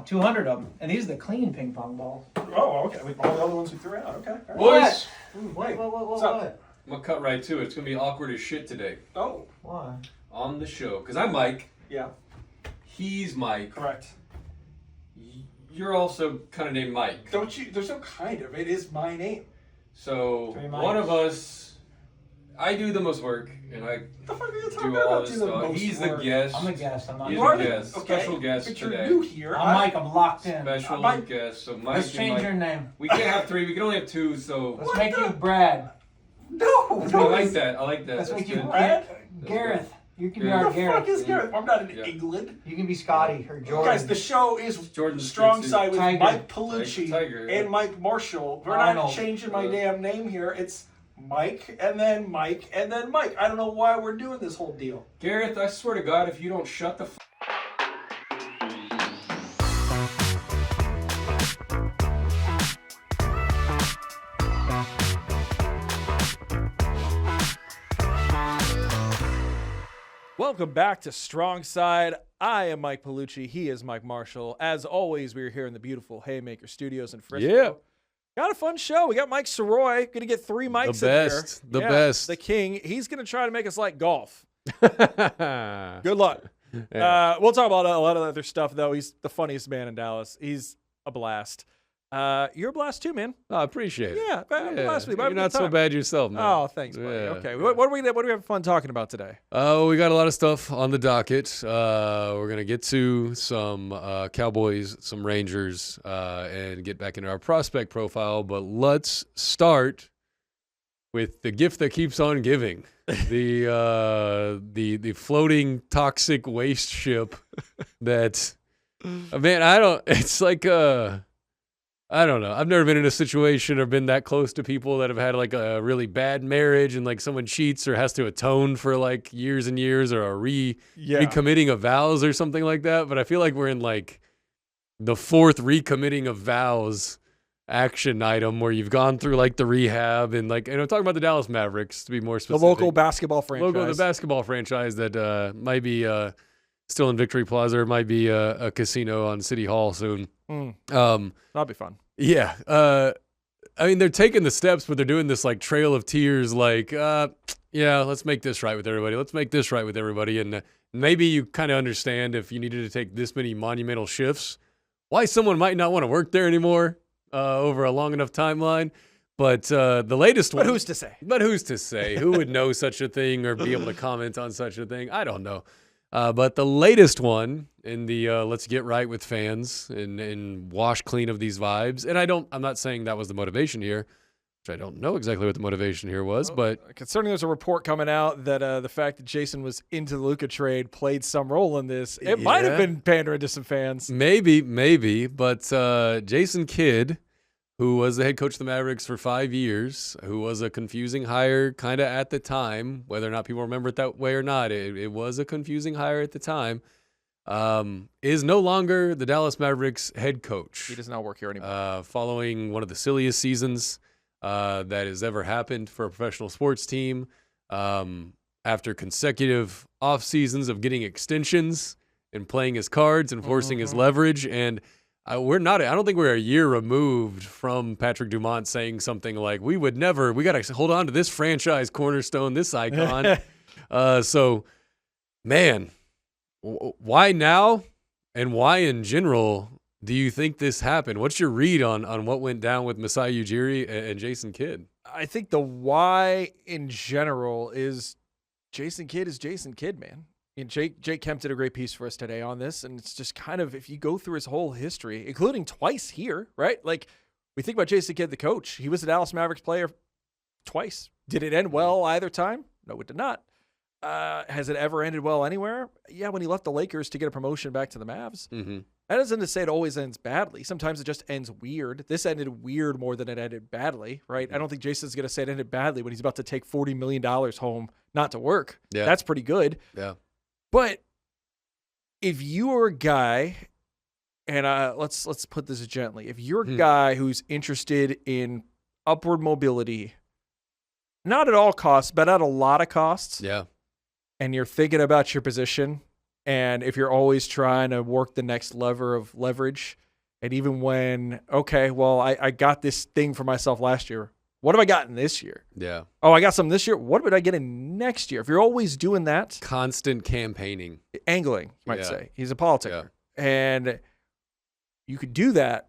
200 of them. And these are the clean ping pong balls. Oh, okay. All the other ones we threw out. Okay. All right. Boys, Wait, what? I'm going to cut right to it. It's going to be awkward as shit today Oh, Why? on the show. Because I'm Mike. yeah. He's Mike. Correct. You're also kind of named Mike. Don't you? There's no kind of. It is my name. So Three one Mikes. of us, I do the most work, and I What the fuck are you talking do all about? this Do the stuff. most He's the work? guest. I'm a guest. I'm not. He's You a are the guest. okay, Special guest but you're today. new here. I'm Mike. I'm locked in. Special Mike. guest. So Mike Let's and change Mike. your name. We can't have three. We can only have two. So Let's make you Brad. No. I like that. I like that. Let's That's make you good. Brad? Gareth. You can be Gareth. our What the fuck Gareth. is Gareth? I'm not in Yeah. England. You can be Scotty or Jordan. Guys, the show is Jordan StrongSide with Tiger. Mike Palucci Tiger, yeah. and Mike Marshall. We're Arnold. not changing my damn name here. It's Mike and then Mike and then Mike. I don't know why we're doing this whole deal. Gareth, I swear to God, if you don't shut the Welcome back to StrongSide. I am Mike Palucci. He is Mike Marshall. As always, we are here in the beautiful Haymaker Studios in Frisco. Yeah. Got a fun show. We got Mike Sirois. Going to get 3 mics The in best. here. The Yeah, best. The king. He's going to try to make us like golf. Yeah. Good luck. We'll talk about a lot of other stuff, though. He's the funniest man in Dallas. He's a blast. You're a blast, too, man. I appreciate it. Yeah. Blast with you. You're not so bad yourself, man. Oh, thanks, buddy. Yeah. Okay. What are we having fun talking about today? We got a lot of stuff on the docket. We're going to get to some Cowboys, some Rangers, and get back into our prospect profile. But let's start with the gift that keeps on giving. The floating toxic waste ship that, man, it's like, I don't know. I've never been in a situation or been that close to people that have had like a really bad marriage and like someone cheats or has to atone for like years and years or a recommitting of vows or something like that. But I feel like we're in like the fourth recommitting of vows action item where you've gone through like the rehab and like, and I'm talking about the Dallas Mavericks to be more specific. The local basketball franchise. The basketball franchise that might be still in Victory Plaza or might be a casino on City Hall soon. That'd be fun. Yeah. I mean, they're taking the steps, but they're doing this like trail of tears, like, yeah, let's make this right with everybody. Let's make this right with everybody. And maybe you kind of understand if you needed to take this many monumental shifts, why someone might not want to work there anymore over a long enough timeline. But the latest one. But who's to say? But who's to say? Who would know such a thing or be able to comment on such a thing? I don't know. But the latest one in the let's get right with fans and wash clean of these vibes. And I'm not saying that was the motivation here, which I don't know exactly what the motivation here was, but Concerning there's a report coming out that the fact that Jason was into the Luka trade played some role in this. It might have been pandering to some fans. maybe. But Jason Kidd, who was the head coach of the Mavericks for 5 years, who was a confusing hire kind of at the time, whether or not people remember it that way or not, it was a confusing hire at the time, is no longer the Dallas Mavericks head coach. He does not work here anymore. Following one of the silliest seasons that has ever happened for a professional sports team, after consecutive off seasons of getting extensions and playing his cards and forcing his leverage. And I don't think we're a year removed from Patrick Dumont saying something like, we got to hold on to this franchise cornerstone, this icon. So, man, why now and why in general do you think this happened? What's your read on what went down with Masai Ujiri and Jason Kidd? I think the why in general is Jason Kidd is Jason Kidd, man. And Jake Kemp did a great piece for us today on this, and it's just kind of, if you go through his whole history, including twice here, right? Like, we think about Jason Kidd, the coach. He was a Dallas Mavericks player twice. Did it end well either time? No, it did not. Has it ever ended well anywhere? Yeah, when he left the Lakers to get a promotion back to the Mavs. Mm-hmm. That doesn't to say it always ends badly. Sometimes it just ends weird. This ended weird more than it ended badly, right? I don't think Jason's going to say it ended badly when he's about to take $40 million home not to work. Yeah. That's pretty good. Yeah. But if you are a guy, and let's put this gently, if you're a guy who's interested in upward mobility, not at all costs, but at a lot of costs, Yeah. and you're thinking about your position, And if you're always trying to work the next lever of leverage, and even when, okay, well, I got this thing for myself last year. What have I gotten this year? Yeah. Oh, I got something this year. What would I get in next year? If you're always doing that, Constant campaigning. angling, you might Yeah. say. He's a politician. And you could do that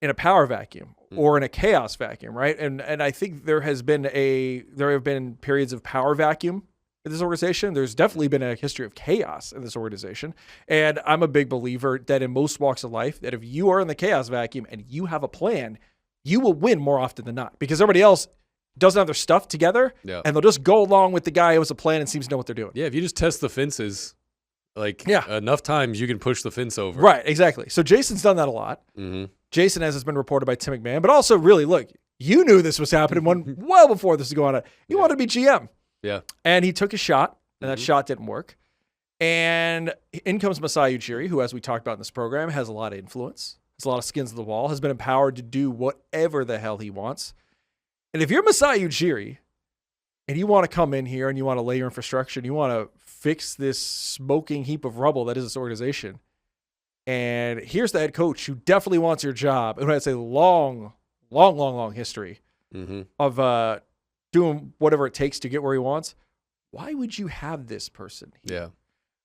in a power vacuum or in a chaos vacuum, right? And I think there have been periods of power vacuum in this organization. There's definitely been a history of chaos in this organization. And I'm a big believer that in most walks of life, that if you are in the chaos vacuum and you have a plan, you will win more often than not, because everybody else doesn't have their stuff together, Yeah. and they'll just go along with the guy who has a plan and seems to know what they're doing. Yeah, if you just test the fences, like Yeah. enough times, you can push the fence over. Right, exactly. So Jason's done that a lot. Mm-hmm. Jason, as has been reported by Tim McMahon, but also really, look, you knew this was happening well before this was going on. He wanted to be GM. Yeah. And he took a shot, and that shot didn't work. And in comes Masai Ujiri, who, as we talked about in this program, has a lot of influence, has a lot of skins on the wall, has been empowered to do whatever the hell he wants. And if you're Masai Ujiri and you want to come in here and you want to lay your infrastructure and you want to fix this smoking heap of rubble that is this organization, and here's the head coach who definitely wants your job, and it's a long history Mm-hmm. of doing whatever it takes to get where he wants, why would you have this person here?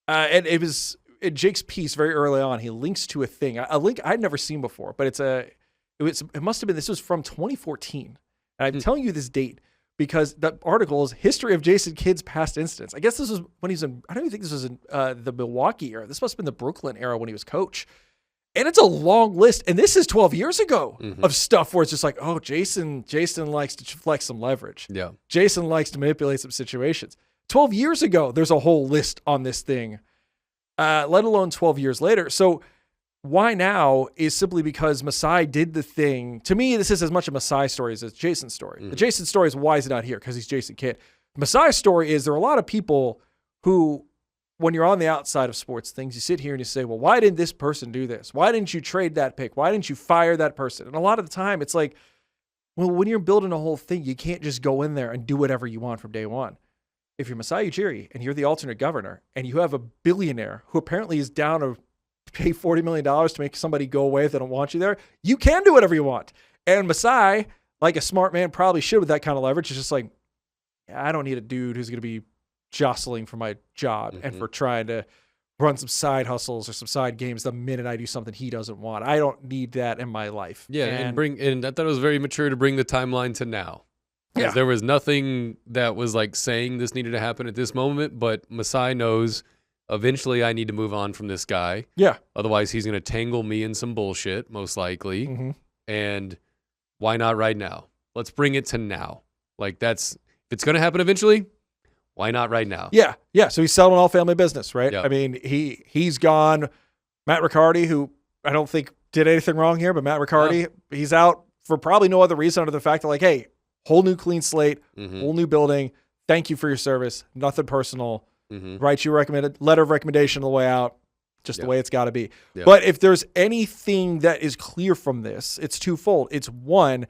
Yeah. And it was in Jake's piece very early on. He links to a thing, a link I'd never seen before, but it must have been, this was from 2014. And I'm telling you this date because the article is History of Jason Kidd's Past Incidents. I guess this was when he's in, I don't even think this was in the Milwaukee era. This must have been the Brooklyn era when he was coach. And it's a long list. And this is 12 years ago of stuff where it's just like, oh, Jason likes to flex some leverage. Yeah. Jason likes to manipulate some situations. 12 years ago, there's a whole list on this thing, let alone 12 years later. So why now is simply because Masai did the thing. To me, this is as much a Masai story as it's Jason's story. The Jason story is why is he not here? Because he's Jason Kidd. Masai's story is there are a lot of people who, when you're on the outside of sports things, you sit here and you say, well, why didn't this person do this? Why didn't you trade that pick? Why didn't you fire that person? And a lot of the time it's like, well, when you're building a whole thing, you can't just go in there and do whatever you want from day one. If you're Masai Ujiri and you're the alternate governor and you have a billionaire who apparently is down to pay $40 million to make somebody go away if they don't want you there, you can do whatever you want. And Masai, like a smart man probably should with that kind of leverage, is just like, yeah, I don't need a dude who's going to be jostling for my job and for trying to run some side hustles or some side games the minute I do something he doesn't want. I don't need that in my life. Yeah, and I thought it was very mature to bring the timeline to now. Yeah. There was nothing that was like saying this needed to happen at this moment, but Masai knows eventually I need to move on from this guy. Yeah. Otherwise, he's going to tangle me in some bullshit, most likely. Mm-hmm. And why not right now? Let's bring it to now. Like if it's going to happen eventually, why not right now? Yeah. Yeah. So he's selling all family business, right? Yep. I mean, he's gone. Matt Riccardi, who I don't think did anything wrong here, but Matt Riccardi, he's out for probably no other reason other than the fact that, like, hey, whole new clean slate, whole new building. Thank you for your service. Nothing personal. Write you a letter of recommendation on the way out, just the way it's got to be. Yep. But if there's anything that is clear from this, it's twofold. It's one,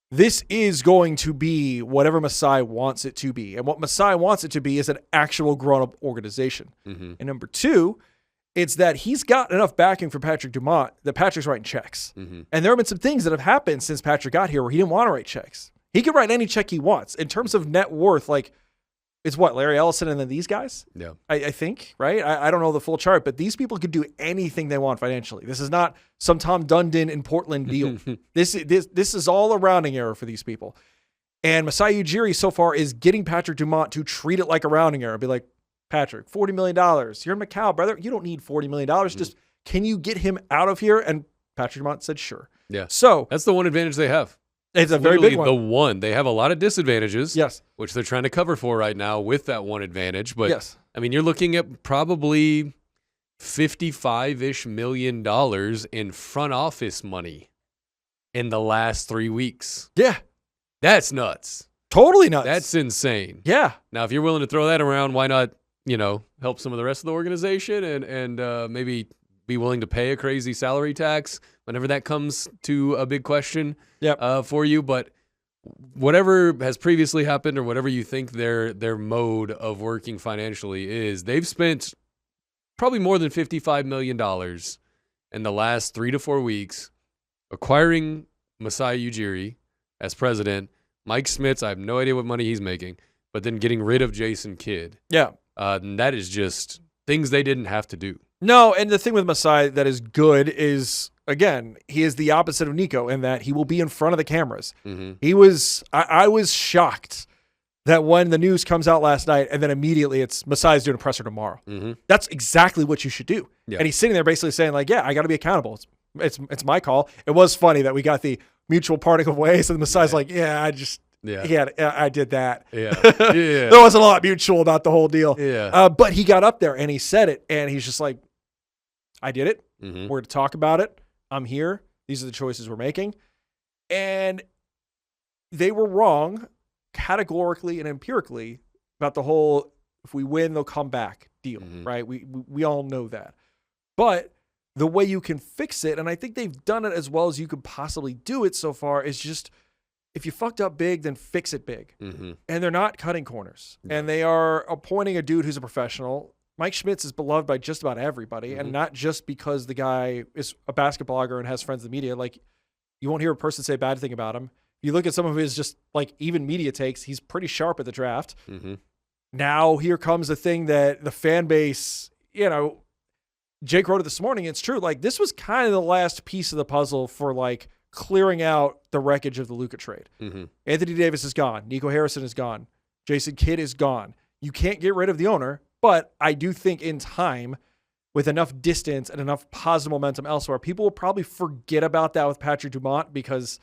this is going to be whatever Masai wants it to be. And what Masai wants it to be is an actual grown-up organization. And number two, it's that he's got enough backing for Patrick Dumont that Patrick's writing checks. And there have been some things that have happened since Patrick got here where he didn't want to write checks. He can write any check he wants. In terms of net worth, like, it's what, Larry Ellison and then these guys? Yeah. I think, right? I don't know the full chart, but these people could do anything they want financially. This is not some Tom Dundon in Portland deal. This is all a rounding error for these people. And Masai Ujiri so far is getting Patrick Dumont to treat it like a rounding error. Be like, Patrick, $40 million. You're in Macau, brother. You don't need $40 million. Just, can you get him out of here? And Patrick Dumont said, sure. Yeah. So that's the one advantage they have. It's a very big one. The one. They have a lot of disadvantages. Yes. Which they're trying to cover for right now with that one advantage. But yes. I mean, you're looking at probably $55-ish million in front office money in the last 3 weeks. Yeah. That's nuts. Totally nuts. That's insane. Yeah. Now, if you're willing to throw that around, why not, help some of the rest of the organization and maybe be willing to pay a crazy salary tax whenever that comes to a big question for you. But whatever has previously happened or whatever you think their mode of working financially is, they've spent probably more than $55 million in the last 3 to 4 weeks, acquiring Masai Ujiri as president, Mike Smits, I have no idea what money he's making, but then getting rid of Jason Kidd. Yeah. And that is just things they didn't have to do. No, and the thing with Masai that is good is, again, he is the opposite of Nico in that he will be in front of the cameras. Mm-hmm. I was shocked that when the news comes out last night and then immediately it's Masai's doing a presser tomorrow. Mm-hmm. That's exactly what you should do. Yeah. And he's sitting there basically saying like, yeah, I got to be accountable. It's my call. It was funny that we got the mutual parting of ways and Masai's like, yeah, I did that. Yeah. There wasn't a lot mutual about the whole deal. Yeah. But he got up there and he said it and he's just like, I did it. Mm-hmm. We're to talk about it. I'm here. These are the choices we're making. And they were wrong categorically and empirically about the whole, if we win, they'll come back deal, right? We all know that. But the way you can fix it, and I think they've done it as well as you could possibly do it so far, is just, if you fucked up big, then fix it big. Mm-hmm. And they're not cutting corners. Yeah. And they are appointing a dude who's a professional. Mike Schmitz is beloved by just about everybody, and not just because the guy is a basketball blogger and has friends in the media. Like, you won't hear a person say a bad thing about him. If you look at some of his just, like, even media takes, he's pretty sharp at the draft. Mm-hmm. Now, here comes the thing that the fan base, Jake wrote it this morning. It's true. Like, this was kind of the last piece of the puzzle for, like, clearing out the wreckage of the Luka trade. Mm-hmm. Anthony Davis is gone. Nico Harrison is gone. Jason Kidd is gone. You can't get rid of the owner, but I do think in time, with enough distance and enough positive momentum elsewhere, people will probably forget about that with Patrick Dumont because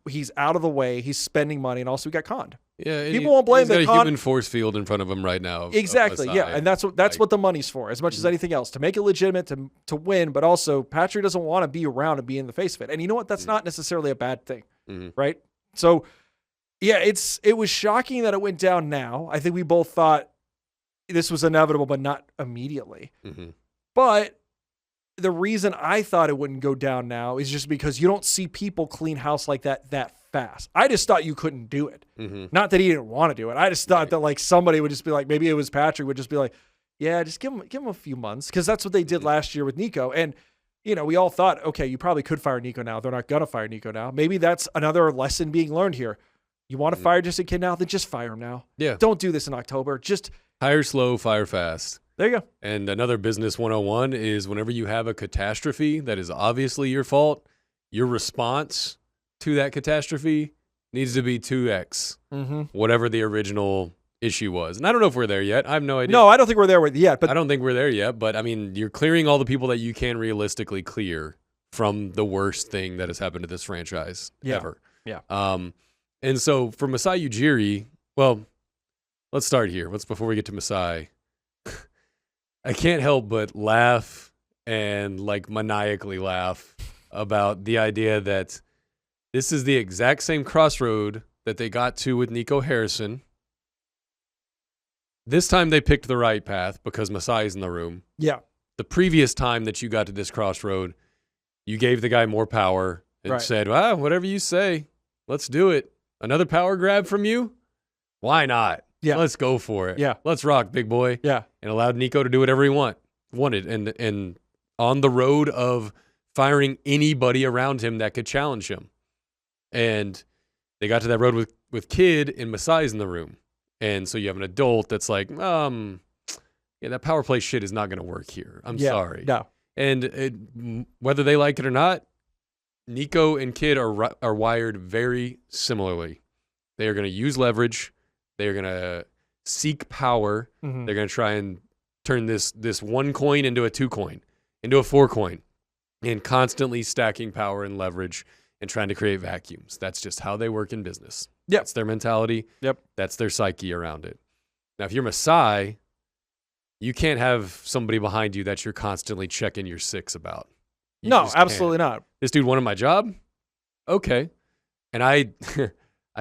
he's out of the way. He's spending money, and also he got conned. Yeah, people won't blame he's got the a human force field in front of him right now. Exactly, yeah, and that's what the money's for, as much as anything else, to make it legitimate, to win. But also, Patrick doesn't want to be around and be in the face of it, and you know what? That's not necessarily a bad thing, right? So, yeah, it was shocking that it went down now. I think we both thought this was inevitable, but not immediately. Mm-hmm. But the reason I thought it wouldn't go down now is just because you don't see people clean house like that fast. I just thought you couldn't do it. Mm-hmm. Not that he didn't want to do it. I just thought that like somebody would just be like, maybe it was Patrick would just be like, yeah, just give him a few months, because that's what they did last year with Nico. And we all thought, okay, you probably could fire Nico now. They're not gonna fire Nico now. Maybe that's another lesson being learned here. You want to fire Jason Kidd now? Then just fire him now. Yeah. Don't do this in October. Just hire slow, fire fast. There you go. And another business 101 is whenever you have a catastrophe that is obviously your fault, your response to that catastrophe needs to be 2x whatever the original issue was. And I don't know if we're there yet. I have no idea. No, I don't think we're there yet. But I don't think we're there yet. But I mean, you're clearing all the people that you can realistically clear from the worst thing that has happened to this franchise ever. Yeah. And so for Masai Ujiri, well, let's start here. Before we get to Masai. I can't help but laugh and like maniacally laugh about the idea that this is the exact same crossroad that they got to with Nico Harrison. This time they picked the right path because Masai's in the room. Yeah. The previous time that you got to this crossroad, you gave the guy more power and said, well, whatever you say, let's do it. Another power grab from you? Why not? Yeah. Let's go for it. Yeah. Let's rock, big boy. Yeah. And allowed Nico to do whatever he wanted. And on the road of firing anybody around him that could challenge him. And they got to that road with Kidd and Masai's in the room. And so you have an adult that's like, that power play shit is not going to work here. I'm sorry. No. And whether they like it or not, Nico and Kidd are wired very similarly. They are going to use leverage. They're going to seek power. Mm-hmm. They're going to try and turn this one coin into a 2 coin, into a 4 coin, and constantly stacking power and leverage and trying to create vacuums. That's just how they work in business. Yep. That's their mentality. Yep. That's their psyche around it. Now, if you're Masai, you can't have somebody behind you that you're constantly checking your 6 about. You no, just absolutely can't. not. This dude wanted my job? Okay. And I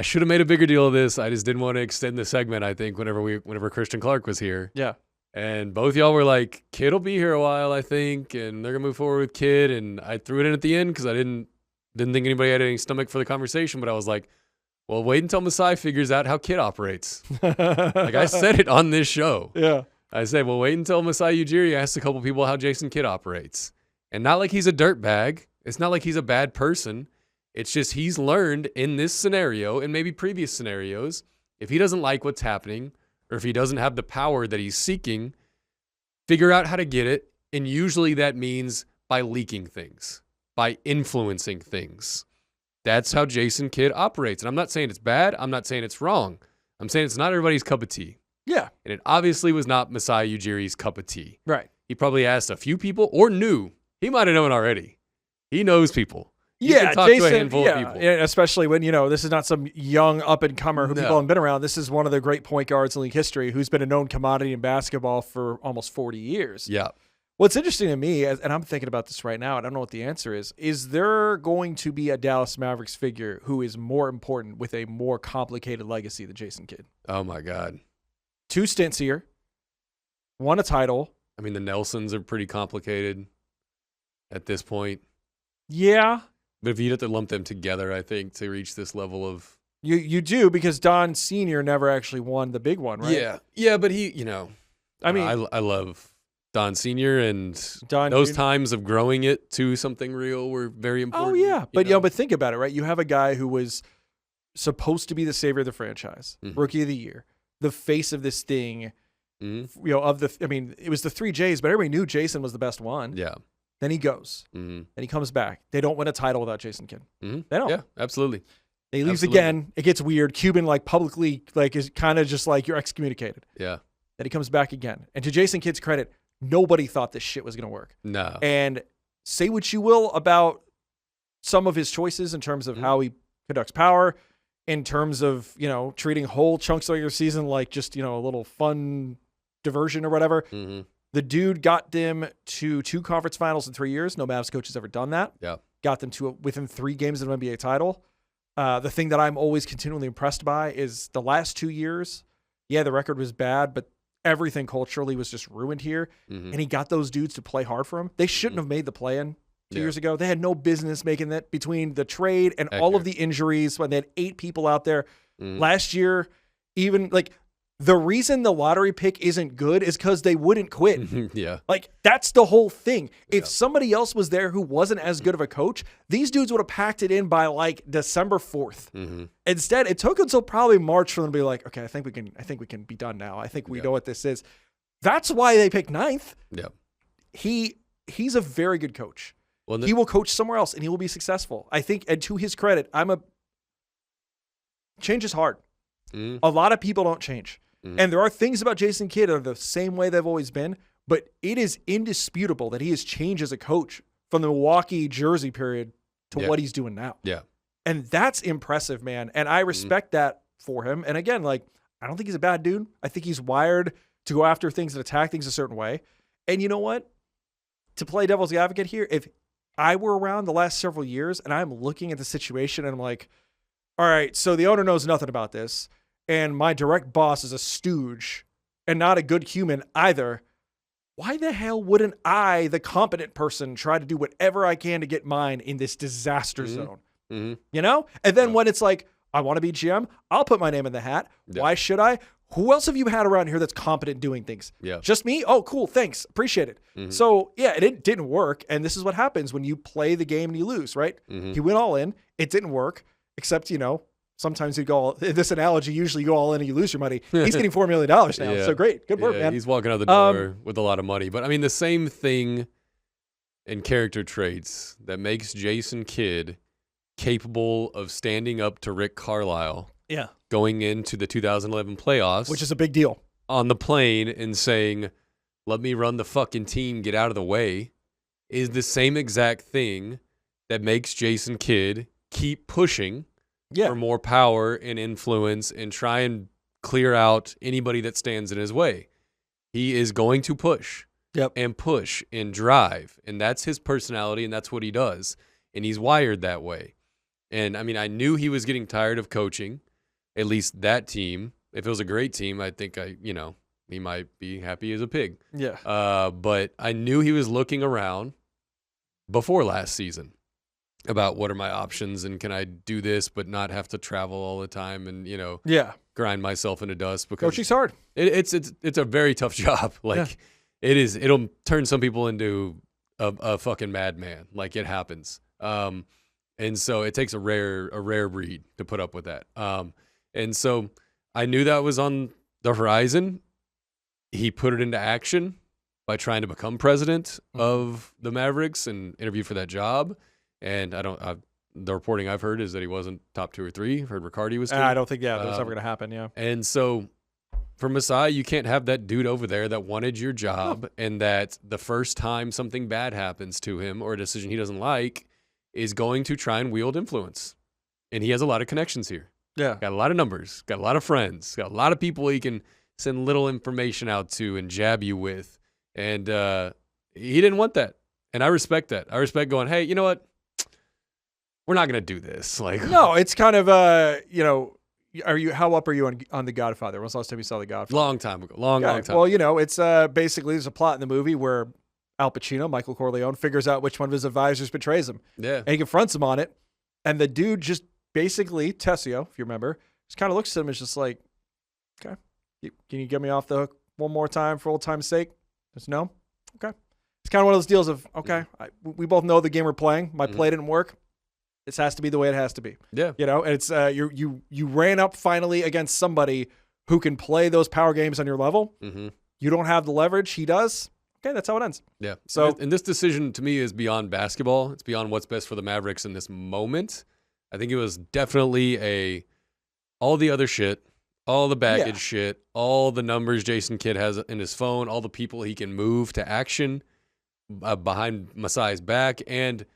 should have made a bigger deal of this. I just didn't want to extend the segment, I think, whenever Christian Clark was here. Yeah. And both y'all were like, Kidd will be here a while, I think, and they're going to move forward with Kidd. And I threw it in at the end because I didn't think anybody had any stomach for the conversation. But I was like, well, wait until Masai figures out how Kidd operates. Like I said it on this show. Yeah. I said, well, wait until Masai Ujiri asks a couple people how Jason Kidd operates. And not like he's a dirtbag. It's not like he's a bad person. It's just he's learned in this scenario and maybe previous scenarios, if he doesn't like what's happening or if he doesn't have the power that he's seeking, figure out how to get it. And usually that means by leaking things, by influencing things. That's how Jason Kidd operates. And I'm not saying it's bad. I'm not saying it's wrong. I'm saying it's not everybody's cup of tea. Yeah. And it obviously was not Masai Ujiri's cup of tea. Right. He probably asked a few people or knew. He might have known already. He knows people. You Yeah, can talk Jason, to a handful of people. and especially when, this is not some young up-and-comer who No. people haven't been around. This is one of the great point guards in league history who's been a known commodity in basketball for almost 40 years. Yeah. What's interesting to me, and I'm thinking about this right now, and I don't know what the answer is there going to be a Dallas Mavericks figure who is more important with a more complicated legacy than Jason Kidd? Oh, my God. 2 stints here, won a title. I mean, the Nelsons are pretty complicated at this point. Yeah, But if you'd have to lump them together, I think, to reach this level of... you do, because Don Sr. never actually won the big one, right? Yeah. Yeah, but he, I mean, I love Don Sr. and Don those Jr. times of growing it to something real were very important. Oh yeah, but you know? but think about it, right? You have a guy who was supposed to be the savior of the franchise, rookie of the year, the face of this thing. It was the 3 J's, but everybody knew Jason was the best one. Yeah. Then he goes, and he comes back. They don't win a title without Jason Kidd. They don't. Yeah, absolutely. He leaves Absolutely. again. It gets weird. Cuban publicly is kind of just like, you're excommunicated. Yeah. Then he comes back again. And to Jason Kidd's credit, nobody thought this shit was going to work. No. And say what you will about some of his choices in terms of how he conducts power, in terms of, treating whole chunks of your season like just, a little fun diversion or whatever. Mm-hmm. The dude got them to 2 conference finals in 3 years. No Mavs coach has ever done that. Yeah. Got them to within 3 games of an NBA title. The thing that I'm always continually impressed by is the last 2 years. Yeah, the record was bad, but everything culturally was just ruined here. Mm-hmm. And he got those dudes to play hard for him. They shouldn't have made the play-in 2 years ago. They had no business making that between the trade and all of the injuries when they had 8 people out there. Last year, even the reason the lottery pick isn't good is because they wouldn't quit. Yeah. That's the whole thing. If somebody else was there who wasn't as good of a coach, these dudes would have packed it in by December 4th. Instead, it took until probably March for them to be like, okay, I think we can be done now. I think we know what this is. That's why they picked 9th. Yeah. He's a very good coach. Well, He will coach somewhere else and he will be successful. I think, and to his credit, change is hard. A lot of people don't change. And there are things about Jason Kidd that are the same way they've always been, but it is indisputable that he has changed as a coach from the Milwaukee Jersey period to what he's doing now. Yeah. And that's impressive, man. And I respect that for him. And again, I don't think he's a bad dude. I think he's wired to go after things and attack things a certain way. And you know what? To play devil's advocate here, if I were around the last several years and I'm looking at the situation and I'm like, all right, so the owner knows nothing about this, and my direct boss is a stooge and not a good human either, why the hell wouldn't I, the competent person, try to do whatever I can to get mine in this disaster zone? And then when it's like, I want to be GM, I'll put my name in the hat. Yeah. Why should I? Who else have you had around here that's competent doing things? Yeah. Just me? Oh, cool. Thanks. Appreciate it. So, yeah, it didn't work. And this is what happens when you play the game and you lose, right? He went all in. It didn't work, except, sometimes you go, in this analogy, usually you go all in and you lose your money. He's getting $4 million now. Yeah. So great. Good work, man. He's walking out the door with a lot of money. But, I mean, the same thing in character traits that makes Jason Kidd capable of standing up to Rick Carlisle going into the 2011 playoffs. Which is a big deal. On the plane and saying, let me run the fucking team, get out of the way, is the same exact thing that makes Jason Kidd keep pushing for more power and influence and try and clear out anybody that stands in his way. He is going to push and push and drive. And that's his personality and that's what he does. And he's wired that way. And I mean, I knew he was getting tired of coaching, at least that team. If it was a great team, I think he might be happy as a pig. Yeah. But I knew he was looking around before last season. about what are my options and can I do this but not have to travel all the time and, Yeah. grind myself into dust because Coaching's hard. it's a very tough job. Like it'll turn some people into a fucking madman. Like it happens. And so it takes a rare breed to put up with that. And so I knew that was on the horizon. He put it into action by trying to become president of the Mavericks and interview for that job. And the reporting I've heard is that he wasn't top 2 or 3. I've heard Riccardi was 2. I don't think that was ever going to happen. Yeah. And so for Masai, you can't have that dude over there that wanted your job and that the first time something bad happens to him or a decision he doesn't like is going to try and wield influence. And he has a lot of connections here. Yeah. Got a lot of numbers, got a lot of friends, got a lot of people he can send little information out to and jab you with. And he didn't want that. And I respect that. I respect going, hey, you know what? We're not going to do this. Like, No, it's kind of, how up are you on The Godfather? When's the last time you saw The Godfather? long time ago. Long time. Well, it's basically there's a plot in the movie where Al Pacino, Michael Corleone, figures out which one of his advisors betrays him. Yeah. And he confronts him on it. And the dude just basically, Tessio, if you remember, just kind of looks at him and is just like, okay, can you get me off the hook one more time for old time's sake? Just no? Okay. It's kind of one of those deals of, okay, we both know the game we're playing. My play didn't work. This has to be the way it has to be. Yeah. And it's you ran up finally against somebody who can play those power games on your level. Mm-hmm. You don't have the leverage. He does. Okay, that's how it ends. Yeah. So, and this decision to me is beyond basketball. It's beyond what's best for the Mavericks in this moment. I think it was definitely all the other shit, all the baggage shit, all the numbers Jason Kidd has in his phone, all the people he can move to action behind Masai's back. And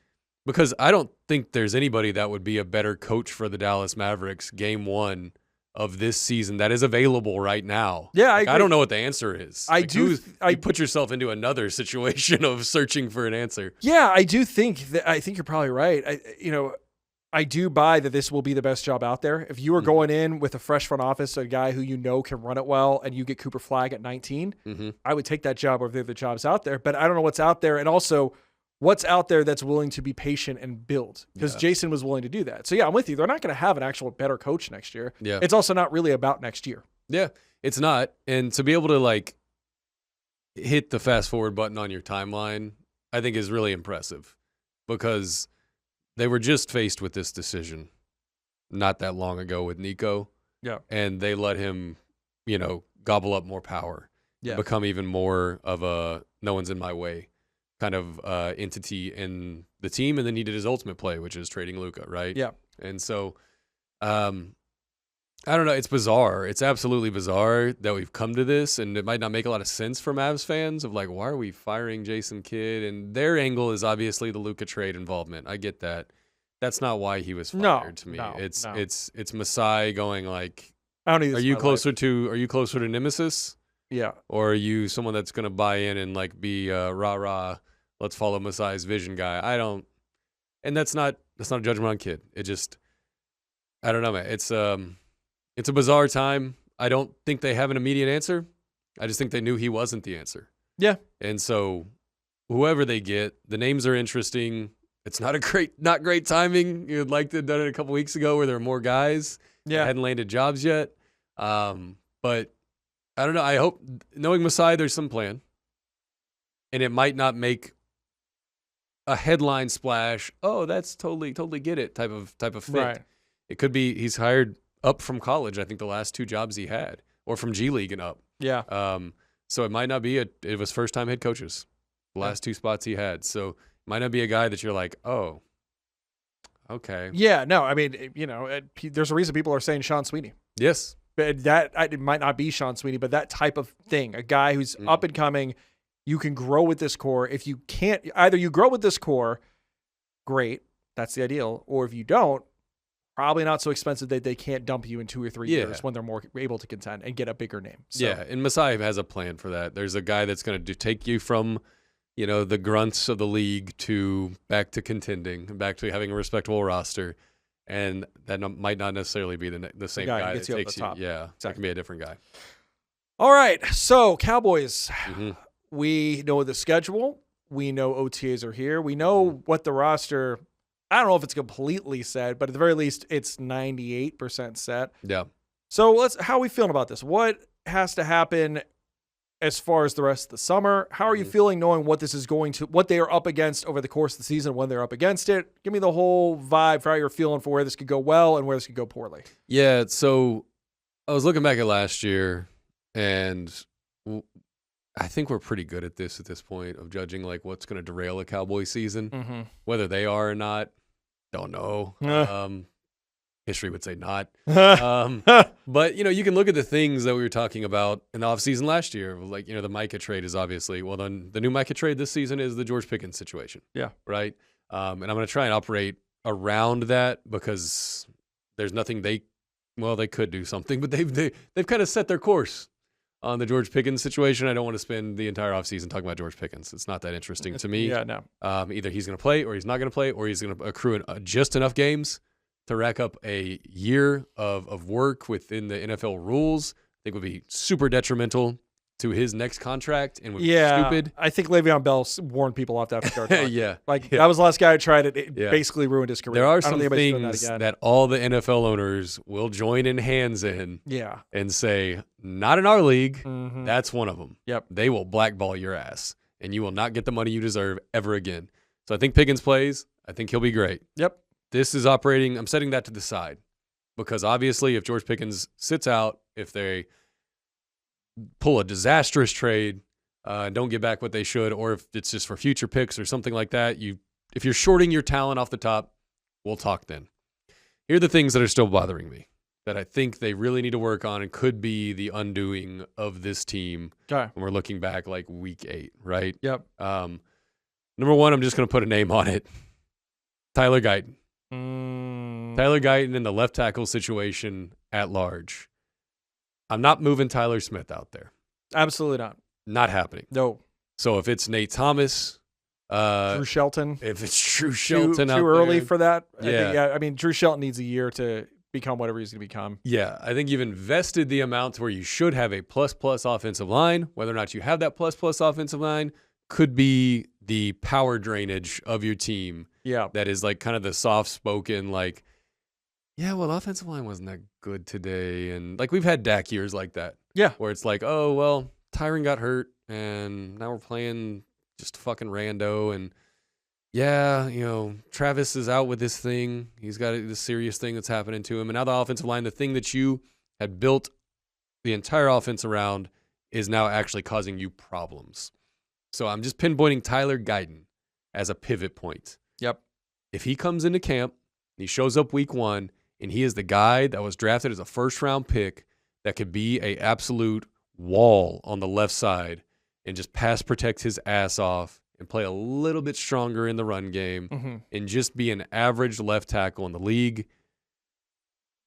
because I don't think there's anybody that would be a better coach for the Dallas Mavericks game 1 of this season that is available right now. Yeah, I don't know what the answer is. I do. You put yourself into another situation of searching for an answer. Yeah, I do think that. I think you're probably right. I do buy that this will be the best job out there. If you are going in with a fresh front office, a guy who you know can run it well, and you get Cooper Flagg at 19, I would take that job over the other jobs out there. But I don't know what's out there, and also what's out there that's willing to be patient and build, because Jason was willing to do that. So, yeah, I'm with you. They're not going to have an actual better coach next year. Yeah. It's also not really about next year. Yeah, it's not. And to be able to, hit the fast forward button on your timeline, I think is really impressive because they were just faced with this decision not that long ago with Nico. Yeah. And they let him, gobble up more power. Yeah. Become even more of a no one's in my way kind of entity in the team, and then he did his ultimate play, which is trading Luka, right? Yeah. And so, I don't know. It's bizarre. It's absolutely bizarre that we've come to this, and it might not make a lot of sense for Mavs fans of why are we firing Jason Kidd? And their angle is obviously the Luka trade involvement. I get that. That's not why he was fired to me. It's Masai going I don't need this. Are you closer to Nemesis? Yeah. Or are you someone that's going to buy in and be rah-rah, let's follow Masai's vision guy? I don't, and that's not a judgment on Kidd. It just, I don't know, man. It's a bizarre time. I don't think they have an immediate answer. I just think they knew he wasn't the answer. Yeah. And so whoever they get, the names are interesting. It's not great timing. You'd like to have done it a couple weeks ago where there were more guys that hadn't landed jobs yet. But I don't know. I hope, knowing Masai, there's some plan. And it might not make a headline splash. Oh, that's totally get it type of fit. Right. It could be he's hired up from college. I think the last 2 jobs he had, or from G League and up. Yeah. So it might not be it was first time head coaches, the last 2 spots he had. So it might not be a guy that you're like, oh, okay. Yeah. No, I mean, there's a reason people are saying Sean Sweeney. Yes. But it might not be Sean Sweeney, but that type of thing, a guy who's up and coming, you can grow with this core. If you can't, either you grow with this core, great, that's the ideal, or if you don't, probably not so expensive that they can't dump you in 2 or 3 years when they're more able to contend and get a bigger name. So. Yeah, and Masai has a plan for that. There's a guy that's going to take you from, the grunts of the league back to contending, back to having a respectable roster. And that might not necessarily be the same guy that takes you. Yeah, exactly. It can be a different guy. All right, so Cowboys, we know the schedule. We know OTAs are here. We know what the roster I don't know if it's completely set, but at the very least, it's 98% set. Yeah. So how are we feeling about this? What has to happen as far as the rest of the summer? How are you feeling knowing what they are up against over the course of the season when they're up against it? Give me the whole vibe for how you're feeling for where this could go well and where this could go poorly. Yeah. So I was looking back at last year, and I think we're pretty good at this point of judging like what's going to derail a Cowboy season, whether they are or not. Don't know. History would say not. But, you can look at the things that we were talking about in the offseason last year. Like, the Micah trade is obviously, well, then the new Micah trade this season is the George Pickens situation. Yeah. Right? And I'm going to try and operate around that because there's nothing they could do something, but they've kind of set their course on the George Pickens situation. I don't want to spend the entire offseason talking about George Pickens. It's not that interesting to me. Yeah, no. Either he's going to play or he's not going to play, or he's going to accrue just enough games to rack up a year of work within the NFL rules. I think would be super detrimental to his next contract and would be stupid. I think Le'Veon Bell warned people off that start. Yeah. That was the last guy who tried it. It basically ruined his career. There are some things that all the NFL owners will join in hands in and say, not in our league. That's one of them. Yep. They will blackball your ass, and you will not get the money you deserve ever again. So I think Pickens plays. I think he'll be great. Yep. This is operating. I'm setting that to the side because obviously if George Pickens sits out, if they pull a disastrous trade, don't get back what they should, or if it's just for future picks or something like that, if you're shorting your talent off the top, we'll talk then. Here are the things that are still bothering me that I think they really need to work on and could be the undoing of this team when we're looking back like week 8, right? Yep. Number one, I'm just going to put a name on it. Tyler Guyton. Tyler Guyton in the left tackle situation at large. I'm not moving Tyler Smith out there. Absolutely not. Not happening. No. So if it's Nate Thomas, Drew Shelton. if it's Drew Shelton too out early there, for that. Yeah. I mean, Drew Shelton needs a year to become whatever he's going to become. Yeah, I think you've invested the amount where you should have a plus offensive line. Whether or not you have that plus offensive line could be the power drainage of your team. Yeah. That is like kind of the soft-spoken, like, yeah, well, the offensive line wasn't that good today. And like we've had Dak years like that. Yeah. Where it's like, oh, well, Tyron got hurt and now we're playing just fucking rando. And yeah, Travis is out with this thing. He's got this serious thing that's happening to him. And now the offensive line, the thing that you had built the entire offense around, is now actually causing you problems. So I'm just pinpointing Tyler Guyton as a pivot point. Yep. If he comes into camp, he shows up week 1, and he is the guy that was drafted as a first-round pick that could be a absolute wall on the left side and just pass protect his ass off and play a little bit stronger in the run game and just be an average left tackle in the league,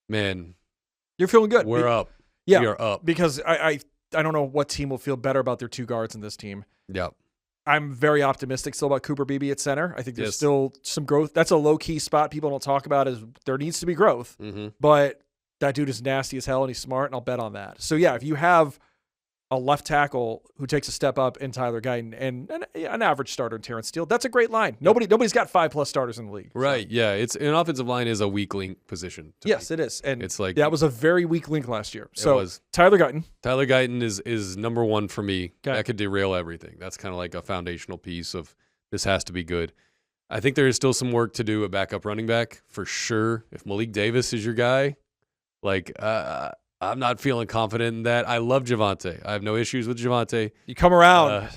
man, you're feeling good. We're up. Yeah, we are up. Because I don't know what team will feel better about their 2 guards in this team. Yep. I'm very optimistic still about Cooper Beebe at center. I think there's still some growth. That's a low-key spot people don't talk about, is there needs to be growth. But that dude is nasty as hell, and he's smart, and I'll bet on that. So, yeah, if you have a left tackle who takes a step up in Tyler Guyton and an average starter in Terrence Steele, that's a great line. Nobody's got 5+ starters in the league. Right, yeah. It's an offensive line is a weak link position. Yes, it is. And it's like that was a very weak link last year. So it was. Tyler Guyton is number 1 for me. Okay. That could derail everything. That's kind of like a foundational piece of this has to be good. I think there is still some work to do at backup running back for sure. If Malik Davis is your guy, I'm not feeling confident in that. I love Javonte. I have no issues with Javonte. You come around.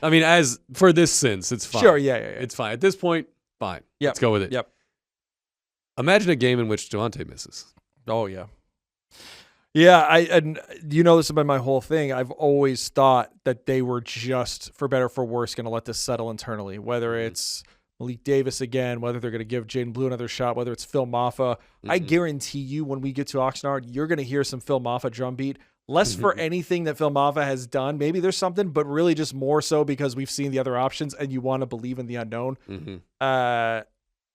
I mean, as for this sense, it's fine. Sure, yeah. It's fine. At this point, fine. Yep. Let's go with it. Yep. Imagine a game in which Javonte misses. Oh, yeah. Yeah, and this has been my whole thing. I've always thought that they were just, for better or for worse, going to let this settle internally, whether it's Malik Davis again, whether they're going to give Jaden Blue another shot, whether it's Phil Maffa. I guarantee you when we get to Oxnard, you're going to hear some Phil Maffa drumbeat. Less for anything that Phil Maffa has done. Maybe there's something, but really just more so because we've seen the other options and you want to believe in the unknown.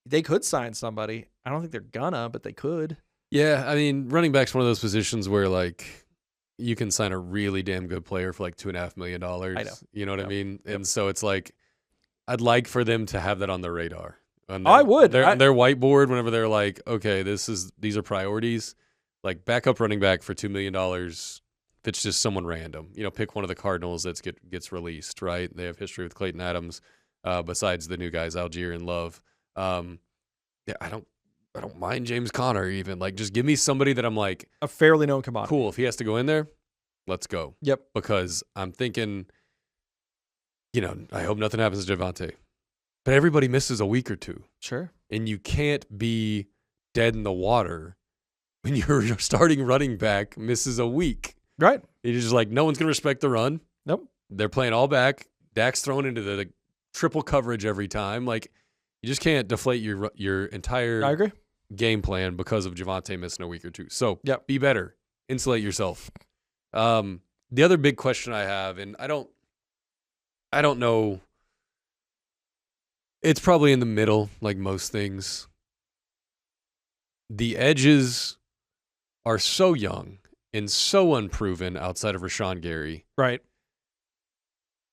They could sign somebody. I don't think they're gonna, but they could. Yeah, I mean, running back's one of those positions where, like, you can sign a really damn good player for, like, $2.5 million. I know. You know what I mean? And so it's like, I'd like for them to have that on their radar. on I would. Their whiteboard, whenever they're like, okay, these are priorities, like backup running back for $2 million. If it's just someone random, pick one of the Cardinals that gets released, right? They have history with Clayton Adams, besides the new guys, Algier and Love. Yeah, I don't mind James Conner even. Like, just give me somebody that I'm like a fairly known commodity. Cool. If he has to go in there, let's go. Yep. Because I'm thinking, I hope nothing happens to Javonte. But everybody misses a week or two. Sure. And you can't be dead in the water when your starting running back misses a week. Right. You're just like, no one's going to respect the run. Nope. They're playing all back. Dak's thrown into the triple coverage every time. Like, you just can't deflate your entire I agree. game plan because of Javonte missing a week or two. So Yep. Be better. Insulate yourself. The other big question I have, and I don't know, it's probably in the middle, like most things. The edges are so young and so unproven outside of Rashawn Gary. Right.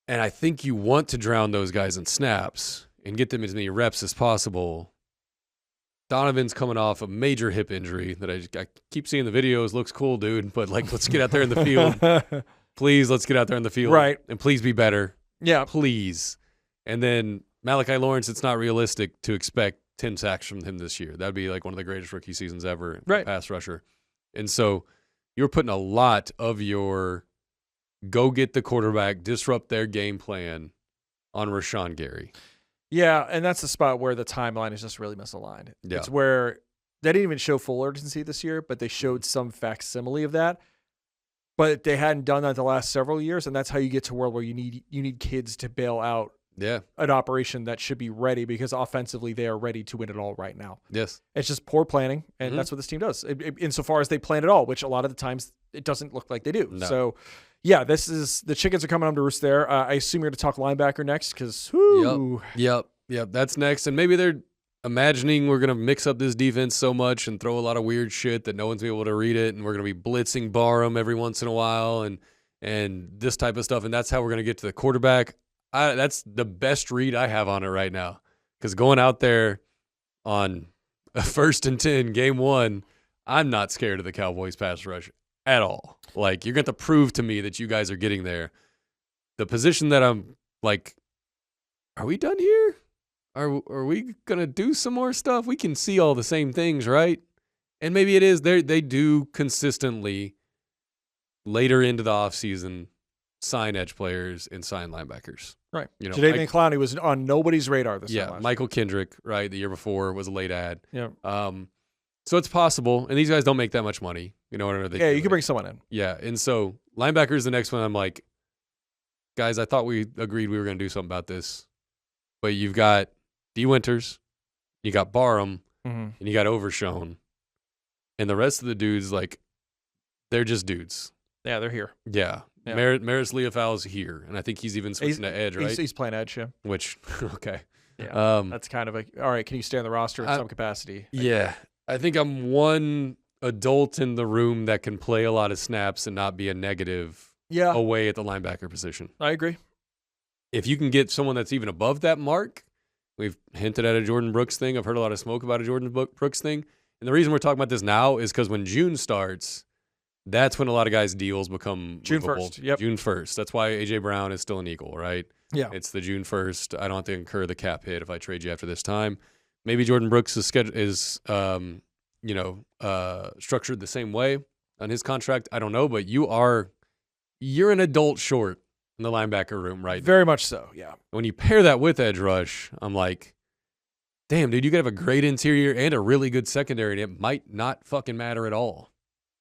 And I think you want to drown those guys in snaps and get them as many reps as possible. Donovan's coming off a major hip injury that I keep seeing the videos. Looks cool, dude. But, let's get out there in the field. Please, let's get out there in the field. Right. And please be better. Yeah. Please. And then Malachi Lawrence, it's not realistic to expect 10 sacks from him this year. That would be like one of the greatest rookie seasons ever. Right. Pass rusher. And so you're putting a lot of your go get the quarterback, disrupt their game plan on Rashawn Gary. Yeah, and that's the spot where the timeline is just really misaligned. Yeah. It's where they didn't even show full urgency this year, but they showed some facsimile of that. But they hadn't done that the last several years, and that's how you get to a world where you need kids to bail out an operation that should be ready, because offensively they are ready to win it all right now. Yes. It's just poor planning, and that's what this team does. Insofar as they plan it all, which a lot of the times it doesn't look like they do. No. So, yeah, this is the chickens are coming home to roost there. I assume you're going to talk linebacker next, because Yep. That's next. And maybe they're imagining we're going to mix up this defense so much and throw a lot of weird shit that no one's be able to read it, and we're going to be blitzing Barham every once in a while and this type of stuff, and that's how we're going to get to the quarterback. That's the best read I have on it right now, because going out there on a 1st and 10, game 1, I'm not scared of the Cowboys pass rush at all. Like, you're going to have to prove to me that you guys are getting there. The position that I'm like, are we done here? Are we going to do some more stuff? We can see all the same things, right? And maybe it is. They do consistently, later into the offseason, sign edge players and sign linebackers. Right. Jadeveon Clowney was on nobody's radar this time. Yeah, Michael Kendrick, right, the year before was a late ad. Yeah. So it's possible, and these guys don't make that much money. Whatever they do. You can bring someone in. Yeah, and so linebacker is the next one. I'm like, guys, I thought we agreed we were going to do something about this. But you've got D. Winters, you got Barham, and you got Overshown. And the rest of the dudes, like, they're just dudes. Yeah, they're here. Yeah. Maris Leofau's here, and I think he's even switching to edge, right? He's playing edge, yeah. Which, okay. Yeah, that's kind of all right, can you stay on the roster in some capacity? Yeah. I think I'm one adult in the room that can play a lot of snaps and not be a negative away at the linebacker position. I agree. If you can get someone that's even above that mark, we've hinted at a Jordan Brooks thing. I've heard a lot of smoke about a Jordan Brooks thing. And the reason we're talking about this now is because when June starts, that's when a lot of guys' deals become June movable. 1st. Yep. June 1st. That's why A.J. Brown is still an Eagle, right? Yeah. It's the June 1st. I don't have to incur the cap hit if I trade you after this time. Maybe Jordan Brooks is structured the same way on his contract. I don't know, but you're an adult short in the linebacker room right now. Very much so, yeah. When you pair that with edge rush, I'm like, damn, dude, you could have a great interior and a really good secondary, and it might not fucking matter at all.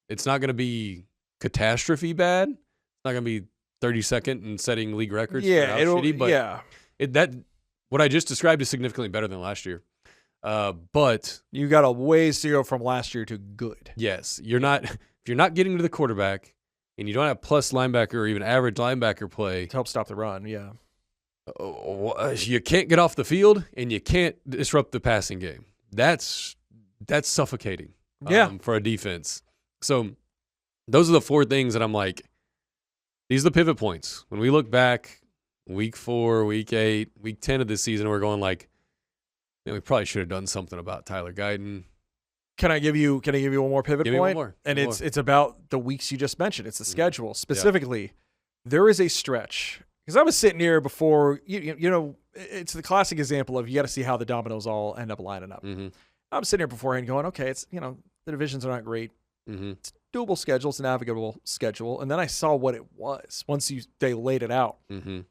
It's not going to be catastrophe bad. It's not going to be 32nd and setting league records. Yeah, shitty, but what I just described is significantly better than last year. But you got a ways to go from last year to good. Yes, if you're not getting to the quarterback and you don't have plus linebacker or even average linebacker play to help stop the run, yeah. You can't get off the field and you can't disrupt the passing game. That's suffocating. For a defense. So those are the 4 things that I'm like, these are the pivot points. When we look back, week 4, week 8, week 10 of this season, we're going like, we probably should have done something about Tyler Guyton. Can I give you one more pivot Give me point? one more. And Give me it's about the weeks you just mentioned. It's the schedule. Specifically, there is a stretch. Because I was sitting here before, you know, it's the classic example of you got to see how the dominoes all end up lining up. Mm-hmm. I'm sitting here beforehand going, okay, it's, you know, the divisions are not great. Mm-hmm. It's a doable schedule. It's a navigable schedule. And then I saw what it was once they laid it out. Mm-hmm.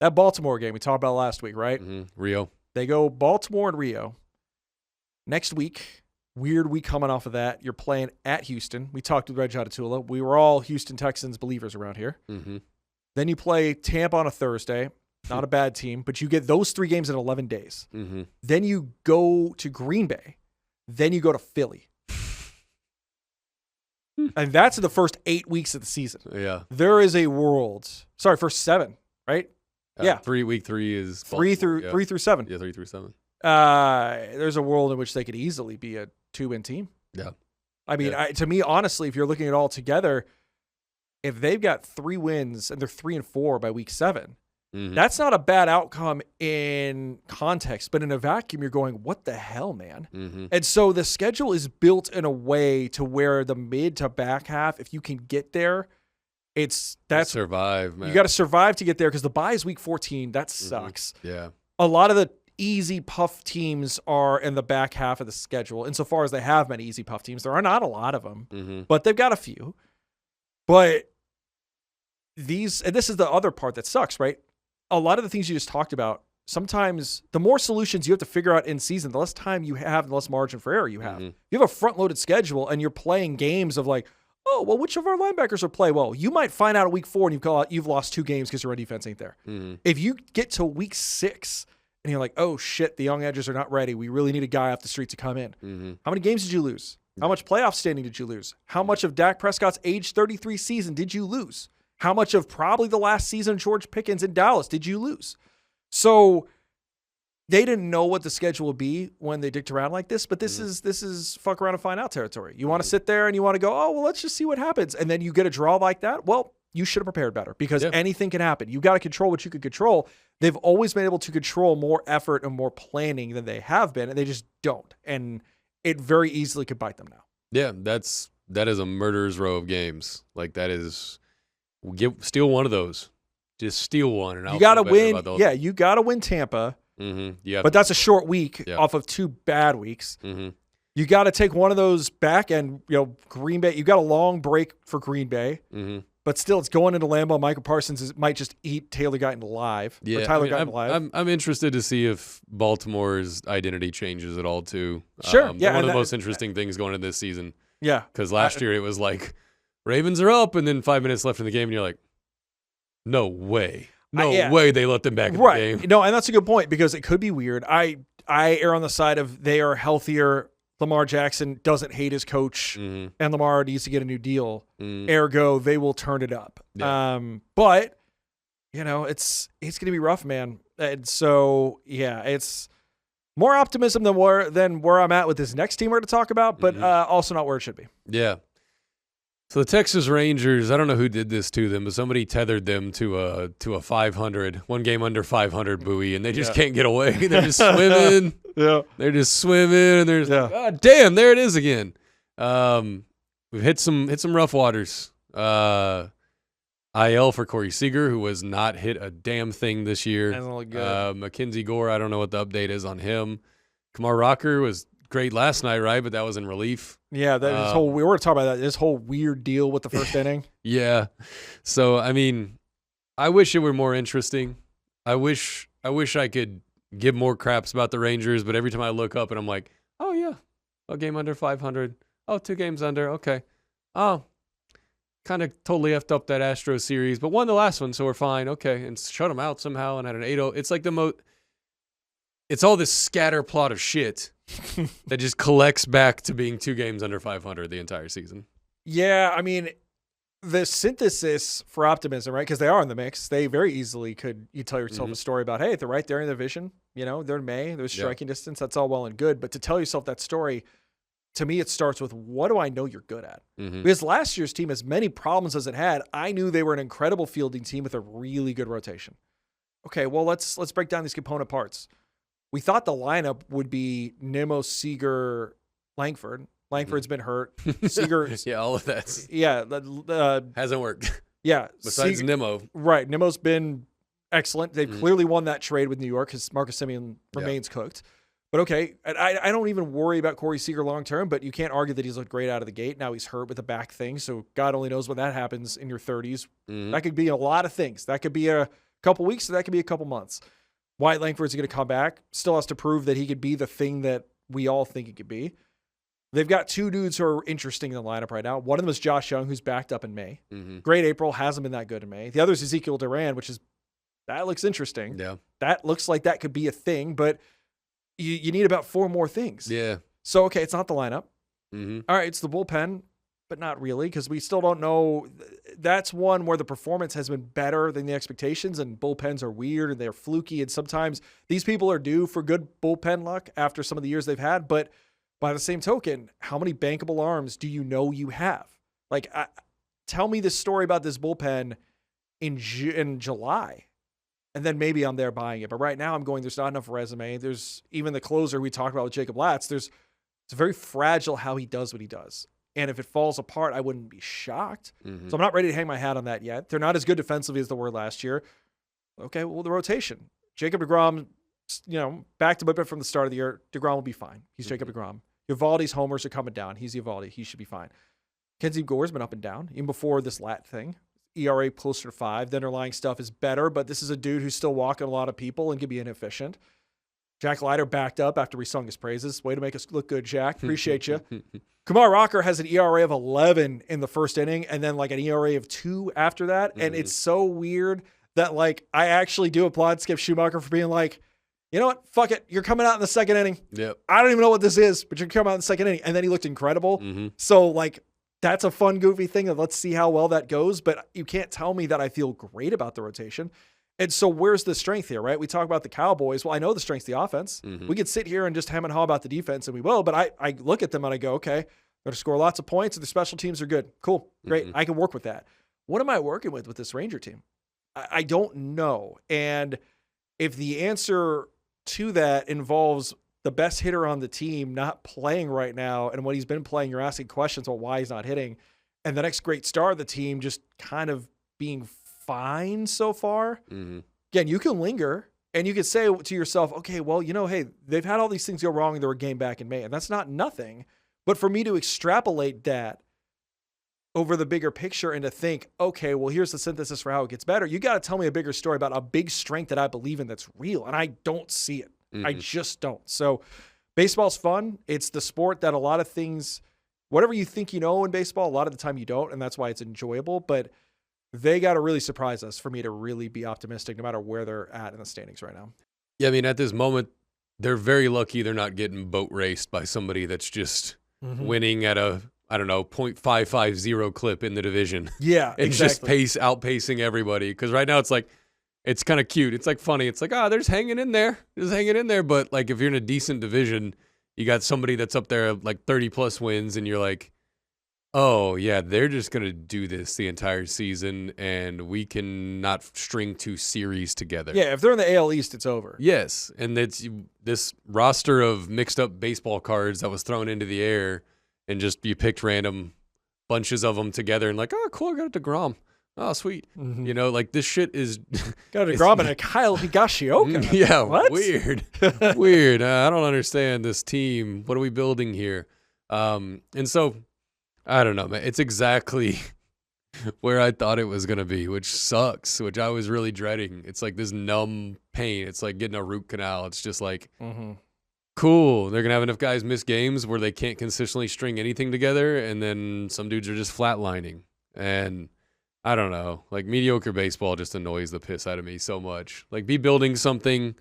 That Baltimore game we talked about last week, right? Mm-hmm. Rio. They go Baltimore and Rio. Next week, weird week coming off of that. You're playing at Houston. We talked with Reg Hatatula. We were all Houston Texans believers around here. Mm-hmm. Then you play Tampa on a Thursday. Not a bad team, but you get those 3 games in 11 days. Mm-hmm. Then you go to Green Bay. Then you go to Philly. And that's the first 8 weeks of the season. Yeah. There is a world. Sorry, first 7, right? Yeah. Week 3 is 3 through 7. Yeah, 3 through 7. There's a world in which they could easily be a 2-win team. Yeah. I mean, to me, honestly, if you're looking at it all together, if they've got 3 wins and they're 3-4 by week 7, Mm-hmm. that's not a bad outcome in context. But in a vacuum, you're going, what the hell, man? Mm-hmm. And so the schedule is built in a way to where the mid to back half, if you can get there, that's survive, man. You got to survive to get there because the bye is week 14. That sucks. Mm-hmm. Yeah. A lot of the easy puff teams are in the back half of the schedule. Insofar as they have many easy puff teams, there are not a lot of them, Mm-hmm. but they've got a few. But and this is the other part that sucks, right? A lot of the things you just talked about, sometimes the more solutions you have to figure out in season, the less time you have, the less margin for error you have. Mm-hmm. You have a front-loaded schedule and you're playing games of like, oh, well, which of our linebackers will play well? You might find out at week 4 and you've lost 2 games because your run defense ain't there. Mm-hmm. If you get to week 6 and you're like, oh, shit, the young edges are not ready. We really need a guy off the street to come in. Mm-hmm. How many games did you lose? How much playoff standing did you lose? How much of Dak Prescott's age 33 season did you lose? How much of probably the last season of George Pickens in Dallas did you lose? So they didn't know what the schedule would be when they dicked around like this, but this is fuck around and find out territory. You want to sit there and you want to go, oh, well, let's just see what happens. And then you get a draw like that. Well, you should have prepared better because anything can happen. You got to control what you can control. They've always been able to control more effort and more planning than they have been, and they just don't. And it very easily could bite them now. Yeah, that is a murderer's row of games. Like that is steal one of those. Just steal one, and you got to win. Yeah, you got to win Tampa. Mm-hmm. Yeah, but that's a short week off of 2 bad weeks. Mm-hmm. You got to take one of those back, and Green Bay. You got a long break for Green Bay, but still, it's going into Lambeau. Michael Parsons might just eat Taylor Guyton alive. Yeah, or Tyler Guyton alive. I'm interested to see if Baltimore's identity changes at all too. Sure, one of the most interesting things going into this season. Yeah, because last year it was like Ravens are up, and then 5 minutes left in the game, and you're like, no way. No way they let them back in the game. No, and that's a good point because it could be weird. I err on the side of they are healthier. Lamar Jackson doesn't hate his coach, and Lamar needs to get a new deal. Ergo, they will turn it up. Yeah. But it's going to be rough, man. And so it's more optimism than where I'm at with this next team we're going to talk about, but also not where it should be. Yeah. So the Texas Rangers, I don't know who did this to them, but somebody tethered them to a 500, 1 game under 500 buoy, and they just can't get away. They're just swimming. They're just swimming, and there's God damn, there it is again. We've hit some rough waters. IL for Corey Seager, who has not hit a damn thing this year. Hasn't looked good. Mackenzie Gore, I don't know what the update is on him. Kumar Rocker was great last night, right? But that was in relief. Yeah, we were talking about that. This whole weird deal with the first inning. Yeah. So I mean, I wish it were more interesting. I wish I could give more craps about the Rangers, but every time I look up and I'm like, oh yeah, a game under 500. Oh, 2 games under. Okay. Oh, kind of totally effed up that Astros series, but won the last one, so we're fine. Okay, and shut them out somehow and had an 8-0. It's like it's all this scatter plot of shit that just collects back to being 2 games under 500 the entire season. Yeah, I mean, the synthesis for optimism, right? Because they are in the mix. They very easily you tell yourself a story about, hey, they're right there in the division. They're in May. There's striking distance. That's all well and good. But to tell yourself that story, to me, it starts with, what do I know you're good at? Because last year's team, as many problems as it had, I knew they were an incredible fielding team with a really good rotation. Okay, well, let's break down these component parts. we thought the lineup would be Nimmo, Seager, Langford. Langford's been hurt. Seager, Yeah, all of that yeah, hasn't worked. yeah. Besides Seager, Nimmo. right? Nimmo's been excellent. They've clearly won that trade with New York because Marcus Semien remains cooked. But okay, I don't even worry about Corey Seager long term, but you can't argue that he's looked great out of the gate. Now he's hurt with the back thing, so God only knows when that happens in your 30s. That could be a lot of things. That could be a couple weeks, or that could be a couple months. Wyatt Langford's going to come back. Still has to prove that he could be the thing that we all think he could be. They've got two dudes who are interesting in the lineup right now. One of them is Josh Young, who's backed up in May. Great April, hasn't been that good in May. The other is Ezekiel Duran, that looks interesting. Yeah. That looks like that could be a thing, but you need about 4 more things. Yeah. So, okay, it's not the lineup. Mm-hmm. All right, it's the bullpen, but not really because we still don't know. That's one where the performance has been better than the expectations, and bullpens are weird and they're fluky, and sometimes these people are due for good bullpen luck after some of the years they've had. But by the same token, how many bankable arms do you know you have? Like, tell me this story about this bullpen in July. And then maybe I'm there buying it. But right now I'm going, there's not enough resume. There's even the closer we talked about with Jacob Latz. It's very fragile how he does what he does. And if it falls apart, I wouldn't be shocked. So I'm not ready to hang my hat on that yet. They're not as good defensively as they were last year. Okay, well, the rotation. Jacob deGrom, backed him a bit from the start of the year. DeGrom will be fine. He's Jacob deGrom. Eovaldi's homers are coming down. He's Eovaldi. He should be fine. Mackenzie Gore's been up and down, even before this Lat thing. ERA closer to 5. The underlying stuff is better, but this is a dude who's still walking a lot of people and can be inefficient. Jack Leiter backed up after we sung his praises. Way to make us look good, Jack. Appreciate you. Kumar Rocker has an ERA of 11 in the first inning and then like an ERA of 2 after that. And it's so weird that like I actually do applaud Skip Schumacher for being like, you know what? Fuck it. You're coming out in the second inning. Yep. I don't even know what this is, but you're coming out in the second inning. And then he looked incredible. So like, that's a fun, goofy thing. Let's see how well that goes. But you can't tell me that I feel great about the rotation. And so where's the strength here, right? We talk about the Cowboys. Well, I know the strength's the offense. We could sit here and just hem and haw about the defense, and we will. But I look at them and I go, okay, they're going to score lots of points, and the special teams are good. Cool. Great. I can work with that. What am I working with this Ranger team? I don't know. And if the answer to that involves the best hitter on the team not playing right now, and when he's been playing, you're asking questions about why he's not hitting, and the next great star of the team just kind of being fine so far. Again, you can linger and you can say to yourself, okay, well, hey, they've had all these things go wrong and they were game back in May, and that's not nothing. But for me to extrapolate that over the bigger picture and to think, okay, well, here's the synthesis for how it gets better, you got to tell me a bigger story about a big strength that I believe in that's real, and I don't see it. I just don't. So baseball's fun. It's the sport that a lot of things, whatever you think you know in baseball, a lot of the time you don't, and that's why it's enjoyable. But they got to really surprise us for me to really be optimistic no matter where they're at in the standings right now. Yeah, I mean, at this moment, they're very lucky they're not getting boat raced by somebody that's just winning at a, I don't know, .550 clip in the division. Yeah, it's exactly. just outpacing everybody. Because right now it's like, it's kind of cute. It's like funny. It's like, they're just hanging in there. Just hanging in there. But like if you're in a decent division, you got somebody that's up there like 30 plus wins and you're like, oh yeah, they're just going to do this the entire season and we can not string 2 series together. Yeah, if they're in the AL East, it's over. Yes. And it's this roster of mixed up baseball cards that was thrown into the air and just you picked random bunches of them together and like, oh cool, I got a DeGrom. Oh, sweet. Like this shit is... Got a DeGrom and a Kyle Higashioka. Yeah, what? Weird. Weird. I don't understand this team. What are we building here? And so, I don't know, man. It's exactly where I thought it was going to be, which sucks, which I was really dreading. It's like this numb pain. It's like getting a root canal. It's just like, cool. They're going to have enough guys miss games where they can't consistently string anything together, and then some dudes are just flatlining. And... I don't know. Like mediocre baseball just annoys the piss out of me so much. Like be building something,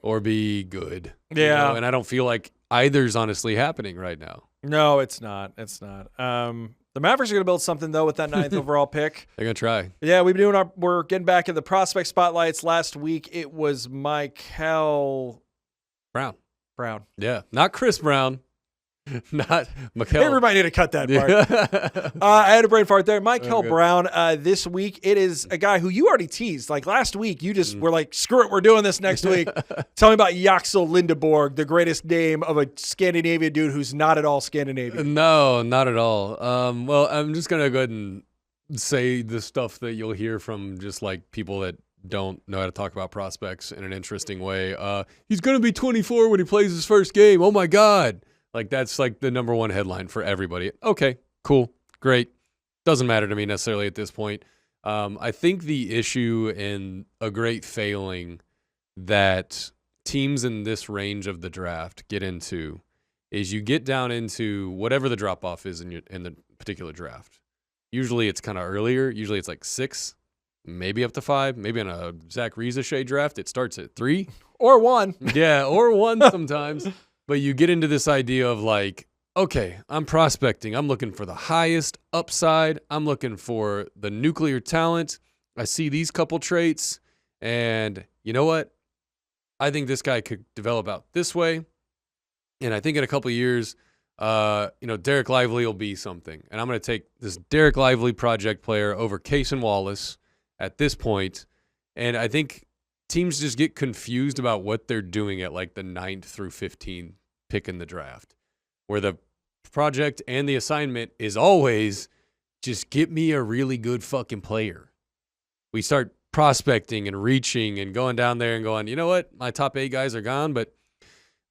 or be good. Yeah, and I don't feel like either's honestly happening right now. No, it's not. It's not. The Mavericks are going to build something though with that 9th overall pick. They're going to try. Yeah, we're getting back in the prospect spotlights. Last week it was Michael Brown. Brown. Yeah, not Chris Brown. Not Mikel. Everybody need to cut that part. Yeah. I had a brain fart there. Michael good. Brown, this week, it is a guy who you already teased. Like last week, you just were like, screw it, we're doing this next week. Tell me about Yaxel Lendeborg, the greatest name of a Scandinavian dude who's not at all Scandinavian. No, not at all. Well, I'm just going to go ahead and say the stuff that you'll hear from just like people that don't know how to talk about prospects in an interesting way. He's going to be 24 when he plays his first game. Oh, my God. Like, that's like the number one headline for everybody. Okay, cool, great. Doesn't matter to me necessarily at this point. I think the issue and a great failing that teams in this range of the draft get into is you get down into whatever the drop-off is in the particular draft. Usually it's kind of earlier. Usually it's like 6, maybe up to 5. Maybe in a Zach Riza-Shea draft, it starts at 3. Or 1. Yeah, or 1 sometimes. But you get into this idea of like, okay, I'm prospecting. I'm looking for the highest upside. I'm looking for the nuclear talent. I see these couple traits. And you know what? I think this guy could develop out this way. And I think in a couple of years, Derek Lively will be something. And I'm going to take this Derek Lively project player over Cason Wallace at this point. And I think teams just get confused about what they're doing at like the 9th through 15th pick in the draft, where the project and the assignment is always just get me a really good fucking player. We start prospecting and reaching and going down there and going, you know what? My top 8 guys are gone, but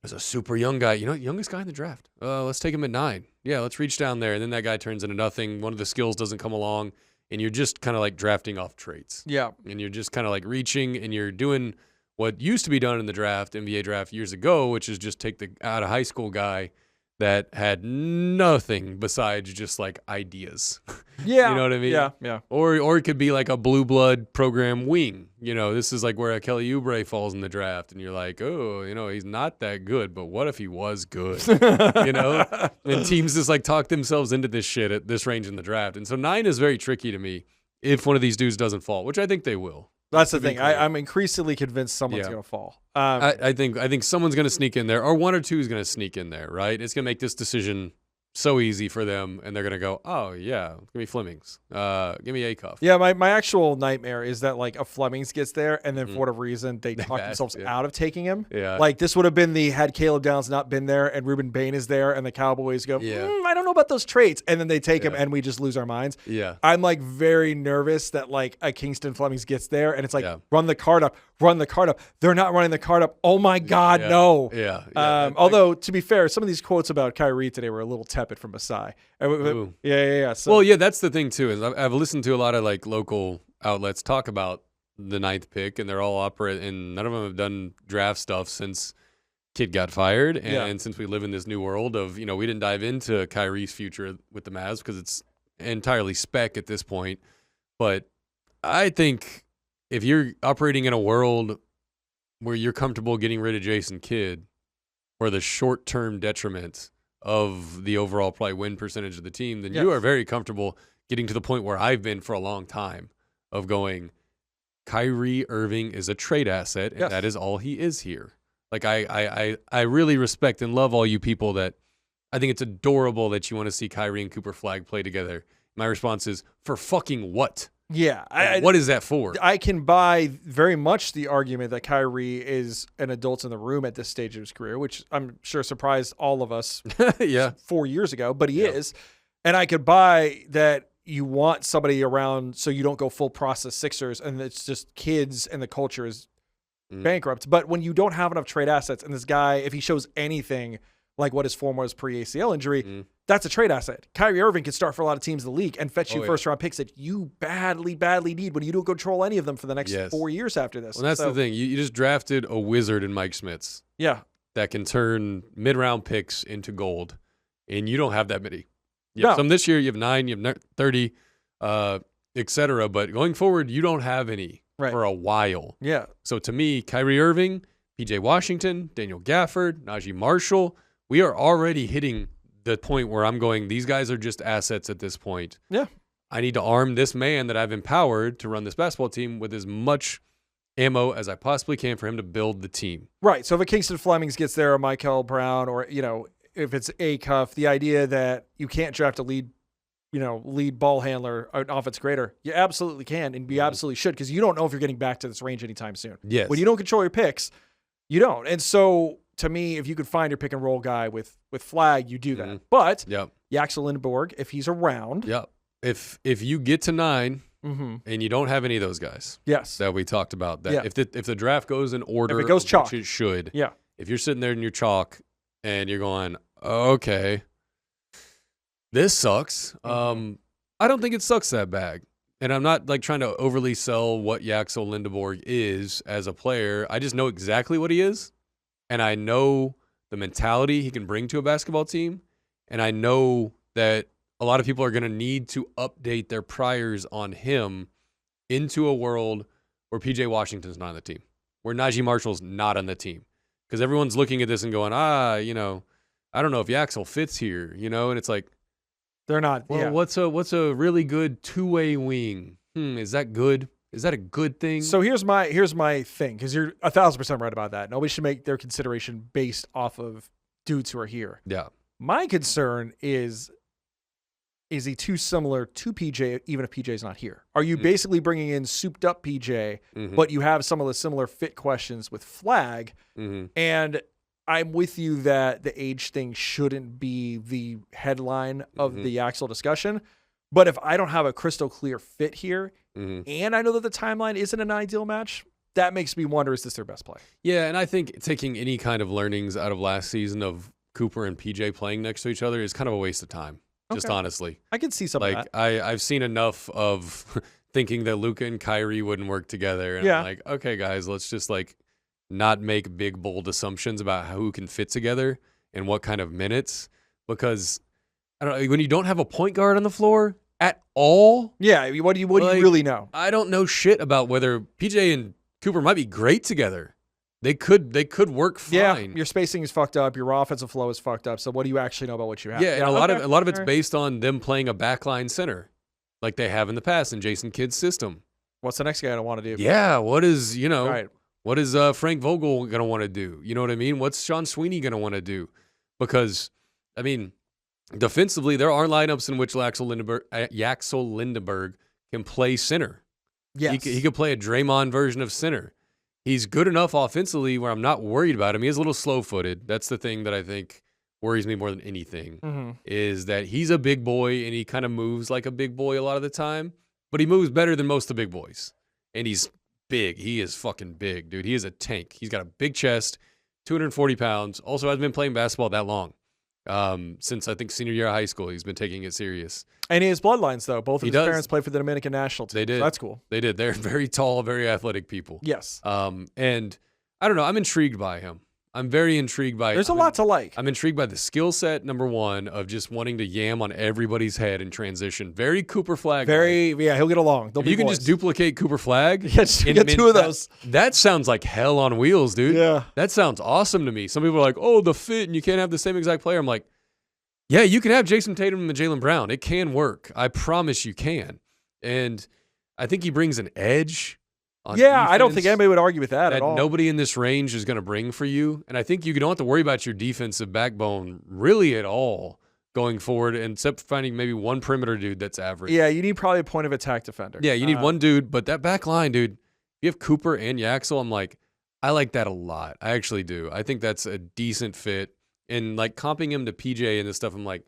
there's a super young guy, youngest guy in the draft. Let's take him at 9. Yeah, let's reach down there. And then that guy turns into nothing. One of the skills doesn't come along. And you're just kind of like drafting off traits. Yeah. And you're just kind of like reaching and you're doing what used to be done in the draft, NBA draft years ago, which is just take the out of high school guy that had nothing besides just like ideas. Yeah. You know what I mean? Yeah. Or it could be like a blue blood program wing. This is like where a Kelly Oubre falls in the draft. And you're like, oh, he's not that good, but what if he was good? And teams just like talk themselves into this shit at this range in the draft. And so 9 is very tricky to me if one of these dudes doesn't fall, which I think they will. That's the thing. I'm increasingly convinced someone's going to fall. I think someone's going to sneak in there, or 1 or 2 is going to sneak in there, right? It's going to make this decision so easy for them, and they're going to go, oh, yeah, give me Flemings. Give me Acuff. Yeah, my actual nightmare is that, like, a Flemings gets there, and then for whatever reason, they talk themselves out of taking him. Yeah. Like, this would have been had Caleb Downs not been there, and Ruben Bain is there, and the Cowboys go, I don't know about those traits, and then they take him, and we just lose our minds. Yeah. I'm, like, very nervous that, like, a Kingston Flemings gets there, and it's like, run the card up. They're not running the card up. Oh, my God, no. Yeah. Although, to be fair, some of these quotes about Kyrie today were a little tepid from Masai. Yeah. So. Well, yeah, that's the thing, too, is I've listened to a lot of, like, local outlets talk about the 9th pick, and they're all and none of them have done draft stuff since Kid got fired, and since we live in this new world of, we didn't dive into Kyrie's future with the Mavs because it's entirely spec at this point. But I think if you're operating in a world where you're comfortable getting rid of Jason Kidd for the short-term detriment of the overall probably win percentage of the team, then you are very comfortable getting to the point where I've been for a long time of going, Kyrie Irving is a trade asset, and that is all he is here. Like, I really respect and love all you people that I think it's adorable that you want to see Kyrie and Cooper Flagg play together. My response is, for fucking what? Yeah. What is that for? I can buy very much the argument that Kyrie is an adult in the room at this stage of his career, which I'm sure surprised all of us 4 years ago, but he is. And I could buy that you want somebody around so you don't go full process Sixers and it's just kids and the culture is bankrupt. But when you don't have enough trade assets and this guy, if he shows anything like what his form was pre-ACL injury, that's a trade asset. Kyrie Irving can start for a lot of teams in the league and fetch you first-round picks that you badly, badly need when you don't control any of them for the next 4 years after this. Well, that's the thing. You just drafted a wizard in Mike Smits. Yeah. That can turn mid-round picks into gold, and you don't have that many. You have some this year. You have 9, you have 30, et cetera. But going forward, you don't have any for a while. Yeah. So to me, Kyrie Irving, P.J. Washington, Daniel Gafford, Najee Marshall, we are already hitting the point where I'm going, these guys are just assets at this point. Yeah. I need to arm this man that I've empowered to run this basketball team with as much ammo as I possibly can for him to build the team. Right. So if a Kingston Flemings gets there or Michael Brown or, if it's a cuff, the idea that you can't draft a lead ball handler, an offense grader, you absolutely can, and you absolutely should, because you don't know if you're getting back to this range anytime soon. Yes. When you don't control your picks, you don't. And so, to me, if you could find your pick and roll guy with flag, you do that. But Yep. Yaxel Lendeborg, if he's around, Yep. If you get to 9 and you don't have any of those guys yes, that we talked about, that Yeah. if the draft goes in order, If it goes of chalk. which it should, yeah, if you're sitting there in your chalk and you're going, okay, this sucks. I don't think it sucks that bad. And I'm not like trying to overly sell what Yaxel Lendeborg is as a player. I just know exactly what he is. And I know the mentality he can bring to a basketball team. And I know that a lot of people are going to need to update their priors on him into a world where PJ Washington's not on the team, where Najee Marshall's not on the team. Because everyone's looking at this and going, I don't know if Yaxel fits here, and it's like, they're not. well, yeah. what's a really good two-way wing? Is that good? Is that a good thing? So here's my thing, because you're 1,000% right about that. Nobody should make their consideration based off of dudes who are here. Yeah. My concern is he too similar to PJ, even if PJ's not here? Are you basically bringing in souped up PJ, but you have some of the similar fit questions with flag? And I'm with you that the age thing shouldn't be the headline of the Yaxel discussion. But if I don't have a crystal clear fit here, and I know that the timeline isn't an ideal match, that makes me wonder, is this their best play? Yeah, and I think taking any kind of learnings out of last season of Cooper and PJ playing next to each other is kind of a waste of time, just honestly. I can see some of Like, that. I've seen enough of thinking that Luka and Kyrie wouldn't work together. And Yeah. I'm like, okay, guys, let's just not make big, bold assumptions about who can fit together and what kind of minutes. Because, I don't know, when you don't have a point guard on the floor at all, Yeah, what do you really know? I don't know shit about whether PJ and Cooper might be great together. They could work fine. Yeah, your spacing is fucked up. Your offensive flow is fucked up. So what do you actually know about what you have? Yeah, and a lot of it's All right. based on them playing a backline center, like they have in the past in Jason Kidd's system. What's the next guy I want to do? Yeah, what is Right. what is Frank Vogel gonna want to do? You know what I mean? What's Sean Sweeney gonna want to do? Because I mean, defensively, there are lineups in which Yaxel Lendeborg can play center. Yes. He could play a Draymond version of center. He's good enough offensively where I'm not worried about him. He is a little slow-footed. That's the thing that I think worries me more than anything, is that he's a big boy and he kind of moves like a big boy a lot of the time, but he moves better than most of the big boys. And he's big. He is fucking big, dude. He is a tank. He's got a big chest, 240 pounds. Also hasn't been playing basketball that long. Since I think senior year of high school, he's been taking it serious. And he has bloodlines, though. Both of He his does. parents played for the Dominican national team. They did. So that's cool. They did. They're very tall, very athletic people. Yes. And I don't know. I'm intrigued by him. I'm very intrigued by. There's a lot to like. I'm intrigued by the skill set, number one, of just wanting to yam on everybody's head in transition. Very Cooper Flag. He'll get along. They'll If be you can boys. just duplicate Cooper Flag. Yeah, just get two of those. That sounds like hell on wheels, dude. Yeah. That sounds awesome to me. Some people are like, oh, the fit, and you can't have the same exact player. I'm like, yeah, you can have Jason Tatum and Jaylen Brown. It can work. I promise you can. And I think he brings an edge on Yeah, I don't think defense anybody would argue with that that at all. nobody in this range is going to bring for you. And I think you don't have to worry about your defensive backbone really at all going forward, except finding maybe one perimeter dude that's average. Yeah, you need probably a point of attack defender. Yeah, you need one dude, but that back line, dude, if you have Cooper and Yaxel, I'm like, I like that a lot. I actually do. I think that's a decent fit. And like comping him to PJ and this stuff, I'm like,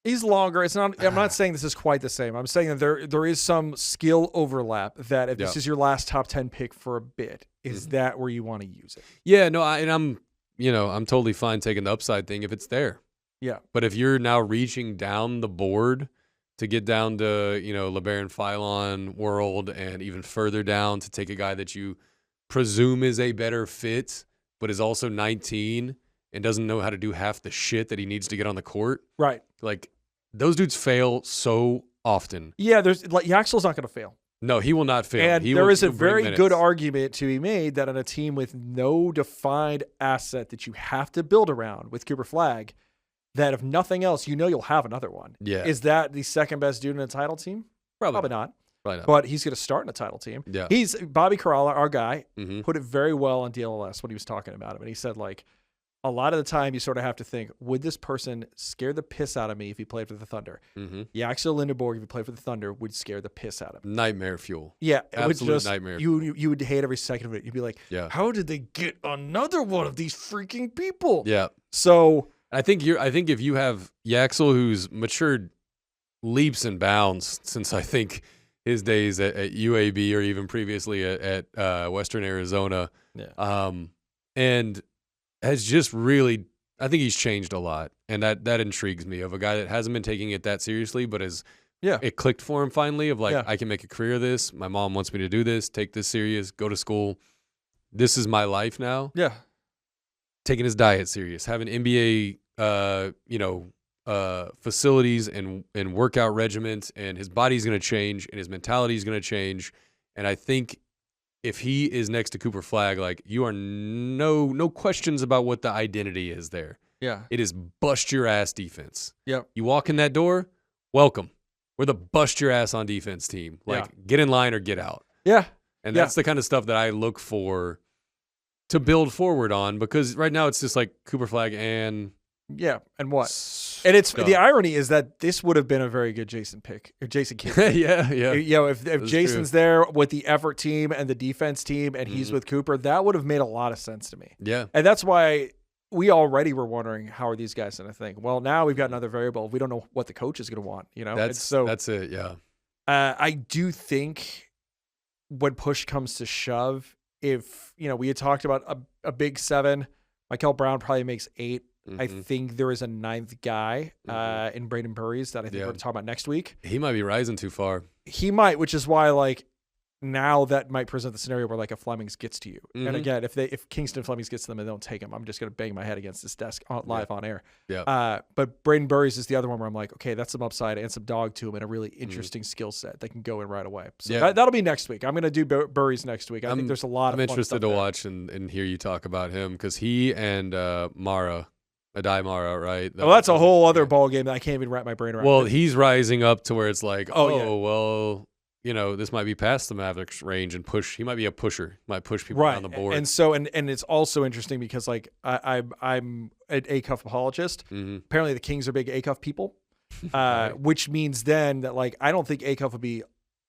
He's longer. It's not. I'm not saying this is quite the same. I'm saying that there is some skill overlap. That if this is your last top 10 pick for a bit, is that where you want to use it? yeah, no, I'm totally fine taking the upside thing if it's there. Yeah. But if you're now reaching down the board to get down to, LeBaron Philon world and even further down to take a guy that you presume is a better fit, but is also 19 and doesn't know how to do half the shit that he needs to get on the court. Right. Like, those dudes fail so often. Yeah, Yaxel's not going to fail. No, he will not fail. And He there will- is a he'll bring very minutes. good argument to be made that on a team with no defined asset that you have to build around with Cooper Flag, that if nothing else, you'll have another one. Yeah. Is that the second best dude in a title team? Probably not. Probably not. But he's going to start in a title team. Yeah. He's Bobby Caralla, our guy, Mhm. put it very well on DLS when he was talking about him. And he said, like, a lot of the time you sort of have to think, would this person scare the piss out of me if he played for the Thunder? Mm-hmm. Yaxel Lendeborg, if he played for the Thunder, would scare the piss out of me. Nightmare fuel. Yeah, it would Absolute just, nightmare. You would hate every second of it. You'd be like, Yeah. how did they get another one of these freaking people? Yeah. So I think if you have Yaxel, who's matured leaps and bounds since I think his days at UAB or even previously at Western Arizona, and has just really, I think he's changed a lot, and that intrigues me, of a guy that hasn't been taking it that seriously, but it clicked for him finally, of like, I can make a career of this. My mom wants me to do this, take this serious, go to school. This is my life now. Yeah. Taking his diet serious, having NBA, facilities and workout regimens, and his body's going to change and his mentality is going to change. And I think if he is next to Cooper Flagg, like, you are no questions about what the identity is there. Yeah. It is bust your ass defense. Yep. You walk in that door, welcome. We're the bust your ass on defense team. Like, get in line or get out. Yeah. And that's the kind of stuff that I look for to build forward on, because right now it's just like Cooper Flagg and and what? And it's the irony is that this would have been a very good Jason pick, or Jason Kidd. yeah. You know, if Jason's there with the effort team and the defense team, and he's with Cooper, that would have made a lot of sense to me. Yeah. And that's why we already were wondering, how are these guys going to think? Well, now we've got another variable. We don't know what the coach is going to want. You know, that's it. Yeah. I do think when push comes to shove, if we had talked about a big 7, Michael Brown probably makes 8. I think there is a 9th guy in Braden Burries that I think we're going to talk about next week. He might be rising too far. He might, which is why, like, now that might present the scenario where, like, a Flemings gets to you. And again, if Kingston Flemings gets to them and they don't take him, I'm just going to bang my head against this desk live on air. Yeah. But Braden Burries is the other one where I'm like, okay, that's some upside and some dog to him and a really interesting skill set that can go in right away. So that'll be next week. I'm going to do Burries next week. I think there's a lot of I'm fun interested stuff to there. watch and hear you talk about him, because he and Adai Mara, right? Well, that's a whole other ball game that I can't even wrap my brain around. Well, he's rising up to where it's like, well, this might be past the Mavericks range and push. He might be a pusher. Might push people down the board. And so, and it's also interesting because, like, I'm an Acuff apologist. Apparently, the Kings are big Acuff people, which means then that, like, I don't think Acuff would be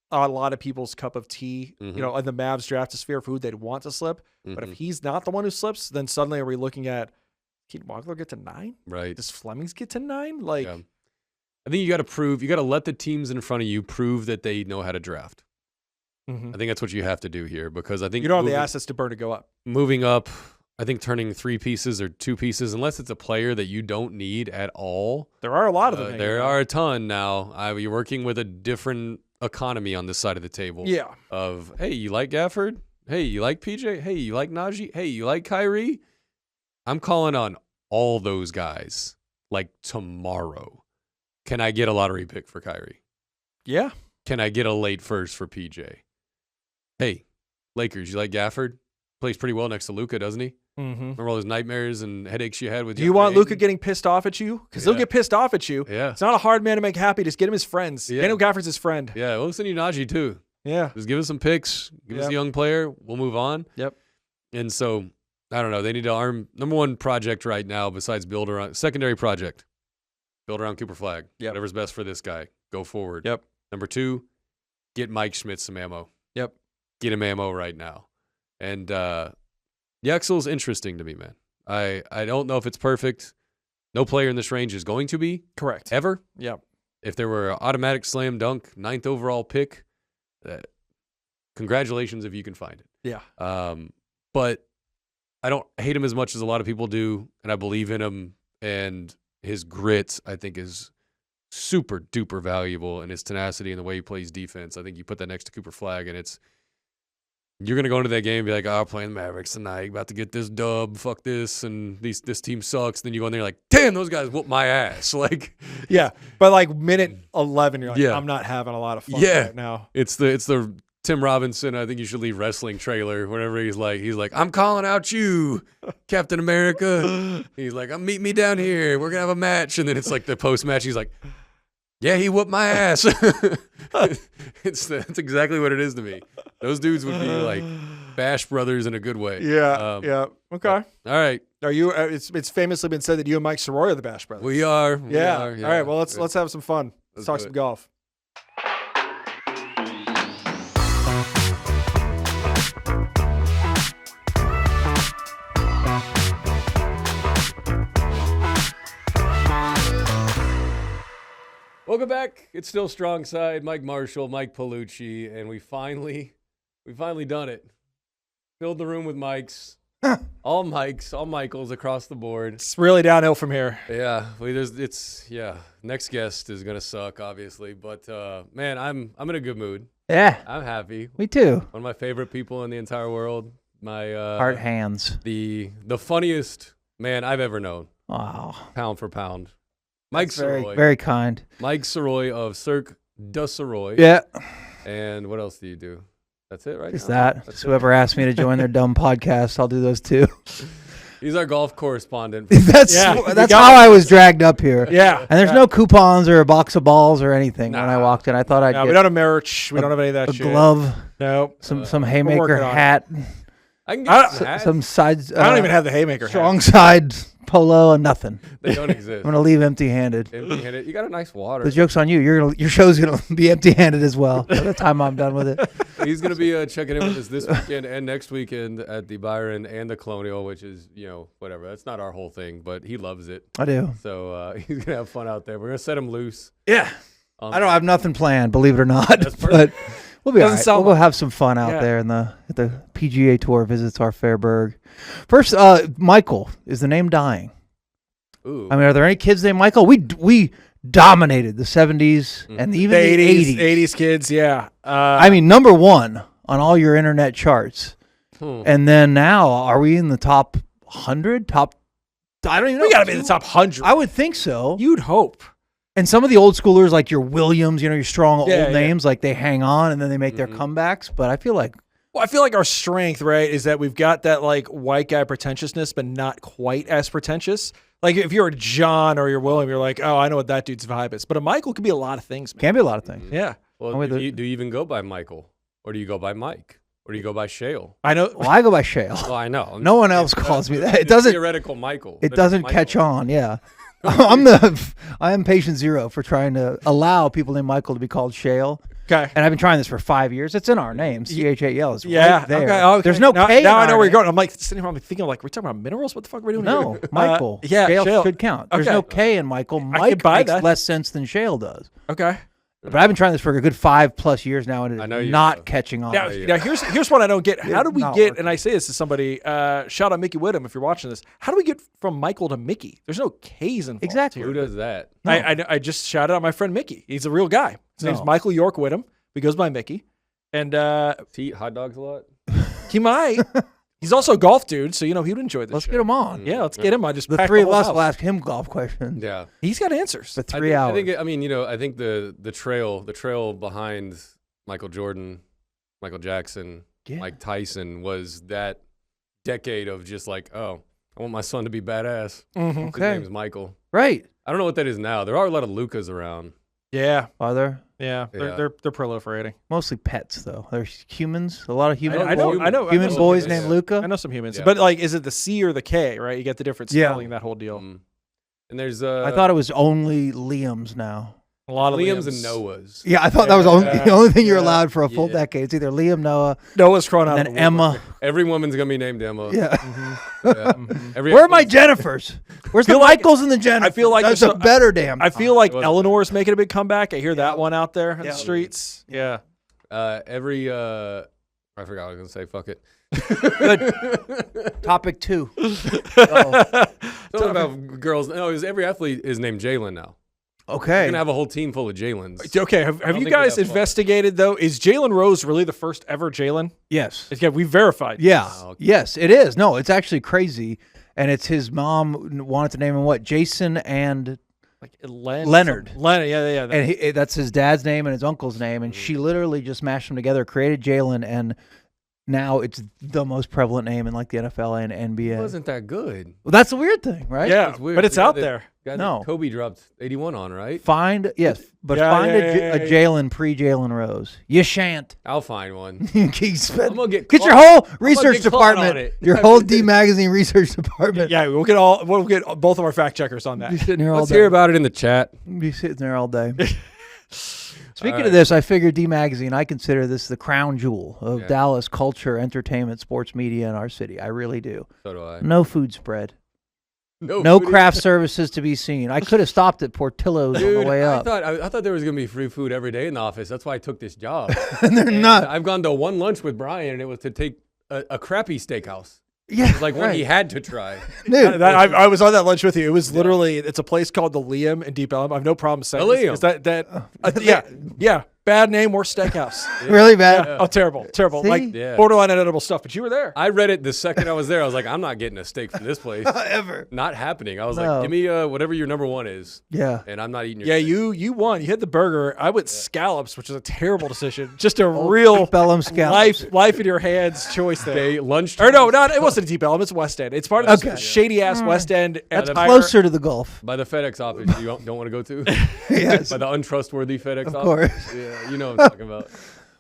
a lot of people's cup of tea, in the Mavs draftosphere, for who they'd want to slip. But if he's not the one who slips, then suddenly are we looking at, Keaton Wagler get to 9? Right. Does Flemings get to 9? Like, I think you got to let the teams in front of you prove that they know how to draft. I think that's what you have to do here, because I think you don't have the assets to burn to go up. Moving up, I think turning 3 pieces or 2 pieces, unless it's a player that you don't need at all. There are a lot of them. There are a ton now. You're working with a different economy on this side of the table. Yeah. Of, hey, you like Gafford? Hey, you like PJ? Hey, you like Najee? Hey, you like Kyrie? I'm calling on all those guys like tomorrow. Can I get a lottery pick for Kyrie? Yeah. Can I get a late first for PJ? Hey, Lakers, you like Gafford? Plays pretty well next to Luka, doesn't he? Remember all those nightmares and headaches you had with Do you want Luka getting pissed off at you? Because he'll get pissed off at you. Yeah. It's not a hard man to make happy. Just get him his friends. Yeah. Daniel Gafford's his friend. Yeah, we'll send you Najee too. Yeah. Just give us some picks. Give us a young player. We'll move on. Yep. And so, I don't know. They need to arm number one project right now besides build around secondary project. Build around Cooper Flagg. Yep. Whatever's best for this guy. Go forward. Yep. Number 2, get Mike Schmidt some ammo. Yep. Get him ammo right now. And Yaxel's interesting to me, man. I don't know if it's perfect. No player in this range is going to be. Correct. Ever. Yep. If there were an automatic slam dunk, 9th overall pick, congratulations if you can find it. Yeah. But I don't hate him as much as a lot of people do, and I believe in him, and his grit, I think, is super duper valuable, and his tenacity and the way he plays defense. I think you put that next to Cooper Flagg, and you're going to go into that game and be like, oh, playing the Mavericks tonight, about to get this dub, fuck this, and this team sucks. Then you go in there like, damn, those guys whooped my ass. Like, yeah, but like minute 11, you're like, I'm not having a lot of fun right now. It's the Tim Robinson, I think you should leave wrestling trailer, whenever he's like, I'm calling out you, Captain America. He's like, meet me down here. We're going to have a match. And then it's like the post-match. He's like, Yeah, he whooped my ass. That's exactly what it is to me. Those dudes would be like Bash Brothers in a good way. Yeah. Okay. All right. Are you? It's famously been said that you and Mike Sirois are the Bash Brothers. We are. Yeah. All All right. Well, let's have some fun. Let's talk do some it. golf. Welcome back. It's still StrongSide. Mike Marshall, Mike Palucci, and we finally done it. Filled the room with mics. All Michaels across the board. It's really downhill from here. Yeah, next guest is gonna suck, obviously, but man, I'm in a good mood. Yeah, I'm happy. me too. One of my favorite people in the entire world. My Heart hands. the funniest man I've ever known, Wow. pound for pound. Mike Very, Sirois. very kind. Mike Sirois of Cirque du Sirois. Yeah, And what else do you do? That's it, right? just now? that. That's Just whoever asked me to join their dumb podcast, I'll do those too. it. He's our golf correspondent. that's Yeah, that's we got how it. I was dragged up here. Yeah. And there's no coupons or a box of balls or anything when I Nah. walked in. I thought I'd No, we get don't have merch. We don't have any of that a shit. glove, No. some haymaker working on it. hat, I can I- get some hats. some sides. I don't even have the haymaker. hat. strong side polo and nothing. They don't exist. I'm gonna leave empty-handed. Empty-handed. You got a nice water. The joke's on you. Your show's gonna be empty-handed as well by the time I'm done with it. He's going to be checking in with us this weekend and next weekend at the Byron and the Colonial, which is, whatever. That's not our whole thing, but he loves it. I do. So he's going to have fun out there. We're going to set him loose. Yeah. on- I don't have nothing planned, believe it or not. That's But perfect. we'll be all Doesn't right. sound We'll go have some fun out Yeah. there at the PGA Tour visits our Fairburg. First, Michael, is the name dying? Ooh. I mean, are there any kids named Michael? We dominated the 70s and even The the 80s, 80s. 80s kids, yeah. I mean, number one on all your internet charts. Hmm. And then now, are we in the top 100? I don't even know. we got to be in the top 100. I would think so. You'd hope. And some of the old schoolers, like your Williams, your strong Yeah, old yeah. names, like they hang on and then they make their comebacks. But I feel like Well, I feel like our strength, right, is that we've got that like white guy pretentiousness, but not quite as pretentious. Like if you're a John or you're William, you're like, oh, I know what that dude's vibe is. But a Michael could be a lot of things, man. can be a lot of things. Yeah, Well, Oh, wait, do the- you even go by Michael? Or do you go by Mike? Or do you go by Shale? I know. Well, I go by Shale. Well, I know. No one else calls me that. It It's doesn't. theoretical Michael. It That's doesn't Michael. catch on. Yeah, I am patient zero for trying to allow people named Michael to be called Shale. Okay. And I've been trying this for 5 years. It's in our name, CHAL. It's Yeah. right there. Okay. There's no now, K. Now in I know our where you're name. going. I'm like sitting here. I'm thinking like we're talking about minerals. What the fuck are we doing? No, here? Michael. Yeah, Shale Shale. should count. There's Okay. no K in Michael. could Mike buy makes that. less sense than Shale does. Okay. But I've been trying this for a good 5+ years now, and I know it's you not have. catching on. Now, yeah. now here's what I don't get. How do we not get? working. And I say this to somebody. Shout out Mickey Whittam if you're watching this. How do we get from Michael to Mickey? There's no K's involved. Exactly. Who Here. does that? No. I just shouted out my friend Mickey. He's a real guy. His name's No. Michael York Whittam. He goes by Mickey, and Does he eat hot dogs a lot? he might. He's also a golf dude, so he would enjoy this. Let's show. get him on. Yeah, let's get him. I just The packed three of whole us house. will ask him golf questions Yeah. He's got answers. for I 3 think- hours. I think the trail behind Michael Jordan, Michael Jackson, Yeah. Mike Tyson was that decade of just like, oh, I want my son to be badass. Mhm. His Okay. name's Michael. Right. I don't know what that is now. There are a lot of Lucas around. Yeah, Are there? yeah. Yeah. They're proliferating. Mostly pets, though. There's humans. A lot of human. I know. Human some boys humans. named Yeah. Luca. I know some humans, Yeah. but like, is it the C or the K? Right, you get the different Yeah. spelling. That whole deal. And there's I thought it was only Liam's now. A lot of Liam's and Noah's. Yeah, I thought that was the only thing you're Yeah. allowed for a full Yeah. decade. It's either Liam, Noah, Noah's crawling out. and of then the Emma. woodwork. Every woman's gonna be named Emma. Yeah. Yeah. Every Where are my Jennifers? Where's the Feel like- Michaels and the Jennifers? I feel like that's there's a better damn. I feel like It wasn't Eleanor's making a big comeback. I hear that one out there in Yeah. the streets. Yeah. every I forgot what I was gonna say. Fuck it. Topic 2. Something about girls. No, every athlete is named Jalen now. You're Okay. gonna have a whole team full of Jalen's. Okay. Have don't you think we're guys that far. investigated though? Is Jalen Rose really the first ever Jalen? Yes. Yeah, we verified. Yeah. Oh, okay. Yes, it is. No, it's actually crazy. And it's his mom wanted to name him what? Jason and Like Leonard. Leonard. Yeah. and that's his dad's name and his uncle's name. And she literally just mashed them together, created Jalen, and now it's the most prevalent name in like the NFL and NBA. It wasn't that good. Well, that's the weird thing, right? Yeah, That's weird. but it's The guy out that- there. guy that No. Kobe dropped 81 on, right? Find yes, but Yeah, find yeah, a yeah. Jalen pre-Jalen Rose. You shan't. I'll find one. I'm gonna get your caught- whole gonna research get caught on department. it. Your whole D Magazine research department. Yeah, we'll get both of our fact checkers on Be that. sitting here all Let's day. hear about it in the chat. Be sitting there all day. Speaking All of right. this, I figured D Magazine, I consider this the crown jewel of Yeah. Dallas culture, entertainment, sports media in our city. I really do. So do I. No food spread. No food is- craft services to be seen. I could have stopped at Portillo's Dude, on the way up. I thought there was gonna be free food every day in the office. That's why I took this job. And they're not. I've gone to one lunch with Brian, and it was to take a crappy steakhouse. Yeah, It was like one right. he had to try. Dude, I was on that lunch with you. It was literally, it's a place called the Liam in Deep Ellum. I have no problem saying The this, 'cause Liam. yeah. Bad name, worst steakhouse. really bad. Oh, terrible. See? Like Yeah. borderline inedible stuff. But you were there. I read it the second I was there. I was like, I'm not getting a steak from this place. Ever. Not happening. I was No. like, give me whatever your number one is, Yeah. and I'm not eating your Yeah, steak. you won. You hit the burger. I went scallops, which is a terrible decision. Just a real Bellum scallops. life in your hands choice there. Okay, lunch. Or no, not it wasn't a Deep Ellum. It's West End. It's part of this Okay. shady ass West End. That's empire. closer to the Gulf. by the FedEx office. You don't want to go to? Yes. By the untrustworthy FedEx Of office. course. Yeah, you know what I'm talking about.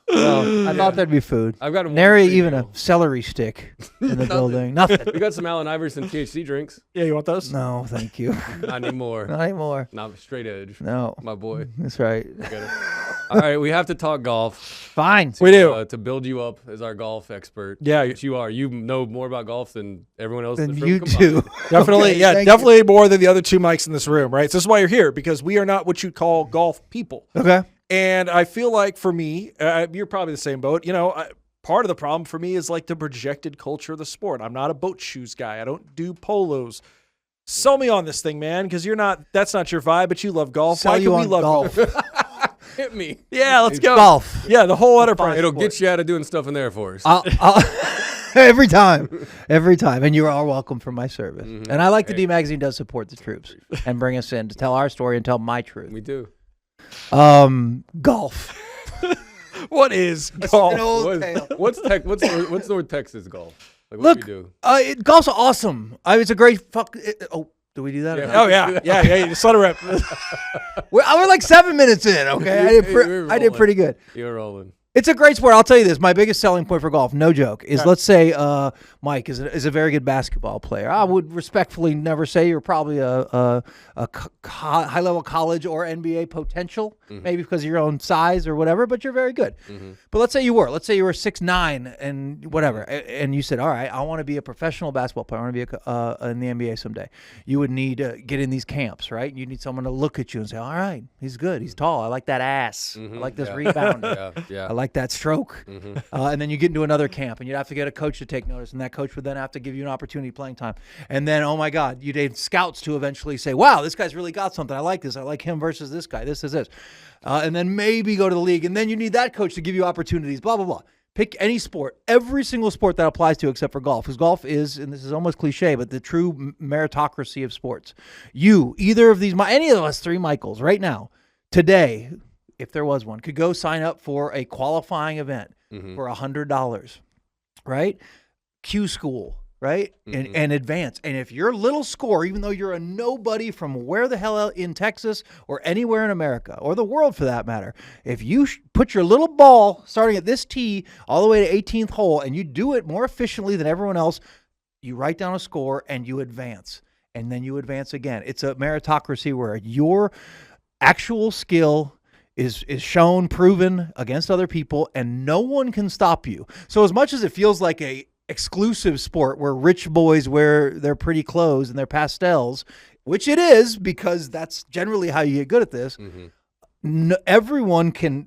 Well, I thought there'd be food. I've got one Nary free even a meal. celery stick in the building. Nothing. We got some Allen Iverson THC drinks. Yeah, you want those? No, thank you. Not anymore. Not anymore. Not straight edge. No. My boy. That's right. Got it. All right, we have to talk golf. Fine. We do. To build you up as our golf expert. Yeah, Which you are. You know more about golf than everyone else in Then this room you combined. do. Definitely, Okay, yeah, thank definitely more than the other two mics in this room, right? So this is why you're here, because we are not what you'd call golf people. Okay. And I feel like for me, you're probably the same boat. You know, part of the problem for me is like the projected culture of the sport. I'm not a boat shoes guy. I don't do polos. Sell me on this thing, man, because that's not your vibe, but you love golf. Sell Why you can we on love golf. Hit me. Yeah, let's go. Golf. Yeah, the whole enterprise. It'll sport. get you out of doing stuff in the Air Force. I'll every time. And you are all welcome for my service. And I like the D Magazine does support the troops and bring us in to tell our story and tell my truth. We do. Golf. What is An golf? old tale. What's North Texas golf? Like, what Look, do we do? golf's awesome. It's a great do we do that? Yeah. Oh yeah. You just let it rip. We're like 7 minutes in. Okay, We're I did pretty good. You're rolling. It's a great sport. I'll tell you this. My biggest selling point for golf, no joke, is let's say Mike is a very good basketball player. I would respectfully never say you're probably a high-level college or NBA potential, maybe because of your own size or whatever, but you're very good. But let's say you were 6'9" and whatever, and you said, all right, I want to be a professional basketball player. I want to be in the NBA someday. You would need to get in these camps, right? You need someone to look at you and say, all right, he's good. He's tall. I like that ass. I like this rebound. Yeah. I like that stroke. And then you get into another camp and you'd have to get a coach to take notice, and that coach would then have to give you an opportunity playing time. And then, oh my God, you'd have scouts to eventually say, wow, this guy's really got something. I like this. I like him versus this guy. This is this. And then maybe go to the league. And then you need that coach to give you opportunities, blah, blah, blah. Pick any sport, every single sport that applies to except for golf. Because golf is, and this is almost cliche, but the true meritocracy of sports. Either of these, any of us three Michaels right now, today, if there was one, could go sign up for a qualifying event for $100, right? Q school, right? And advance. And if your little score, even though you're a nobody from where the hell in Texas or anywhere in America or the world for that matter, if you put your little ball starting at this tee all the way to 18th hole and you do it more efficiently than everyone else, you write down a score and you advance. And then you advance again. It's a meritocracy where your actual skill is shown, proven against other people, and no one can stop you. So as much as it feels like a exclusive sport where rich boys wear their pretty clothes and their pastels, which it is because that's generally how you get good at this, everyone can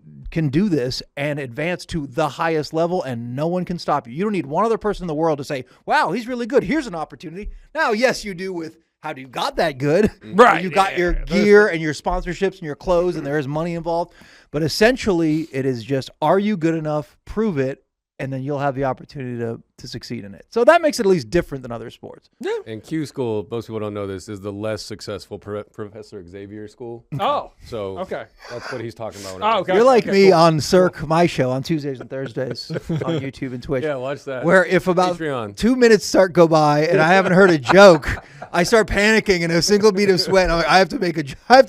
do this and advance to the highest level, and no one can stop you. You don't need one other person in the world to say, wow, he's really good. Here's an opportunity. Now, yes, you do with how you got that good. Right. You got your gear and your sponsorships and your clothes, and there is money involved. But essentially, it is just, are you good enough? Prove it, and then you'll have the opportunity to to succeed in it. So that makes it at least different than other sports. And Q school, most people don't know this, is the less successsul Professor Xavier school. Oh, So okay. that's what he's talking about. Oh, okay. You're like Okay, me cool. on Cirque, my show, on Tuesdays and Thursdays on YouTube and Twitch. Yeah, watch that. Where if about Patreon. 2 minutes go by and I haven't heard a joke, I start panicking and a single beat of sweat. I'm like, I have to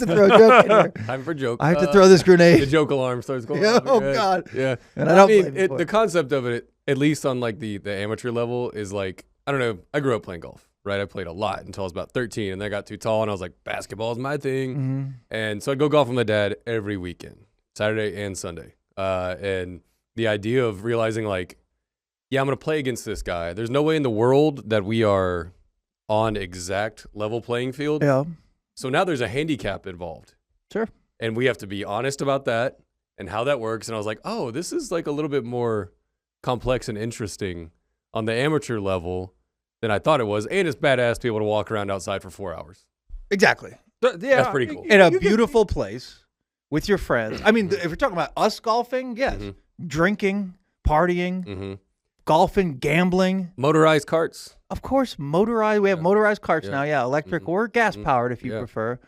throw a joke in here. Time for joke. I have to throw this The grenade. joke alarm starts going Yeah, off. oh, Yeah. God. Yeah. And I don't blame you mean, for the it. concept of it, at least on like the amateur level, is like, I don't know. I grew up playing golf, right? I played a lot until I was about 13, and then I got too tall, and I was like, basketball is my thing. Mm-hmm. And so I'd go golf with my dad every weekend, Saturday and Sunday. And the idea of realizing like, yeah, I'm going to play against this guy. There's no way in the world that we are on exact level playing field. Yeah, So now there's a handicap involved. sure. And we have to be honest about that and how that works. And I was like, oh, this is like a little bit more complex and interesting on the amateur level than I thought it was. And it's badass to be able to walk around outside for 4 hours. Exactly. Yeah, That's pretty cool. In a beautiful place with your friends. I mean, if we're talking about us golfing, yes. Mhm. Drinking, partying, Mm-hmm. golfing, gambling. Motorized carts. Of course, motorized. We have Yeah. motorized carts Yeah. now. Yeah, electric Mhm. or gas powered if you Yeah. prefer.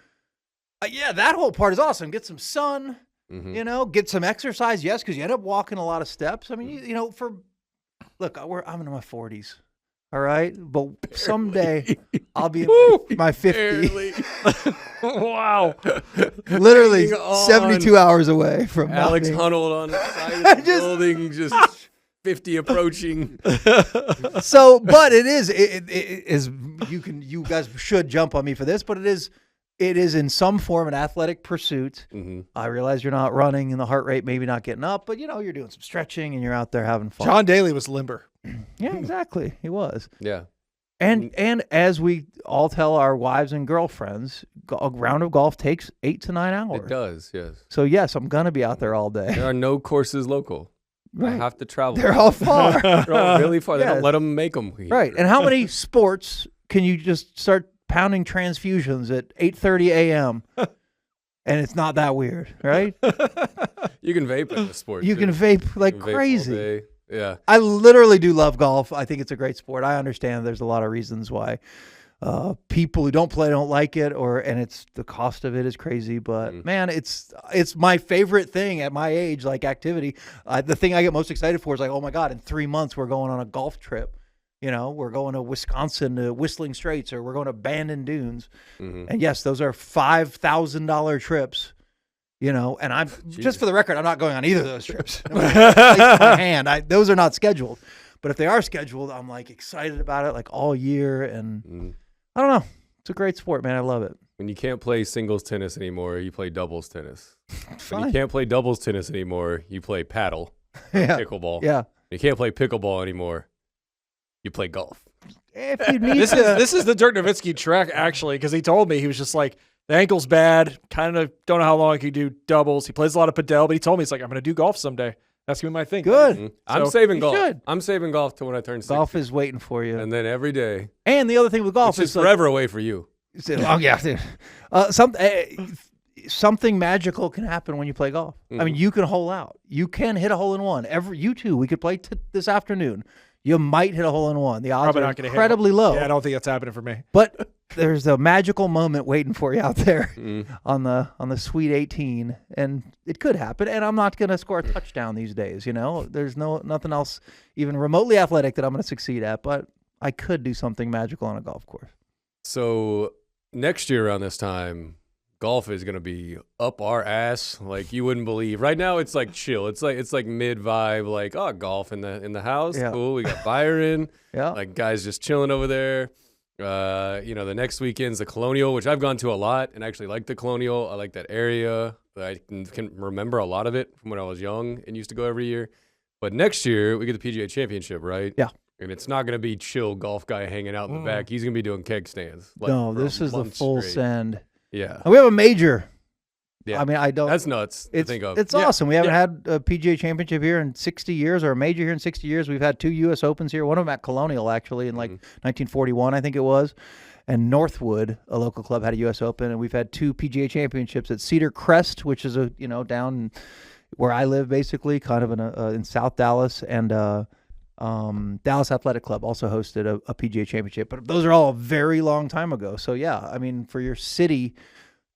Yeah, that whole part is awesome. Get some sun, Mm-hmm. you know, get some exercise. Yes, because you end up walking a lot of steps. I mean, you know, look, I'm in my 40s. All right, but someday I'll be in my 50s. Wow. Literally Hang on. 72 hours away from not Alex being- Hunnell on the side of the Just- building, just 50 approaching. So, but it is you guys should jump on me for this, but it is in some form an athletic pursuit. Mm-hmm. I realize you're not running and the heart rate maybe not getting up, but you know, you're doing some stretching and you're out there having fun. John Daly was limber. Yeah, exactly. He was. Yeah. And as we all tell our wives and girlfriends, a round of golf takes 8 to 9 hours. It does, yes. So yes, I'm gonna be out there all day. There are no courses local. I Right. have to travel. They're all far. They're all really far. They Yeah. don't let them make them. Right. And how many sports can you just start pounding transfusions at 8:30 a.m. and it's not that weird, right? You can vape in the sport. You too. can vape like You can vape all crazy. day. Yeah. I literally do love golf. I think it's a great sport. I understand there's a lot of reasons why people who don't play don't like it, and it's the cost of it is crazy. But man, it's my favorite thing at my age, like activity. The thing I get most excited for is like, oh my god, in 3 months we're going on a golf trip. You know, we're going to Wisconsin to Whistling Straits, or we're going to Bandon Dunes. Mm-hmm. And yes, those are $5,000 trips. You know, and I'm just for the record, I'm not going on either of those trips. Placed my hand. Those are not scheduled, but if they are scheduled, I'm like excited about it, like all year. And I don't know, it's a great sport, man. I love it. When you can't play singles tennis anymore, you play doubles tennis. When Fine. you can't play doubles tennis anymore, you play paddle, Yeah, pickleball. yeah. You can't play pickleball anymore, you play golf. If you need This to, is this is the Dirk Nowitzki track actually, because he told me he was just like the ankle's bad, kind of don't know how long he could do doubles. He plays a lot of padel, but he told me he's like I'm going to do golf someday. That's gonna be my thing. Good. Mhm. I'm So, saving you golf. should. I'm saving golf till when I turn 60. golf is waiting for you. And then every day, And the other thing with golf it's just is like, forever away for you. oh yeah, dude. Something magical can happen when you play golf. I mean, you can hole out. You can hit a hole in one. You too. We could play this afternoon. You might hit a hole in one. The odds Probably are not going to incredibly low. Yeah, I don't think that's happening for me. But there's a magical moment waiting for you out there on the Sweet 18, and it could happen. And I'm not going to score a touchdown these days. You know, there's nothing else even remotely athletic that I'm going to succeed at. But I could do something magical on a golf course. So next year around this time, golf is gonna be up our ass like you wouldn't believe. Right now it's like chill. It's like mid vibe, like golf in the house. Yeah. Cool. We got Byron. Yeah. Like guys just chilling over there. The next weekend's the Colonial, which I've gone to a lot and actually like the Colonial. I like that area. I can remember a lot of it from when I was young and used to go every year. But next year we get the PGA Championship, right? Yeah. And it's not going to be chill golf guy hanging out in the back. He's going to be doing keg stands. Like, No, for this is the months full straight. send. Yeah. And we have a major. Yeah. I mean, I don't. That's nuts to It's think of. it's awesome. We haven't had a PGA Championship here in 60 years, or a major here in 60 years. We've had 2 U.S. Opens here. One of them at Colonial, actually, in like 1941, I think it was. And Northwood, a local club, had a U.S. Open, and we've had 2 PGA Championships at Cedar Crest, which is down where I live, basically, kind of in South Dallas, and Dallas Athletic Club also hosted a PGA Championship, but those are all a very long time ago. So yeah, I mean, for your city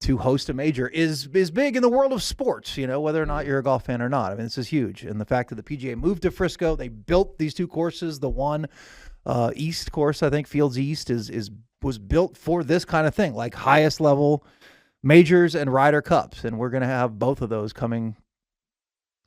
to host a major is big in the world of sports, whether or not you're a golf fan or not. I mean, this is huge. And the fact that the PGA moved to Frisco, they built these two courses. The one East course, I think Fields East was built for this kind of thing, like highest level majors and Ryder Cups. And we're going to have both of those coming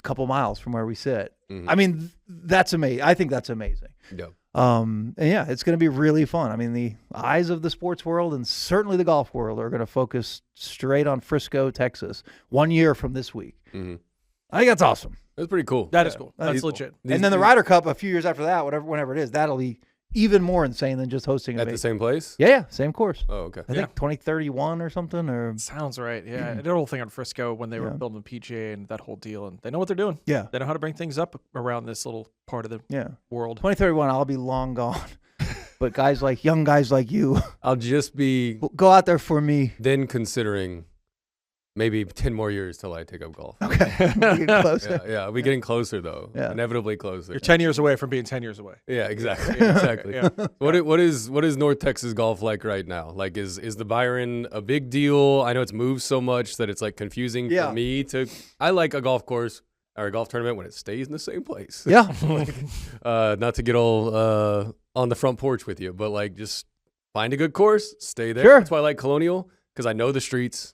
a couple miles from where we sit. Mhm. I mean, that's amazing. I think that's amazing. Yeah. And yeah, it's going to be really fun. I mean, the eyes of the sports world and certainly the golf world are going to focus straight on Frisco, Texas, 1 year from this week. Mm-hmm. I think that's awesome. That's pretty cool. That is cool. That's legit. And then the Ryder Cup a few years after that, whenever it is, that'll be even more insane than just hosting a at the major. same place. Yeah, same course. Oh, okay. I think 2031 or something. Or Sounds right. Yeah. I did a whole thing on Frisco when they were building the PGA and that whole deal, and they know what they're doing. yeah, They know how to bring things up around this little part of the yeah. world. 2031, I'll be long gone. But young guys like you, I'll just be go out there for me. then considering maybe 10 more years till I take up golf. Okay, we get closer. Yeah, I'll be getting closer though. Yeah. Inevitably closer. You're 10 years away from being 10 years away. Yeah, exactly. Exactly. Yeah. What is North Texas golf like right now? Like is the Byron a big deal? I know it's moved so much that it's like confusing Yeah. for me to I like a golf course or a golf tournament when it stays in the same place. Yeah, Not to get all on the front porch with you, but like just find a good course, stay there. Sure. That's why I like Colonial because I know the streets.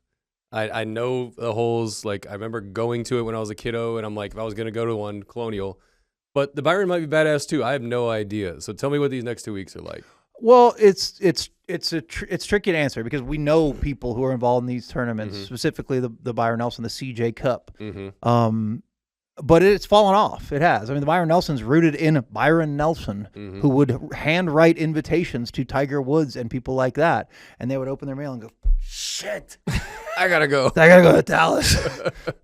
I know the holes. Like I remember going to it when I was a kiddo, and I'm like, if I was gonna go to one, Colonial. But the Byron might be badass too. I have no idea. So tell me what these next 2 weeks are like. well, it's tricky to answer because we know people who are involved in these tournaments, specifically the Byron Nelson, the CJ Cup. Mm-hmm. But it's fallen off. It has. I mean, the Byron Nelson's rooted in Byron Nelson, who would handwrite invitations to Tiger Woods and people like that, and they would open their mail and go, "Shit, I gotta go. I gotta go to Dallas.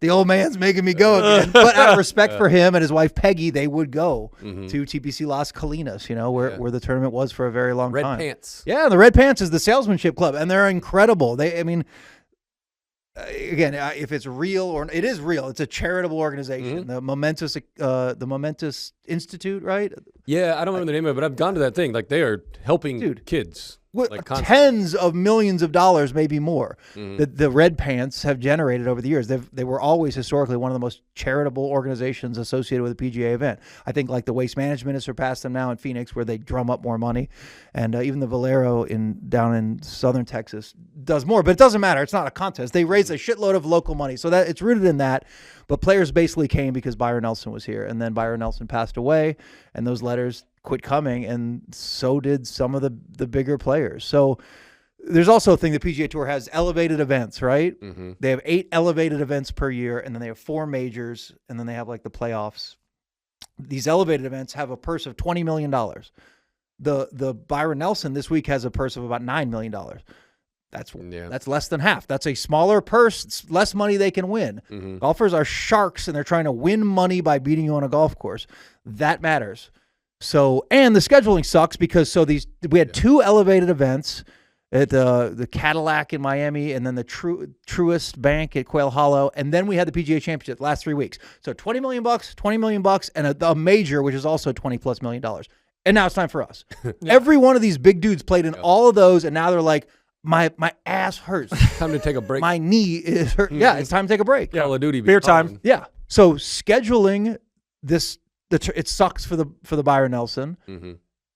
The old man's making me go again." But out of respect for him and his wife Peggy, they would go to TPC Las Colinas, where the tournament was for a very long Red time. Pants. Yeah, the Red Pants is the salesmanship club, and they're incredible. Again, if it's real or it is real, it's a charitable organization. The Momentous Institute, right? Yeah, I don't remember the name of it, but I've gone to that thing. Like they are helping kids. Like tens of millions of dollars, maybe more, that the Red Pants have generated over the years. They were always historically one of the most charitable organizations associated with a PGA event. I think like the Waste Management has surpassed them now in Phoenix, where they drum up more money, and even the Valero down in southern Texas does more. But it doesn't matter; it's not a contest. They raise a shitload of local money, so that it's rooted in that. But players basically came because Byron Nelson was here, and then Byron Nelson passed away, and those letters quit coming, and so did some of the bigger players. So there's also a thing, the PGA Tour has elevated events, right? They have 8 elevated events per year, and then they have 4 majors, and then they have like the playoffs. These elevated events have a purse of $20 million. The Byron Nelson this week has a purse of about $9 million. That's less than half. That's a smaller purse. It's less money they can win. Golfers are sharks, and they're trying to win money by beating you on a golf course. That matters. So, and the scheduling sucks because we had 2 elevated events at the Cadillac in Miami, and then the Truist Bank at Quail Hollow, and then we had the PGA Championship the last 3 weeks. So $20 million, and a major, which is also $20+ million. And now it's time for us. Every one of these big dudes played in all of those, and now they're like, my ass hurts. Time to take a break. My knee is hurt. Yeah, it's time to take a break. Call of Duty. Beer time. Yeah. So scheduling this. It sucks for the Byron Nelson,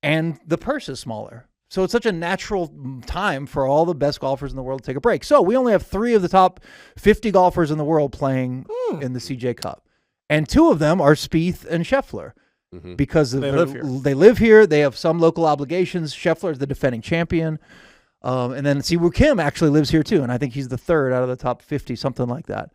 and the purse is smaller. So it's such a natural time for all the best golfers in the world to take a break. So we only have 3 of the top 50 golfers in the world playing in the CJ Cup, and 2 of them are Spieth and Scheffler, because They live here. They live here. They have some local obligations. Scheffler is the defending champion, and then Siwoo Kim actually lives here too, and I think he's the 3rd out of the top 50, something like that.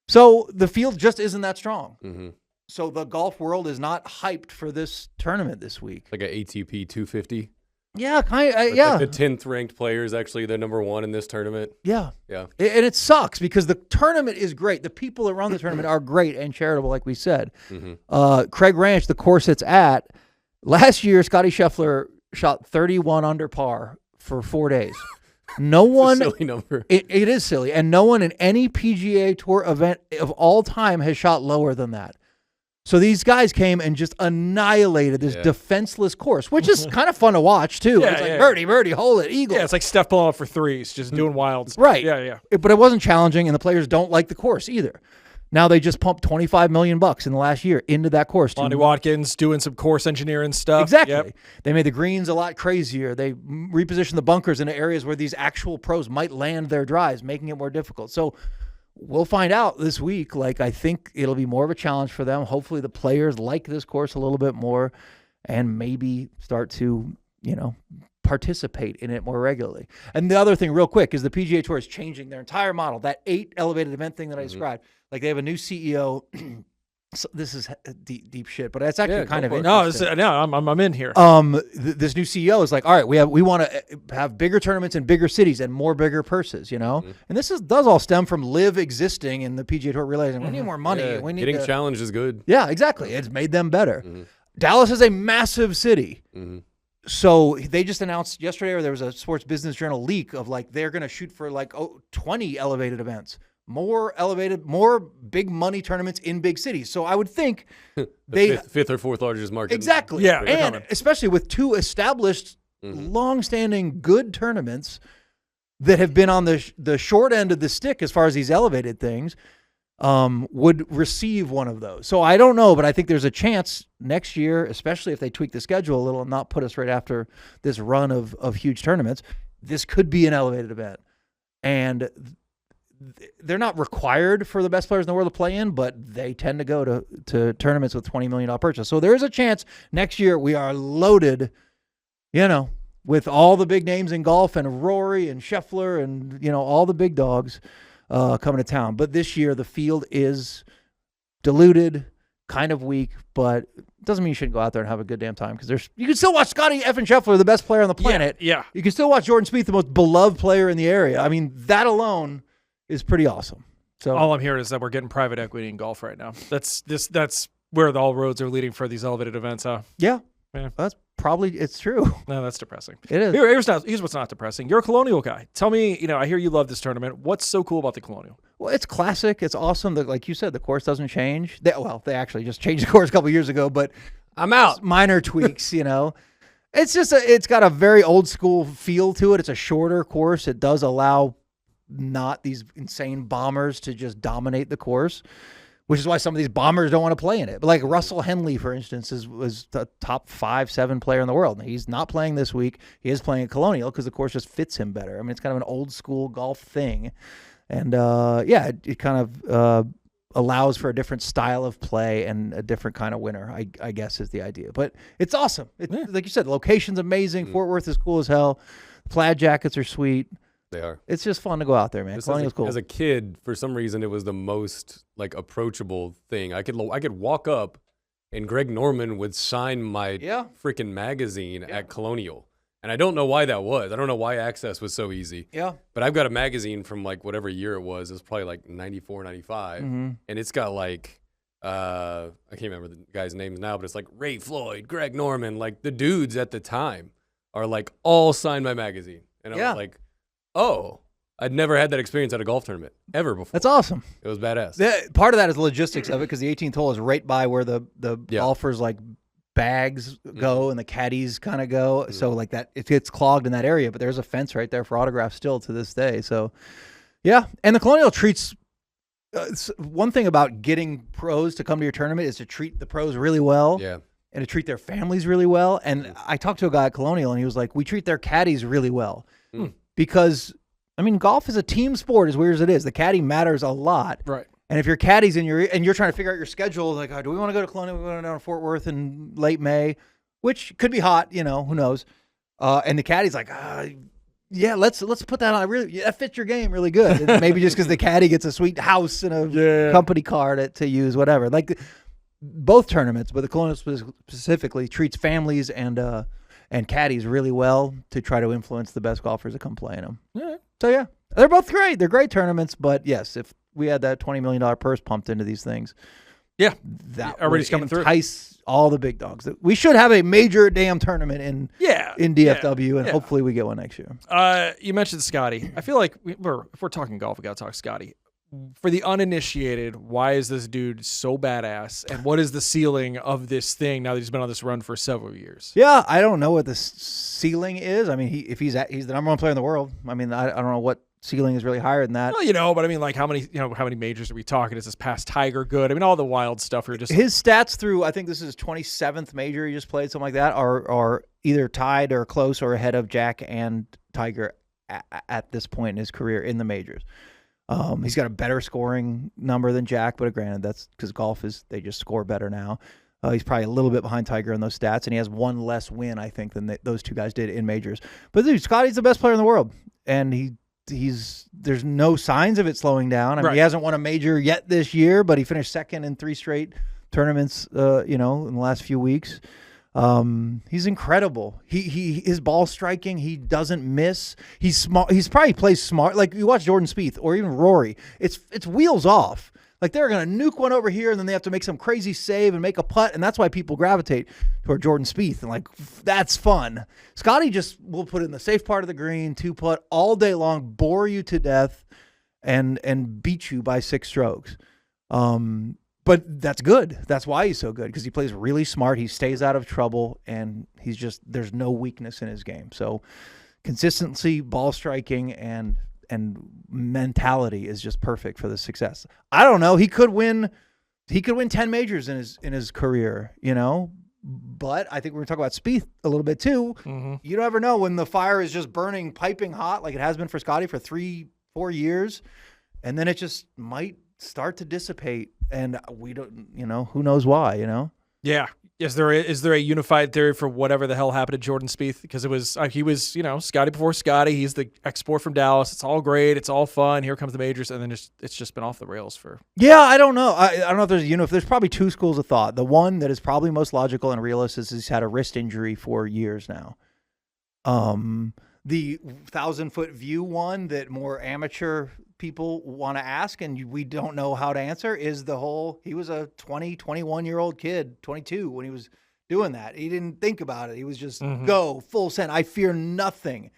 So the field just isn't that strong. So the golf world is not hyped for this tournament this week. Like an ATP 250. Yeah, Yeah. Like the 10th ranked player is actually the number 1 in this tournament. Yeah. Yeah. And it sucks because the tournament is great. The people that run the tournament are great and charitable, like we said. Craig Ranch, the course it's at, last year, Scotty Scheffler shot 31 under par for 4 days. No one, silly number. It is silly. And no one in any PGA Tour event of all time has shot lower than that. So these guys came and just annihilated this defenseless course, which is kind of fun to watch too. Yeah, It's like birdie, hold it, eagle. Yeah, it's like Steph pulling up for threes, just doing wilds. Right. Yeah. But it wasn't challenging, and the players don't like the course either. Now they just pumped $25 million in the last year into that course. Lonnie Watkins doing some course engineering stuff. Exactly. Yep. They made the greens a lot crazier. They repositioned the bunkers into areas where these actual pros might land their drives, making it more difficult. So we'll find out this week. Like, I think it'll be more of a challenge for them. Hopefully the players like this course a little bit more and maybe start to, participate in it more regularly. And the other thing real quick is the PGA Tour is changing their entire model. That 8 elevated event thing that I described, like they have a new CEO. So this is deep shit, but it's actually kind of interesting. I'm in here. This new CEO is like, all right, we want to have bigger tournaments in bigger cities and more bigger purses, and this does all stem from live existing and the PGA Tour realizing we need more money. Yeah, we need getting challenged is good. Yeah, exactly. It's made them better. Dallas is a massive city. So they just announced yesterday, or there was a Sports Business Journal leak of like they're going to shoot for 20 elevated events. More elevated, more big money tournaments in big cities. So I would think fifth or fourth largest market. Exactly. Yeah, and especially with 2 established, long-standing good tournaments that have been on the short end of the stick as far as these elevated things, would receive one of those. So I don't know, but I think there's a chance next year, especially if they tweak the schedule a little and not put us right after this run of huge tournaments, this could be an elevated event. And they're not required for the best players in the world to play in, but they tend to go to tournaments with $20 million purchase. So there is a chance next year we are loaded, with all the big names in golf and Rory and Scheffler and, all the big dogs coming to town. But this year the field is diluted, kind of weak, but it doesn't mean you shouldn't go out there and have a good damn time because you can still watch Scotty effing Scheffler, the best player on the planet. Yeah. You can still watch Jordan Spieth, the most beloved player in the area. I mean, that alone is pretty awesome. So all I'm hearing is that we're getting private equity in golf right now. That's where all roads are leading for these elevated events, huh? Yeah. Yeah. That's probably, it's true. No, that's depressing. It is. Here's what's not depressing. You're a Colonial guy. Tell me, I hear you love this tournament. What's so cool about the Colonial? Well, it's classic. It's awesome. Like you said, the course doesn't change. They actually just changed the course a couple years ago, but I'm out. Minor tweaks, It's just it's got a very old school feel to it. It's a shorter course. It does allow not these insane bombers to just dominate the course, which is why some of these bombers don't want to play in it. But like Russell Henley, for instance, was the top 5-7 player in the world. He's not playing this week. He is playing at Colonial because the course just fits him better. I mean, it's kind of an old school golf thing. And it kind of allows for a different style of play and a different kind of winner, I guess is the idea. But it's awesome. Like you said, the location's amazing. Fort Worth is cool as hell. Plaid jackets are sweet. They are. It's just fun to go out there, man. Colonial's cool. As a kid, for some reason, it was the most approachable thing. I could walk up, and Greg Norman would sign my freaking magazine at Colonial, and I don't know why that was. I don't know why access was so easy. Yeah. But I've got a magazine from whatever year it was. It was probably 94, 95, and it's got I can't remember the guy's names now, but it's Ray Floyd, Greg Norman, the dudes at the time are all signed my magazine, and I was like, oh, I'd never had that experience at a golf tournament ever before. That's awesome. It was badass. Part of that is the logistics of it because the 18th hole is right by where the golfers' bags go and the caddies kind of go. So that it gets clogged in that area, but there's a fence right there for autographs still to this day. So yeah, and the Colonial treats. One thing about getting pros to come to your tournament is to treat the pros really well. Yeah. And to treat their families really well. And I talked to a guy at Colonial, and he was like, we treat their caddies really well. Because, golf is a team sport, as weird as it is. The caddy matters a lot. Right. And if your caddy's and you're trying to figure out your schedule, do we want to go to Colonial? We want to go to Fort Worth in late May, which could be hot, who knows. And the caddy's like, let's put that on. That fits your game really good. And maybe just because the caddy gets a sweet house and a company car to use, whatever. Both tournaments, but the Colonial specifically treats families and caddies really well to try to influence the best golfers to come play in them. Yeah. So they're both great. They're great tournaments, but yes, if we had that $20 million purse pumped into these things, that everybody's coming through. Entice all the big dogs. We should have a major damn tournament in DFW, and hopefully we get one next year. You mentioned Scotty. I feel like if we're talking golf, we got to talk Scotty. for the uninitiated, why is this dude so badass? And what is the ceiling of this thing now that he's been on this run for several years? Yeah, I don't know what the ceiling is. I mean, he's the number one player in the world. I mean, I don't know what ceiling is really higher than that. Well, but I mean, like how many majors are we talking? Is this past Tiger good? I mean, all the wild stuff. His stats through, I think this is his 27th major he just played, something like that, are either tied or close or ahead of Jack and Tiger at this point in his career in the majors. He's got a better scoring number than Jack, but granted, that's because golf they just score better now. He's probably a little bit behind Tiger in those stats, and he has one less win, I think, than those two guys did in majors. But dude, Scotty's the best player in the world, and there's no signs of it slowing down. I mean, he hasn't won a major yet this year, but he finished second in 3 straight tournaments, in the last few weeks. He's incredible. His ball striking, he doesn't miss. He's smart. He's probably plays smart. Like you watch Jordan Spieth or even Rory, it's wheels off. Like they're going to nuke one over here and then they have to make some crazy save and make a putt. And that's why people gravitate toward Jordan Spieth. And like, that's fun. Scotty just will put in the safe part of the green, 2-putt all day long, bore you to death and beat you by 6 strokes. But that's good. That's why he's so good, because he plays really smart. He stays out of trouble, and there's no weakness in his game. So consistency, ball striking, and mentality is just perfect for the success. I don't know. He could win 10 majors in his career, But I think we're going to talk about Spieth a little bit too. Mm-hmm. You don't ever know when the fire is just burning, piping hot, like it has been for Scotty for 3-4 years, and then it just might start to dissipate, and we don't, who knows why, Yeah. Is there a unified theory for whatever the hell happened to Jordan Spieth? Because he was Scotty before Scotty. He's the export from Dallas. It's all great. It's all fun. Here comes the majors, and then it's just been off the rails for. Yeah, I don't know. I don't know if there's probably 2 schools of thought. The one that is probably most logical and realistic is he's had a wrist injury for years now. The 1,000-foot view one that more amateur people want to ask and we don't know how to answer is he was a 21-year-old kid, 22 when he was doing that. He didn't think about it. He was just go full send. I fear nothing.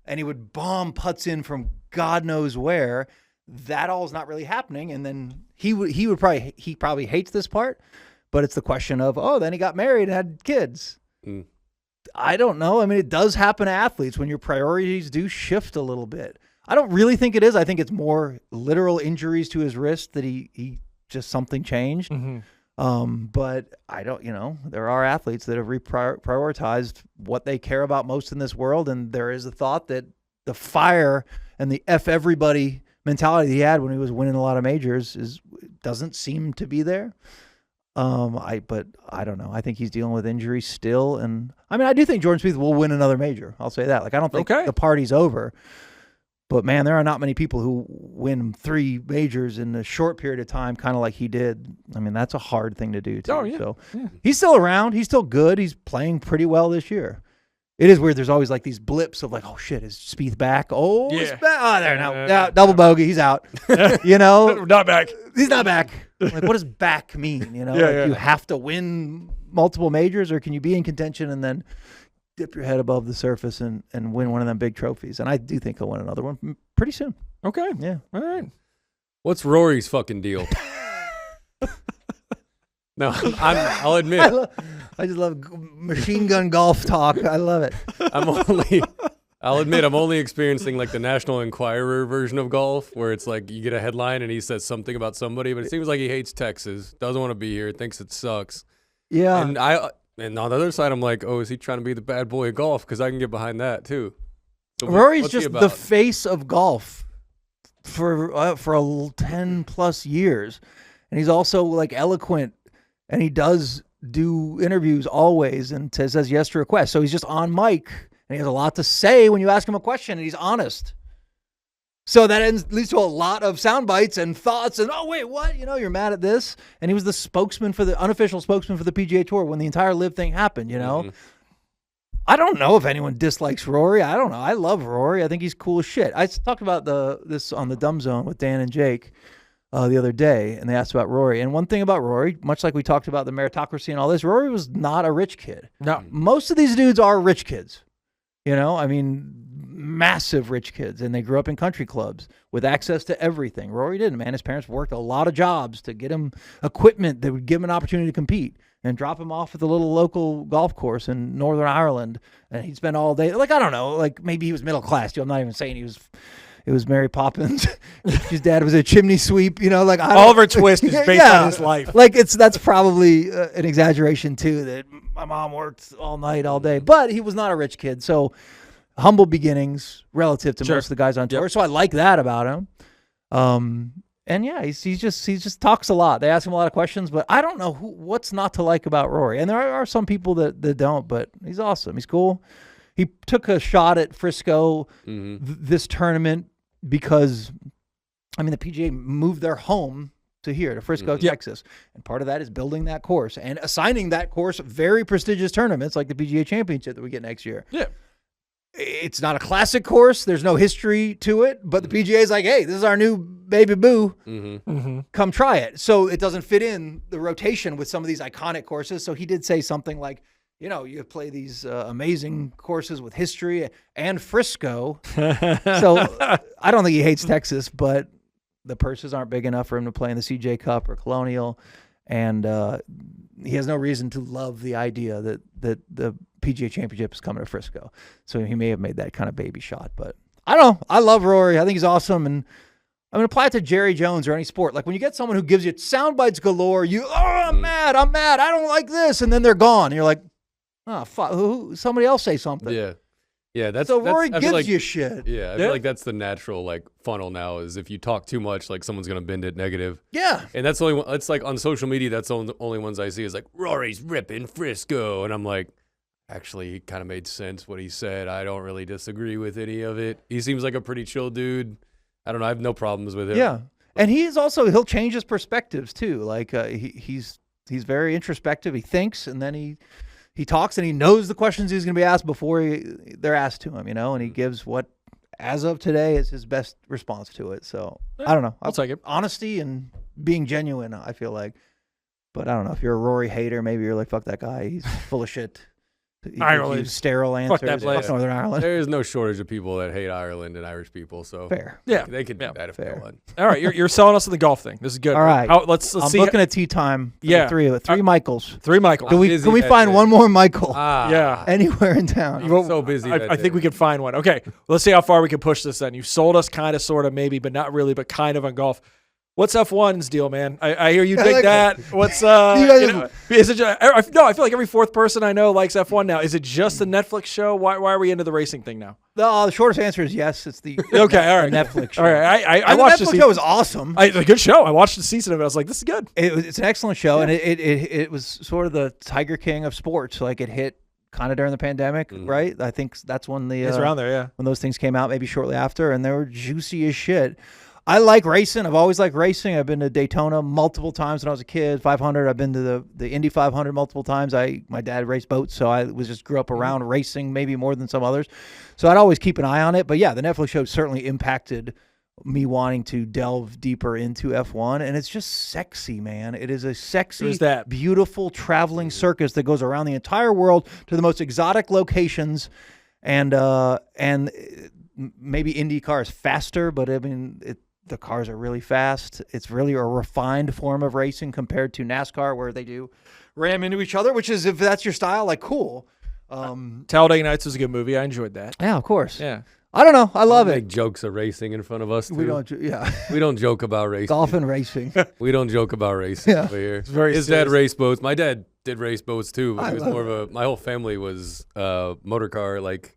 And he would bomb putts in from God knows where. That all is not really happening. And then he probably hates this part, but it's the question of, then he got married and had kids. I don't know. I mean, it does happen to athletes when your priorities do shift a little bit. I don't really think it is. I think it's more literal injuries to his wrist that he just something changed. Mm-hmm. But I don't, there are athletes that have prioritized what they care about most in this world. And there is a thought that the fire and the F everybody mentality he had when he was winning a lot of majors doesn't seem to be there. But I don't know. I think he's dealing with injuries still. And I mean, I do think Jordan Spieth will win another major. I'll say that. Like, I don't think the party's over. But, man, there are not many people who win 3 majors in a short period of time, kind of like he did. I mean, that's a hard thing to do, too. Oh, yeah. So he's still around. He's still good. He's playing pretty well this year. It is weird. There's always like these blips of like, oh, shit, is Spieth back? Oh, he's back. Oh, there now. Yeah, double bogey. He's out. Not back. He's not back. Like, what does back mean? You have to win multiple majors, or can you be in contention and then dip your head above the surface and win one of them big trophies? And I do think he'll win another one pretty soon. Okay. Yeah. All right. What's Rory's fucking deal? No, I'll admit. I just love machine gun golf talk. I love it. I'll admit I'm only experiencing like the National Enquirer version of golf, where it's like you get a headline and he says something about somebody, but it seems like he hates Texas, doesn't want to be here, thinks it sucks. Yeah. And on the other side, I'm like, oh, is he trying to be the bad boy of golf? Because I can get behind that too. So Rory's just the face of golf for 10+ years, and he's also like eloquent, and he does do interviews always and says yes to requests. So he's just on mic, and he has a lot to say when you ask him a question, and he's honest. So that leads to a lot of sound bites and thoughts and, oh, wait, what? You're mad at this? And he was the unofficial spokesman for the PGA Tour when the entire LIV thing happened, Mm-hmm. I don't know if anyone dislikes Rory. I don't know. I love Rory. I think he's cool as shit. I talked about this on the Dumb Zone with Dan and Jake the other day, and they asked about Rory. And one thing about Rory, much like we talked about the meritocracy and all this, Rory was not a rich kid. No. Most of these dudes are rich kids. I mean, massive rich kids, and they grew up in country clubs with access to everything. Rory didn't, man. His parents worked a lot of jobs to get him equipment that would give him an opportunity to compete and drop him off at the little local golf course in Northern Ireland. And he'd spend all day, like, I don't know, like maybe he was middle class. I'm not even saying it was Mary Poppins. His dad was a chimney sweep, like Oliver Twist is based on his life. Like that's probably an exaggeration too, that my mom worked all night, all day, but he was not a rich kid. So humble beginnings relative to most of the guys on tour. Yep. So I like that about him. And yeah, he just talks a lot. They ask him a lot of questions, but I don't know what's not to like about Rory. And there are some people that don't, but he's awesome. He's cool. He took a shot at Frisco this tournament because, the PGA moved their home to here, to Frisco, Texas. And part of that is building that course and assigning that course very prestigious tournaments like the PGA Championship that we get next year. Yeah. It's not a classic course. There's no history to it, but the PGA is like, hey, this is our new baby boo. Come try it. So it doesn't fit in the rotation with some of these iconic courses. So he did say something like, you play these amazing courses with history and Frisco. So I don't think he hates Texas, but the purses aren't big enough for him to play in the CJ Cup or Colonial. And he has no reason to love the idea that the PGA Championship is coming to Frisco. So he may have made that kind of baby shot. But I don't know. I love Rory. I think he's awesome. And I'm going to apply it to Jerry Jones or any sport. Like when you get someone who gives you sound bites galore, I'm mad, I don't like this. And then they're gone. And you're like, oh, fuck, somebody else say something. Yeah. So Rory I feel gives you shit. Yeah, I feel like that's the natural funnel now. Is if you talk too much, someone's gonna bend it negative. Yeah, and that's the only one. It's like on social media, that's the only ones I see is like Rory's ripping Frisco, and I'm like, actually, he kind of made sense what he said. I don't really disagree with any of it. He seems like a pretty chill dude. I don't know. I have no problems with him. Yeah, and he'll change his perspectives too. Like he's very introspective. He thinks, and then he talks, and he knows the questions he's going to be asked before they're asked to him, and he gives what, as of today, is his best response to it. So, I don't know. I'll take it. Honesty and being genuine, I feel like. But I don't know. If you're a Rory hater, maybe you're like, fuck that guy. He's full of shit. Ireland. Sterile answers. Fuck that place. Fuck Northern Ireland. There is no shortage of people that hate Ireland and Irish people. So Fair. Yeah. they could do that if they Fair. want. All right, you're selling us on the golf thing. This is good. All right. Let's I'm see. looking at tea time. For Yeah. the three Michaels. 3 Michael. Can we find one more Michael Yeah. anywhere in town? I'm so busy. I think we could find one. Okay, let's see how far we can push this then. You've sold us kind of, sort of, maybe, but not really, but kind of on golf. What's F1's deal, man? I hear you dig that. What's is it just, I feel like every fourth person I know likes F1 now. Is it just the Netflix show? Why are we into the racing thing now? The shortest answer is yes. It's the Okay, all right. Netflix show. All right, I the watched Netflix the show was awesome. It's a good show. I watched the season of it. I was like, this is good. It's an excellent show, and it was sort of the Tiger King of sports. Like it hit kind of during the pandemic, right? I think that's when It's around there, yeah. when those things came out, maybe shortly after, and they were juicy as shit. I like racing. I've always liked racing. I've been to Daytona multiple times when I was a kid. 500. I've been to the Indy 500 multiple times. My dad raced boats, so I grew up around racing, maybe more than some others. So I'd always keep an eye on it. But yeah, the Netflix show certainly impacted me wanting to delve deeper into F1, and it's just sexy, man. It is a sexy, beautiful traveling circus that goes around the entire world to the most exotic locations, and maybe IndyCar is faster, but I mean the cars are really fast. It's really a refined form of racing compared to NASCAR, where they do ram into each other, which is, if that's your style, like, cool. Talladega Nights was a good movie. I enjoyed that. Yeah, of course. Yeah. I don't know. I love Make it. jokes of racing in front of us. Too. We don't. Yeah. We don't joke about racing. Golf and racing. We don't joke about racing over here. His dad raced boats. My dad did race boats too. But it was more of a. My whole family was motor car, like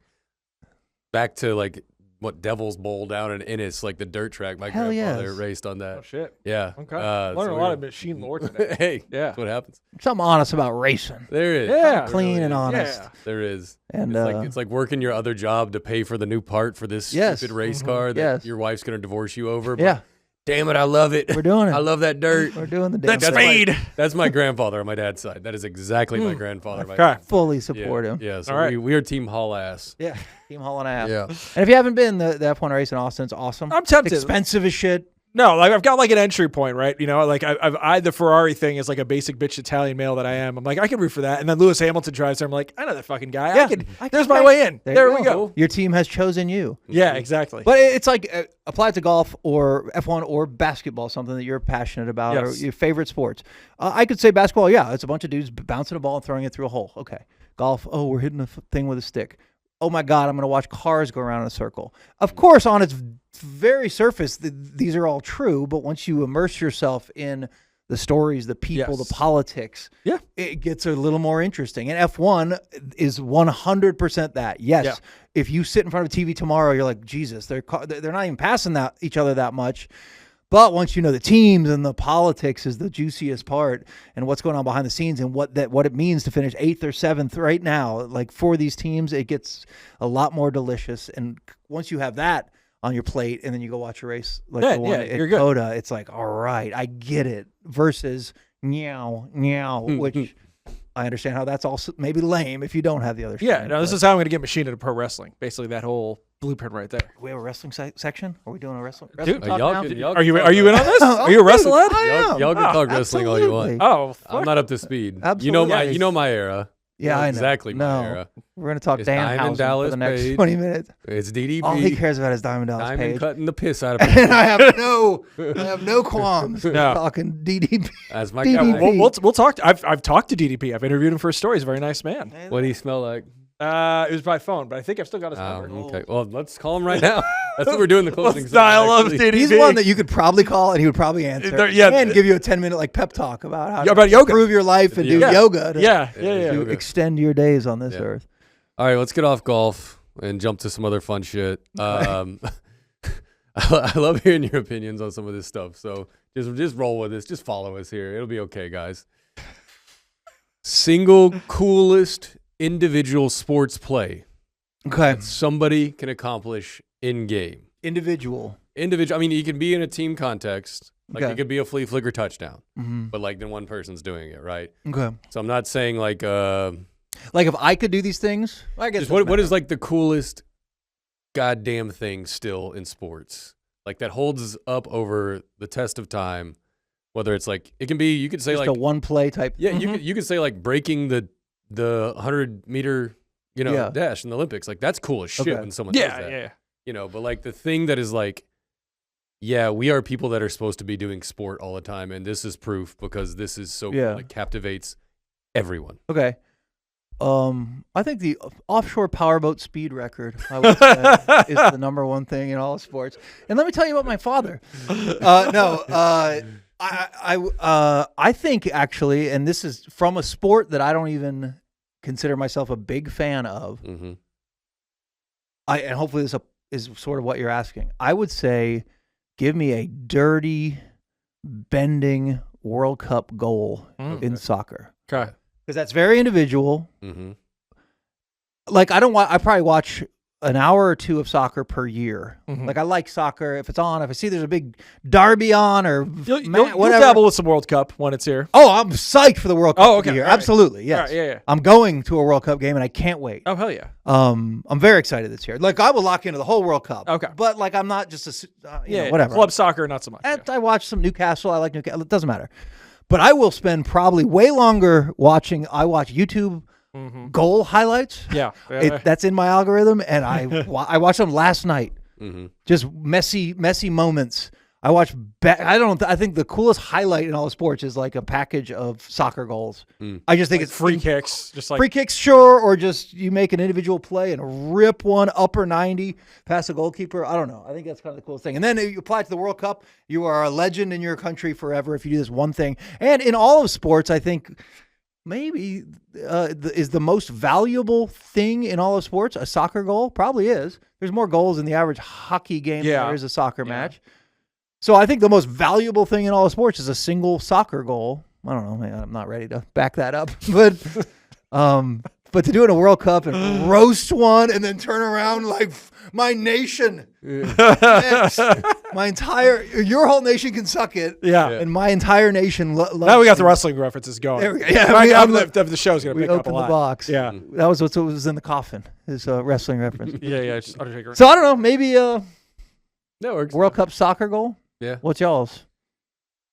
back to like what Devil's Bowl down in Ennis, like the dirt track. My grandfather raced on that. Oh shit. Yeah. Okay. Learned a lot of machine lore today. Hey. Yeah. That's what happens. Something honest about racing. There is. Yeah. Clean and honest. Yeah. There is. And it's like working your other job to pay for the new part for this stupid race car that your wife's gonna divorce you over. But yeah. Damn it, I love it. We're doing it. I love that dirt. We're doing the damn That's speed. That's my grandfather on my dad's side. That is exactly my grandfather. Okay. Fully support him. Yeah, so All right. we are team haul ass. Yeah. Team hauling ass. Yeah. And if you haven't been, the F1 race in Austin, it's awesome. I'm tempted. Expensive as shit. No, like I've got like an entry point, right? You know, like I the Ferrari thing is like a basic bitch Italian male that I am. I'm like, I can root for that. And then Lewis Hamilton drives there. I'm like, I know that fucking guy. Yeah. There's my way in. There we go. Your team has chosen you. Yeah, exactly. But it's like applied to golf or F1 or basketball, something that you're passionate about or your favorite sports. I could say basketball, yeah, it's a bunch of dudes bouncing a ball and throwing it through a hole. Okay. Golf, oh, we're hitting a thing with a stick. Oh my God, I'm going to watch cars go around in a circle. Of course, on its very surface, these are all true, but once you immerse yourself in the stories, the people, the politics, it gets a little more interesting. And F1 is 100% that. Yes, if you sit in front of a TV tomorrow, you're like, Jesus, they're not even passing each other that much. But once you know the teams and the politics is the juiciest part, and what's going on behind the scenes and what it means to finish 8th or 7th right now, like for these teams, it gets a lot more delicious. And once you have that on your plate, and then you go watch a race like the one at Coda, it's like, all right, I get it. Versus meow, which I understand how that's also maybe lame if you don't have the other. Yeah, no, this is how I'm going to get Machine into pro wrestling. Basically, that whole blueprint right there. We have a wrestling section? Are we doing a wrestling? Dude, talk now? Are you in on this? Are you a wrestler? Y'all can talk wrestling all you want. Oh, I'm not up to speed. Absolutely. You know my era. Yeah, I know. Exactly my era. We're going to talk Diamond Danhausen Dallas for the next Page. 20 minutes. It's DDP. All he cares about is Diamond Dallas Diamond Page. cutting the piss out of people. And I have no qualms talking DDP. As my DDP. guy. We'll talk. I've talked to DDP. I've interviewed him for a story. He's a very nice man. What do he smell like? It was by phone, but I think I've still got his number. Okay. Well, let's call him right now. That's what we're doing. The closing. Let's dial up DDP. He's one that you could probably call, and he would probably answer. And give you a 10-minute like pep talk about how to yoga, improve your life and do yoga. To extend your days on this earth. All right, let's get off golf and jump to some other fun shit. I love hearing your opinions on some of this stuff. So just roll with this. Just follow us here. It'll be okay, guys. Single coolest individual sports play. Okay. That somebody can accomplish in game. Individual. I mean, you can be in a team context. Like it could be a flea flicker touchdown, but like then one person's doing it, right? Okay. So I'm not saying like if I could do these things, I guess. What is like the coolest goddamn thing still in sports? Like that holds up over the test of time. Whether it's like it can be, you could say just like a one play type. Yeah, you could say like breaking the 100-meter dash in the Olympics. Like that's cool as shit when someone does that. Yeah. You know, but like the thing that is like, yeah, we are people that are supposed to be doing sport all the time, and this is proof because this is so cool. It captivates everyone. Okay. I think the offshore powerboat speed record I would say, is the number one thing in all of sports. And let me tell you about my father. I think actually, and this is from a sport that I don't even consider myself a big fan of. Mm-hmm. And hopefully this is sort of what you're asking. I would say, give me a dirty, bending World Cup goal in soccer. Okay. Because that's very individual. Mm-hmm. Like I probably watch an hour or two of soccer per year. Mm-hmm. Like I like soccer. If it's on, if I see there's a big derby on or you'll whatever. dabble with some World Cup when it's here. Oh, I'm psyched for the World Cup. Oh, okay. Here. Right. Absolutely, yes. Right, yeah. I'm going to a World Cup game and I can't wait. Oh, hell yeah. I'm very excited this year. Like I will lock into the whole World Cup. Okay. But like I'm not just whatever. Club soccer, not so much. I watch some Newcastle. I like Newcastle. It doesn't matter. But I will spend probably way longer watching. I watch YouTube goal highlights. Yeah. That's in my algorithm, and I watched them last night. Mm-hmm. Just messy moments. I watch. I think the coolest highlight in all of sports is like a package of soccer goals. I just think like it's free kicks, just like free kicks, sure, or just you make an individual play and rip one upper 90 past a goalkeeper. I don't know. I think that's kind of the coolest thing. And then you apply it to the World Cup. You are a legend in your country forever if you do this one thing. And in all of sports, I think maybe is the most valuable thing in all of sports a soccer goal. Probably is. There's more goals in the average hockey game than there is a soccer match. So I think the most valuable thing in all of sports is a single soccer goal. I don't know, man, I'm not ready to back that up, but to do it in a World Cup and roast one and then turn around like my nation, next, your whole nation can suck it, and my entire nation loves. Now we got the wrestling references going. There we go. Yeah, the show's gonna pick up a lot. We opened the box. Yeah, that was what was in the coffin. Is a wrestling reference. Yeah. Just Undertaker. So I don't know, maybe that works. World Cup soccer goal. Yeah. What's y'all's?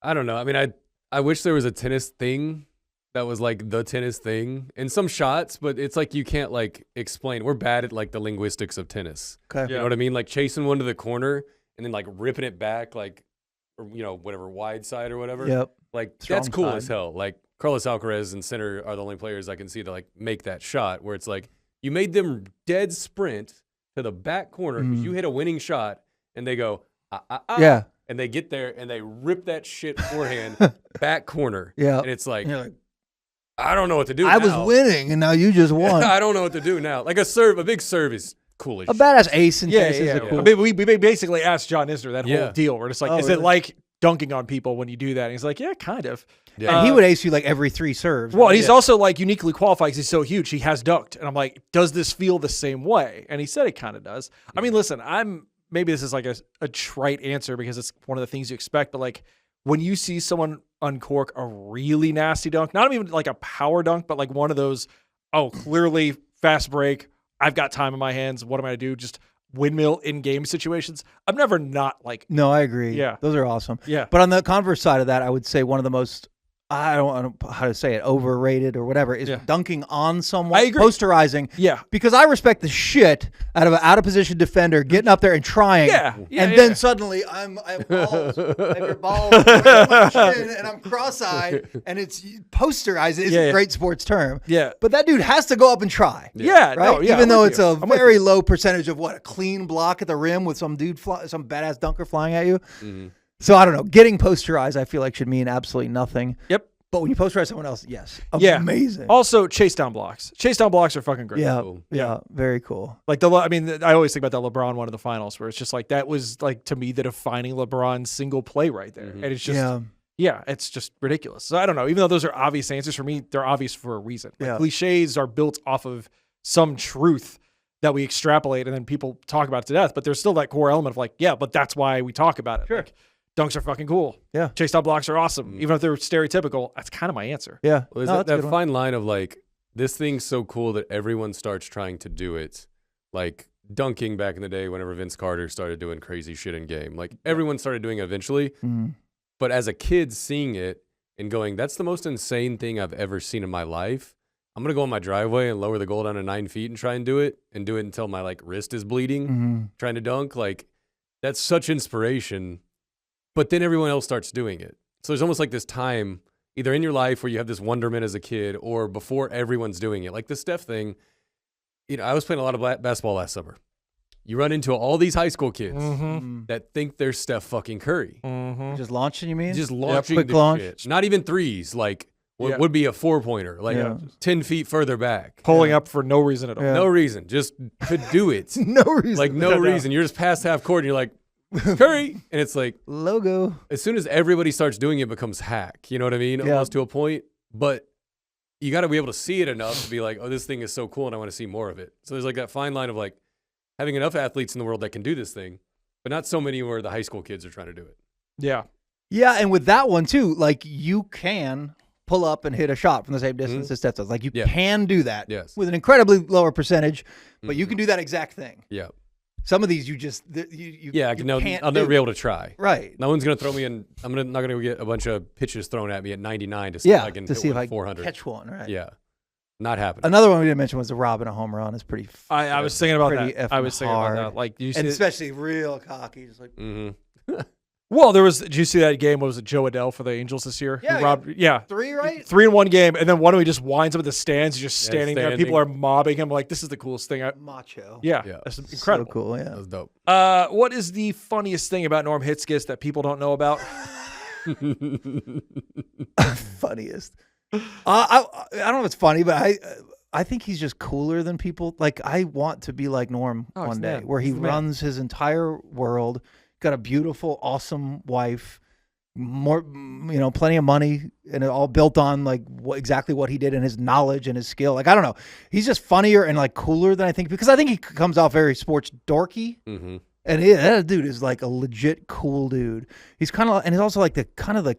I don't know. I mean, I wish there was a tennis thing that was like the tennis thing in some shots, but it's like you can't like explain. We're bad at like the linguistics of tennis. Okay. You know what I mean? Like chasing one to the corner and then like ripping it back, like, or, you know, whatever, wide side or whatever. Yep. Like that's cool StrongSide. as hell. Like Carlos Alcaraz and Sinner are the only players I can see to like make that shot where it's like you made them dead sprint to the back corner because you hit a winning shot and they go, Yeah. and they get there and they rip that shit forehand back corner. Yeah. And it's like, You're like, I don't know what to do I now. was winning, and now you just won. I don't know what to do now. Like a big serve is cool as A shit. badass ace in Yeah, tennis is a cool. I mean, we basically asked John Isner that Yeah. whole deal. We're just like, Oh, is really? it like dunking on people when you do that? And he's like, yeah, kind of. Yeah. And he would ace you like every 3 serves. Well, he's also like uniquely qualified because he's so huge. He has dunked. And I'm like, does this feel the same way? And he said it kind of does. I mean, listen, maybe this is like a trite answer because it's one of the things you expect, but like when you see someone uncork a really nasty dunk, not even like a power dunk, but like one of those, clearly fast break, I've got time in my hands, what am I to do? Just windmill in game situations. I'm never not like, No, I agree. Yeah. Those are awesome. yeah. But on the converse side of that, I would say one of the most, I don't know how to say it, overrated or whatever, is Yeah. dunking on someone, I agree. posterizing. Yeah. Because I respect the shit out of an out of position defender getting up there and trying. Yeah. And Yeah. then suddenly I have balls, I have your balls right on my chin, and I'm cross-eyed, and it's posterized. It's Yeah, a yeah. great sports term. Yeah. But that dude has to go up and try. Yeah. Right? No, yeah, Even I'm though with it's you. a I'm with very you. low percentage of a clean block at the rim with some dude, some badass dunker flying at you. Mhm. So I don't know. Getting posterized, I feel like should mean absolutely nothing. Yep. But when you posterize someone else, yes, Yeah. amazing. Also, chase down blocks. Chase down blocks are fucking great. yeah, Cool. yeah, very cool. Like I always think about that LeBron one in the finals where it's just like that was like to me the defining LeBron single play right there, and it's just Yeah, it's just ridiculous. So I don't know. Even though those are obvious answers for me, they're obvious for a reason. Like, Yeah. cliches are built off of some truth that we extrapolate, and then people talk about it to death. But there's still that core element of like, yeah, but that's why we talk about it. Sure. Like, dunks are fucking cool. Yeah. Chase down blocks are awesome, even if they're stereotypical. That's kind of my answer. yeah. Well, is No, that's a that good one. fine line of like, this thing's so cool that everyone starts trying to do it. Like dunking back in the day whenever Vince Carter started doing crazy shit in game. Like everyone started doing it eventually. Mhm. But as a kid seeing it and going, that's the most insane thing I've ever seen in my life. I'm going to go on my driveway and lower the goal down to 9 feet and try and do it until my like wrist is bleeding Mhm. trying to dunk. Like that's such inspiration. But then everyone else starts doing it. So there's almost like this time either in your life where you have this wonderment as a kid or before everyone's doing it. Like the Steph thing, I was playing a lot of basketball last summer. You run into all these high school kids Mhm. that think they're Steph fucking Curry. Mm-hmm. Just launching, you mean? Just launching quick the launch. shit. Not even threes, like what Yeah. would be a 4-pointer, like Yeah. 10 feet further back. Pulling up for no reason at all. Yeah. No reason, just to do it. no reason. Like no reason. You're just past half court and you're like, Curry. And it's like, Logo. as soon as everybody starts doing it, it becomes hack. You know what I mean? Yeah. Almost to a point. But you got to be able to see it enough to be like, oh, this thing is so cool and I want to see more of it. So there's like that fine line of like having enough athletes in the world that can do this thing, but not so many where the high school kids are trying to do it. Yeah. Yeah, and with that one too, like you can pull up and hit a shot from the same distance as Steph does. Like you Yeah. can do that Yes. with an incredibly lower percentage, but you can do that exact thing. Yeah. Some of these you just you Yeah. you No, can't I'll never do. be able to try. Right. No one's going to throw me in. I'm not going to get a bunch of pitches thrown at me at 99 to see if Yeah, I can to hit see if one I at 400. catch one. Right. Yeah. Not happening. Another one we didn't mention was the Robin a home run is pretty. I was thinking about Pretty that. effing I was thinking hard. about that. Like, you see And especially real cocky, just like Mm-hmm. well, did you see that game? What was it, Joe Adele for the Angels this year? Yeah, Who robbed, yeah. 3, right? 3 in one game, and then one of them he just winds up in the stands. He's just Yeah, standing there. People are mobbing him. Like, this is the coolest thing. Macho. Yeah, Yeah. that's incredible. So cool. That Yeah. was dope. What is the funniest thing about Norm Hitzkiss that people don't know about? Funniest. I don't know if it's funny, but I think he's just cooler than people. Like I want to be like Norm Oh, he's one the day, man. where he He's the man. runs his entire world, got a beautiful, awesome wife, plenty of money, and it all built on like exactly what he did and his knowledge and his skill. Like I don't know, he's just funnier and like cooler than I think, because I think he comes off very sports dorky. Mm-hmm. And that dude is like a legit cool dude. He's kind of, and he's also like the kind of the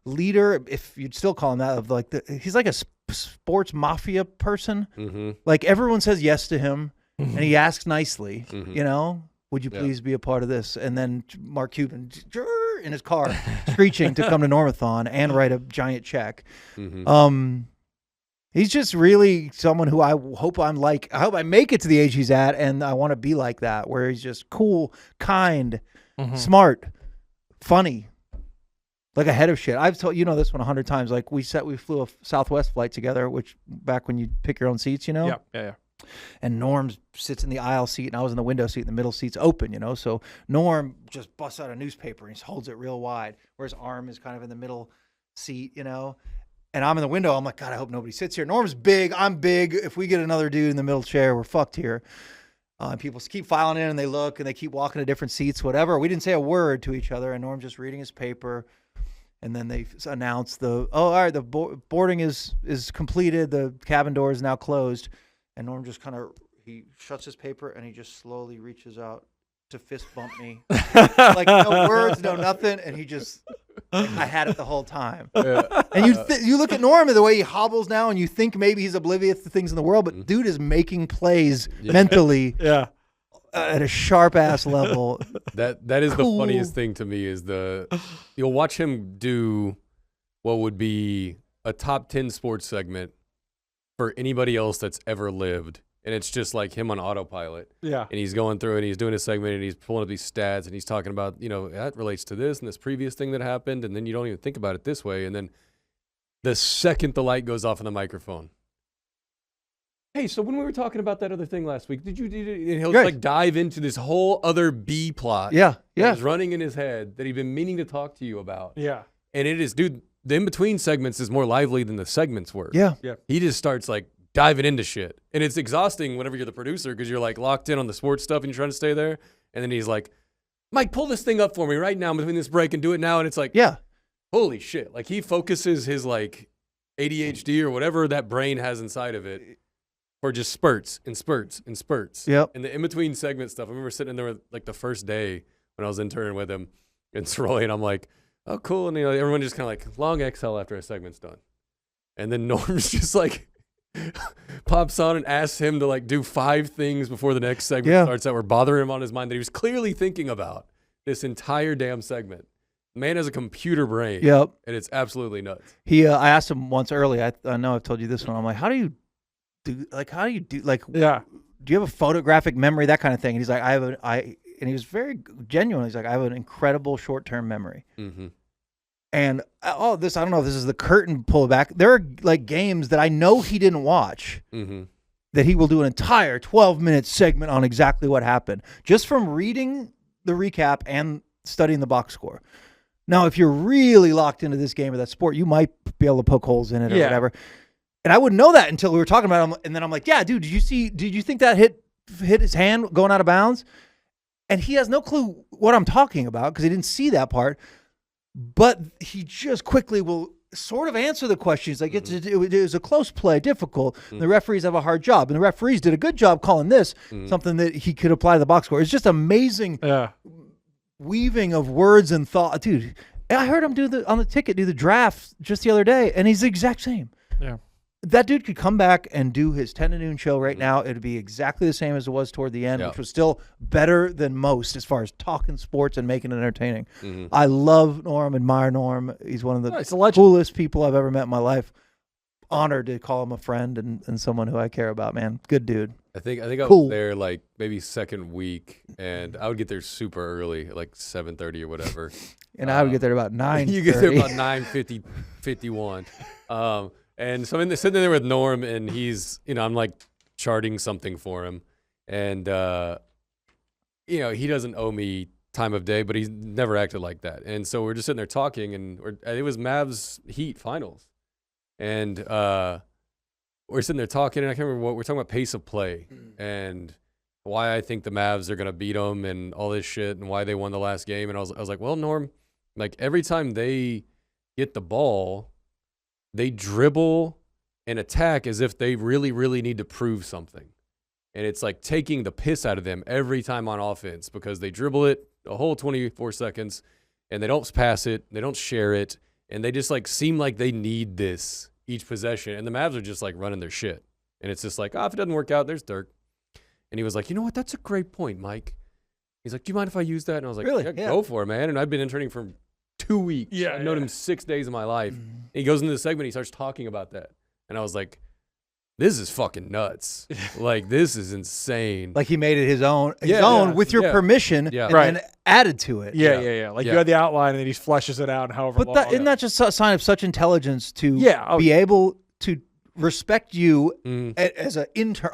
leader, if you'd still call him that, of like he's like a sports mafia person. Mm-hmm. Like everyone says yes to him, and he asks nicely. Mhm. You know, Would you please be a part of this? And then Mark Cuban in his car screeching to come to Normathon and write a giant check. He's just really someone who I hope I'm like. I hope I make it to the age he's at, and I want to be like that, where he's just cool, kind, smart, funny, like ahead of shit. I've told this one 100 times. Like we flew a Southwest flight together, which back when you pick your own seats, Yeah. And Norm sits in the aisle seat, and I was in the window seat, and the middle seat's open, So Norm just busts out a newspaper and he holds it real wide, where his arm is kind of in the middle seat, And I'm in the window. I'm like, God, I hope nobody sits here. Norm's big. I'm big. If we get another dude in the middle chair, we're fucked here. And people keep filing in, and they look, and they keep walking to different seats, whatever. We didn't say a word to each other, and Norm's just reading his paper. And then they announce all right, the boarding is completed. The cabin door is now closed. And Norm just he shuts his paper, and he just slowly reaches out to fist bump me. Like no words, no nothing. And he just, I had it the whole time. Yeah. And you look at Norm and the way he hobbles now, and you think maybe he's oblivious to things in the world, but dude is making plays mentally at a sharp ass level. That is cool. The funniest thing to me is you'll watch him do what would be a top 10 sports segment for anybody else that's ever lived. And it's just like him on autopilot. Yeah. And he's going through and he's doing a segment and he's pulling up these stats and he's talking about, that relates to this and this previous thing that happened. And then you don't even think about it this way. And then the second the light goes off on the microphone. Hey, so when we were talking about that other thing last week, and he'll like dive into this whole other B plot. Yeah. That was running in his head that he'd been meaning to talk to you about. Yeah. And it is, dude, the in-between segments is more lively than the segments were. Yeah. He just starts like diving into shit. And it's exhausting whenever you're the producer because you're like locked in on the sports stuff and you're trying to stay there. And then he's like, Mike, pull this thing up for me right now between this break and do it now. And it's like, holy shit. Like he focuses his like ADHD or whatever that brain has inside of it for just spurts and spurts and spurts. Yep. And the in-between segment stuff. I remember sitting in there like the first day when I was interning with him in Sirois, and I'm like, oh, cool. And everyone just kind of like long exhale after a segment's done. And then Norm's just like, pops on and asks him to like do 5 things before the next segment starts that were bothering him on his mind that he was clearly thinking about this entire damn segment. Man has a computer brain. Yep. And it's absolutely nuts. I asked him once early, I know I've told you this one. I'm like, how do you do you have a photographic memory, that kind of thing? And he's like, and he was very genuine. He's like, I have an incredible short-term memory. Mm-hmm. And I don't know if this is the curtain pullback. There are like games that I know he didn't watch that he will do an entire 12-minute segment on exactly what happened just from reading the recap and studying the box score. Now, if you're really locked into this game or that sport, you might be able to poke holes in it or whatever. And I wouldn't know that until we were talking about it. And then I'm like, yeah, dude, did you think that hit his hand going out of bounds? And he has no clue what I'm talking about because he didn't see that part. But he just quickly will sort of answer the questions. Like it was a close play, difficult. The referees have a hard job. And the referees did a good job calling this something that he could apply to the box score. It's just amazing weaving of words and thought. Dude, I heard him do the draft just the other day, and he's the exact same. Yeah. That dude could come back and do his 10 to noon show right now. It'd be exactly the same as it was toward the end, which was still better than most as far as talking sports and making it entertaining. I love Norm, admire Norm. He's one of the coolest people I've ever met in my life. Honored to call him a friend and someone who I care about, man. Good dude. I think I was there like maybe second week, and I would get there super early, like 7:30 or whatever. And I would get there about 9:30. You get there about 9:50, 51. And so I'm sitting there with Norm, and he's, I'm like charting something for him. And, he doesn't owe me time of day, but he's never acted like that. And so we're just sitting there talking, and it was Mavs Heat finals. And we're sitting there talking, and I can't remember what we're talking about, pace of play and why I think the Mavs are going to beat them and all this shit and why they won the last game. And I was like, well, Norm, like every time they get the ball, they dribble and attack as if they really, really need to prove something. And it's like taking the piss out of them every time on offense because they dribble it a whole 24 seconds and they don't pass it, they don't share it, and they just like seem like they need this each possession. And the Mavs are just like running their shit. And it's just like, if it doesn't work out, there's Dirk. And he was like, you know what? That's a great point, Mike. He's like, do you mind if I use that? And I was like, Really? yeah, Yeah. go for it, man. And I've been interning for 2 weeks. Yeah, I've known yeah. him 6 days of my life. And he goes into the segment, he starts talking about that. And I was like, this is fucking nuts. Like, this is insane. Like he made it his own Yeah. with your Yeah. permission Yeah. and Right. then added to it. Yeah. Like Yeah. you had the outline and then he fleshes it out however But long. isn't that just a sign of such intelligence to Yeah. be able to respect you Mm. as a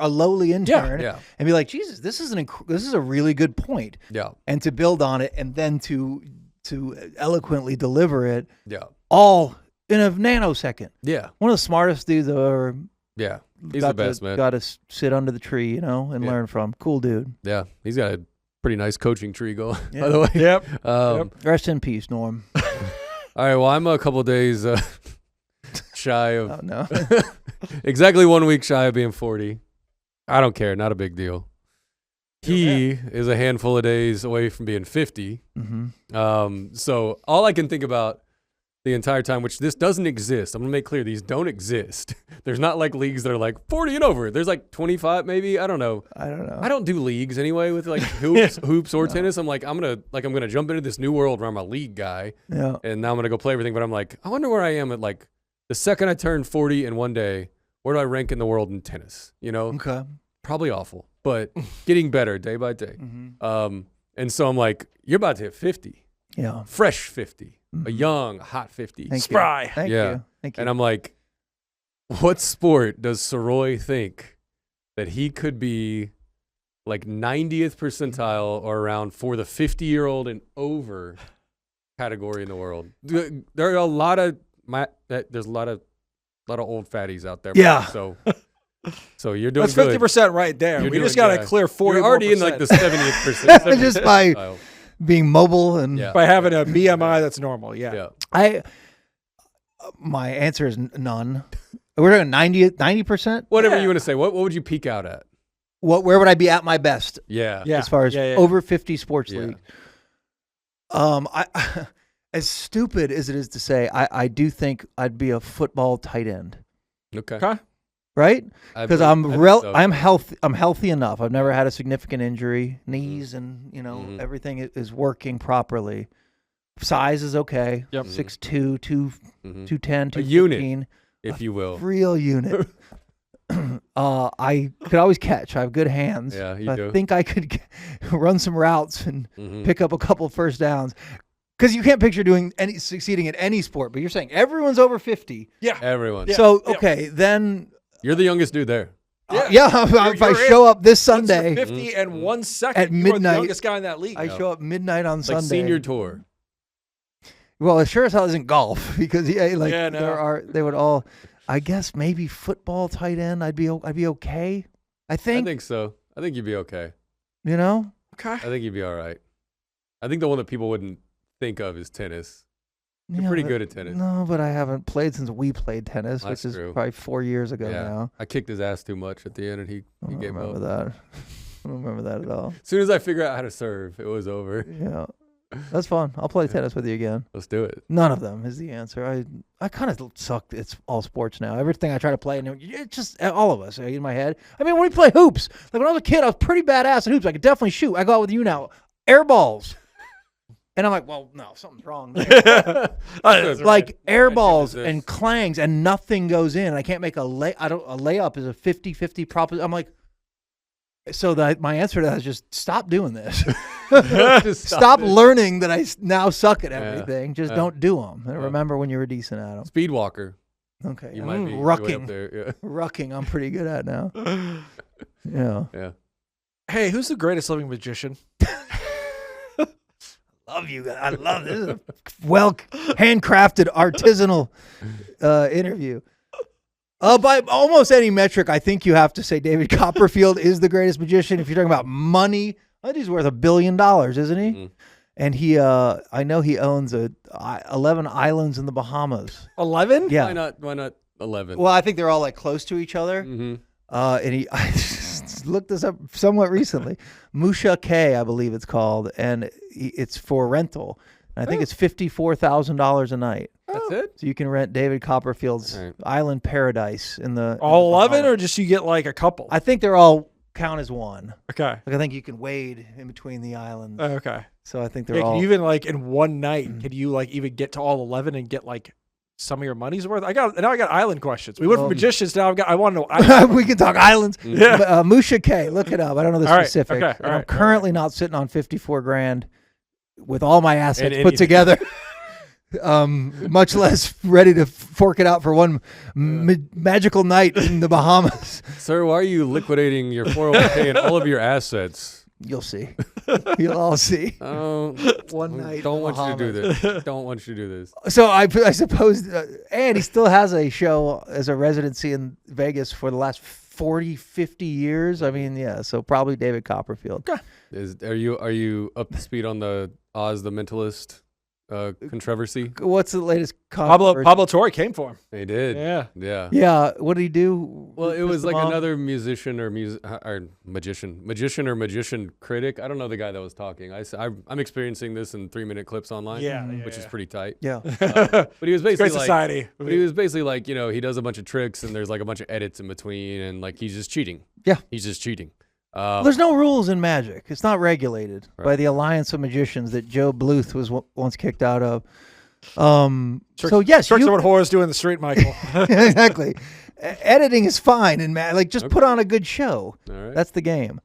lowly intern, Yeah. and be like, Jesus, this is this is a really good point, Yeah. and to build on it, and then to eloquently deliver it Yeah. all in a nanosecond. Yeah. One of the smartest dudes I've ever Yeah. He's the best, man. Got to sit under the tree, and Yeah. learn from. Cool dude. Yeah. He's got a pretty nice coaching tree going, Yeah. by the way. Yep. Rest in peace, Norm. All right. Well, I'm a couple days shy of Oh no. exactly 1 week shy of being 40. I don't care. Not a big deal. He is a handful of days away from being 50. Mm-hmm. So all I can think about the entire time, which this doesn't exist. I'm going to make clear these don't exist. There's not like leagues that are like 40 and over. There's like 25 maybe. I don't know. I don't know. I don't do leagues anyway with like hoops or tennis. I'm like, I'm going to jump into this new world where I'm a league guy Yeah. and now I'm going to go play everything. But I'm like, I wonder where I am at like the second I turn 40 in one day. Where do I rank in the world in tennis? Okay. Probably awful, but getting better day by day. Mm-hmm. And so I'm like, you're about to hit 50, Yeah. fresh 50, a young, hot 50. Thank Spry. You. Thank Yeah. you. Thank you. And I'm like, what sport does Sirois think that he could be like 90th percentile or around for the 50-year-old and over category in the world? There are a lot of there's a lot of old fatties out there. Yeah. So you're doing That's good. 50% right there. You're We just doing- got to yeah. clear 40. You're already in like the 70th percent. Just by being mobile and Yeah. by having a BMI that's normal. Yeah. Yeah. my answer is none. We're talking 90%. Whatever Yeah. you want to say. What would you peak out at? Where would I be at my best Yeah. Yeah. as far as Yeah. over 50 sports Yeah. league? I as stupid as it is to say, I do think I'd be a football tight end, Okay. Okay. right? I Because think so. I'm healthy enough. I've never had a significant injury, knees, and Mhm. everything is working properly. Size is okay. Yep. 6'2", Mhm. 210, A unit. 215. If you will. Real unit. I could always catch. I have good hands. Yeah, you I do. think I could run some routes and Mhm. pick up a couple first downs. Because you can't picture succeeding in any sport, but you're saying everyone's over 50. Everyone. Yeah. So okay, then You're the youngest dude there. if I you're show up this Once you're Sunday, 50 and 1 second. At you are the midnight, youngest guy in that league. I show up midnight on It's like Sunday. senior tour. Well, it sure as hell isn't golf because Yeah, no. they would all. I guess maybe football tight end. I'd be okay. I I think, think so. I think you'd be okay. you know. Okay. I think you'd be all right. I think the one that people wouldn't think of is tennis. You're Yeah, pretty but- good at tennis. No, but I haven't played since we played tennis, That's which is true. probably 4 years ago Yeah. now. I kicked his ass too much at the end, and he I don't gave remember up. that. I don't remember that at all. As soon as I figure out how to serve, it was over. Yeah, that's fun. I'll play tennis with you again. Let's do it. None of them is the answer. I kind of suck. It's all sports now. Everything I try to play, and it's just all of us in my head. I mean, when we play hoops, like when I was a kid, I was pretty badass at hoops. I could definitely shoot. I go out with you now, air balls, and I'm like, well, no, something's wrong. Like air balls this. and clangs, and nothing goes in. I can't make a layup is a 50-50 proposition. I'm like, so my answer to that is just stop doing this. Just Stop it. learning that I now suck at Yeah. everything. Just Yeah. don't do them. And Yeah. remember when you were decent at them. Speed walker. Okay. You might be way up rucking. there. Yeah. Rucking, I'm pretty good at now. Yeah. Yeah. Hey, who's the greatest living magician? Love you guys. I love this. Is a well handcrafted artisanal interview. By almost any metric, I think you have to say David Copperfield is the greatest magician. If you're talking about money, I think he's worth $1 billion, isn't he? Mhm. And he, I know he owns 11 islands in the Bahamas. 11? Yeah. Why not 11? Well, I think they're all like close to each other. Mm-hmm. And I just looked this up somewhat recently. Musha K, I believe it's called, and it's for rental. And I think it's $54,000 a night. That's it? So you can rent David Copperfield's All right. Island Paradise in the All 11 Bahamas. or just you get like a couple? I think they're all count as one. Okay. Like I think you can wade in between the islands. Okay. So I think they're Yeah, can all. you even like in one night, can you like even get to all 11 and get like some of your money's worth? Now I got island questions. We went from magicians, now I want to know island. We can talk islands. Yeah. Musha K, look it up. I don't know the All right, specifics. okay, And all I'm right, currently not sitting on 54 grand with all my assets And put anything. together. Much less ready to fork it out for one magical night in the Bahamas. Sir, why are you liquidating your 401k and all of your assets? You'll see. You'll all see. Oh, One night. don't in want you to do Bahamas. this. Don't want you to do this. So I suppose, and he still has a show as a residency in Vegas for the last 40, 50 years. I mean, yeah. So probably David Copperfield. Are you up to speed on the Oz the Mentalist controversy? What's the latest? Pablo Torre came for him. They did. Yeah. Yeah. Yeah. What did he do? Well, it was Mr. like Mom? another musician or magician critic. I don't know the guy that was talking. I'm experiencing this in 3-minute clips online. Yeah, which is pretty tight. Yeah. But he was basically Great like, society. but he was basically like, he does a bunch of tricks and there's like a bunch of edits in between and like he's just cheating. Yeah. He's just cheating. There's no rules in magic. It's not regulated by Right. the Alliance of Magicians that Joe Bluth was once kicked out of. So yes, Tricks you- are what whores do in the street, Michael. exactly. Editing is fine and just put on a good show. All right. That's the game.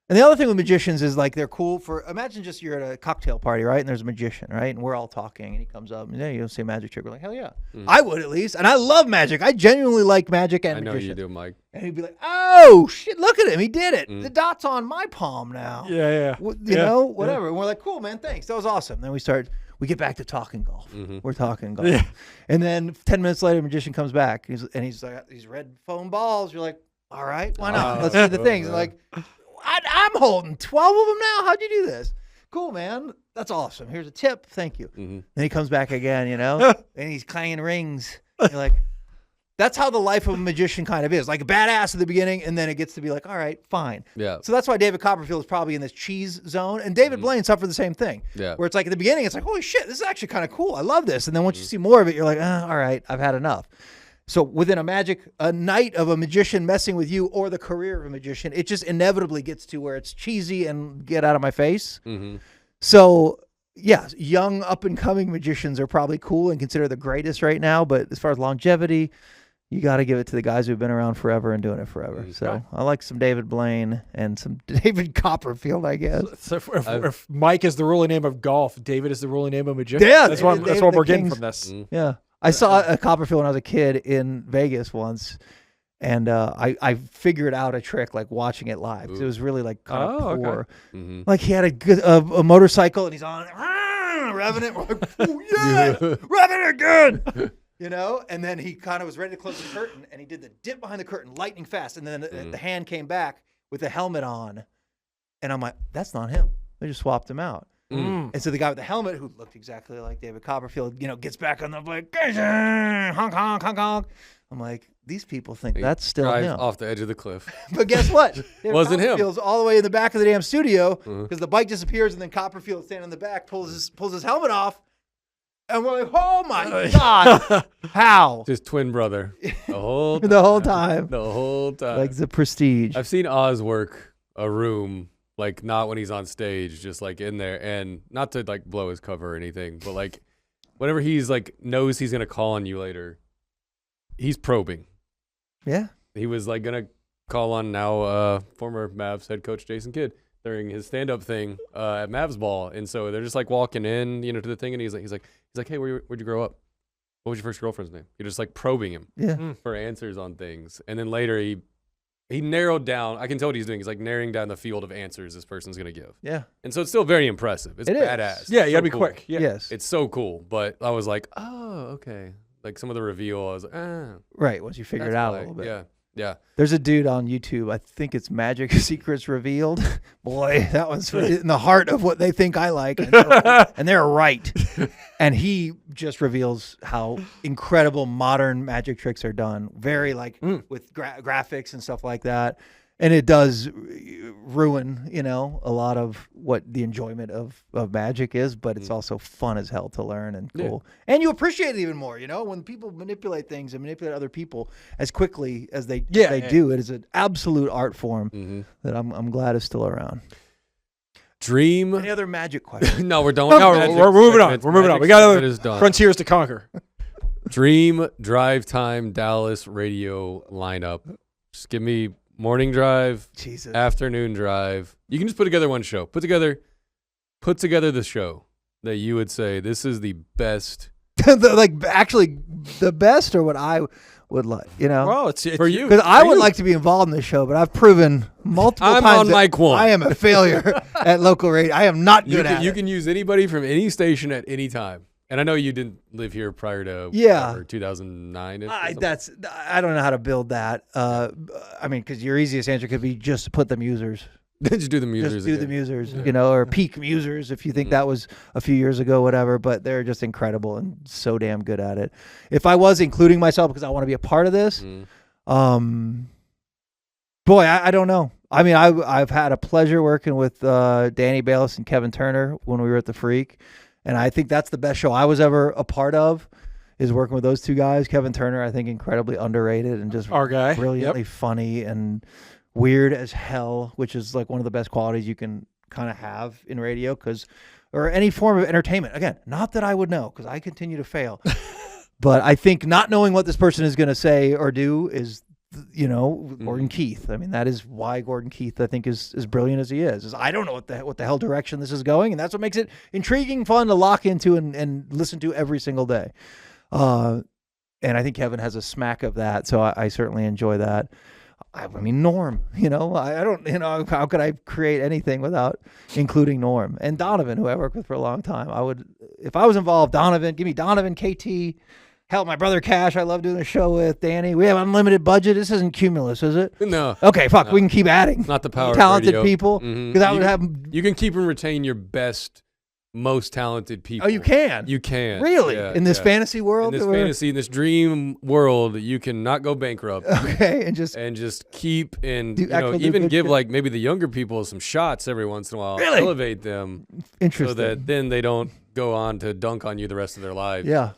And the other thing with magicians is like they're cool for. Imagine just you're at a cocktail party, right? And there's a magician, right? And we're all talking, and he comes up and you don't see a magic trick. We're like, hell yeah, I would at least. And I love magic. I genuinely like magic and I know magicians. you do, Mike. And he'd be like, oh shit, look at him, he did it. The dot's on my palm now. Yeah. You know, whatever. And we're like, cool, man, thanks. That was awesome. Then we get back to talking golf. We're talking golf. Yeah. And then 10 minutes later, the magician comes back. He's like, these red foam balls. You're like, all right, why not? Let's do the things. And like, I'm holding 12 of them now. How'd you do this? Cool, man. That's awesome. Here's a tip. Thank you. Then he comes back again, and he's clanging rings. You're like, that's how the life of a magician kind of is. Like a badass at the beginning, and then it gets to be like, all right, fine. Yeah. So that's why David Copperfield is probably in this cheese zone. And David Blaine suffered the same thing. Yeah. Where it's like at the beginning, it's like, holy shit, this is actually kind of cool. I love this. And then once you see more of it, you're like, all right, I've had enough. So within a night of a magician messing with you or the career of a magician, it just inevitably gets to where it's cheesy and get out of my face. So, yeah, young up-and-coming magicians are probably cool and considered the greatest right now. But as far as longevity, you got to give it to the guys who've been around forever and doing it forever. So I like some David Blaine and some David Copperfield, I guess. So if Mike is the ruling name of golf, David is the ruling name of magician. Yeah, that's what they- we're the getting kings. from this. Yeah. I saw a Copperfield when I was a kid in Vegas once, and I figured out a trick like watching it live. 'Cause it was really like kind of poor. Like he had a motorcycle and he's on it, revving it. We're like, oh, yeah, revving it good. And then he kind of was ready to close the curtain, and he did the dip behind the curtain, lightning fast, and then the hand came back with the helmet on, and I'm like, that's not him. They just swapped him out. And so the guy with the helmet, who looked exactly like David Copperfield, gets back on the like, honk, honk, honk, honk. I'm like, these people think that's still Drives him. off the edge of the cliff. But guess what? David Wasn't him. Copperfield's all the way in the back of the damn studio because the bike disappears, and then Copperfield standing in the back pulls his helmet off, and we're like, oh my god, how? His twin brother. The whole The whole time, The whole time. like the Prestige. I've seen Oz work a room, like not when he's on stage, just like in there, and not to like blow his cover or anything, but like whenever he's like knows he's gonna call on you later, he's probing. Yeah. He was like gonna call on now former Mavs head coach Jason Kidd during his stand-up thing at Mavs ball, and so they're just like walking in, to the thing, and he's like, hey, where'd you grow up? What was your first girlfriend's name? You're just like probing him Yeah. for answers on things, and then later he narrowed down. I can tell what he's doing. He's like narrowing down the field of answers this person's gonna give. Yeah. And so it's still very impressive. It's It is. badass. Yeah, It's you gotta so be cool. quick. Yeah. Yes. It's so cool. But I was like, oh, okay. Like some of the reveal, I was like, Right. Once you figure it that's out why. a little bit. Yeah. Yeah. There's a dude on YouTube. I think it's Magic Secrets Revealed. Boy, that one's in the heart of what they think I like, and they're right. And he just reveals how incredible modern magic tricks are done. Very like with graphics and stuff like that. and it does ruin, a lot of what the enjoyment of Magic is, but it's also fun as hell to learn and cool. And you appreciate it even more, when people manipulate things and manipulate other people as quickly as they do. It is an absolute art form that I'm glad is still around. Dream. Any other Magic questions? No, we're done. No, we're moving on. We're moving on. We got other done. frontiers to conquer. Dream drive time Dallas radio lineup. Just give me morning drive, Jesus. afternoon drive. You can just put together one show. Put together the show that you would say this is the best. Actually, the best, or what I would like, Well, it's for you. Because I For would you. like to be involved in the show, but I've proven multiple I'm times on that mic one. I am a failure at local radio. I am not good at You it. can use anybody from any station at any time. And I know you didn't live here prior to 2009. I don't know how to build that. Because your easiest answer could be just put the musers. Just do the musers. Just do the musers, or peak musers if you think that was a few years ago, whatever. But they're just incredible and so damn good at it. If I was including myself because I want to be a part of this, boy, I don't know. I mean, I've had a pleasure working with Danny Bayless and Kevin Turner when we were at the Freak. And I think that's the best show I was ever a part of, is working with those two guys. Kevin Turner, I think, incredibly underrated and just Our guy. brilliantly funny and weird as hell, which is like one of the best qualities you can kind of have in radio, or any form of entertainment. Again, not that I would know, because I continue to fail. But I think not knowing what this person is going to say or do is, Gordon Keith. I mean, that is why Gordon Keith, I think, is as brilliant as he is I don't know what the hell direction this is going, and that's what makes it intriguing, fun to lock into and listen to every single day. And I think Kevin has a smack of that, so I certainly enjoy that. I mean, Norm, I don't, how could I create anything without including Norm and Donovan, who I worked with for a long time? If I was involved, Donovan, give me Donovan, KT. Hell, my brother Cash, I love doing a show with Danny. We have unlimited budget. This isn't Cumulus, is it? No. Okay, fuck. We can keep adding. Not the power talented of radio. people. Because I would have. You can keep and retain your best, most talented people. Oh, you can. You can. Really? Yeah, in this fantasy world? In this dream world, you can not go bankrupt. Okay, and just keep and actual even good give shit. like maybe the younger people some shots every once in a while. Really? Elevate them. Interesting. So that then they don't go on to dunk on you the rest of their lives. Yeah.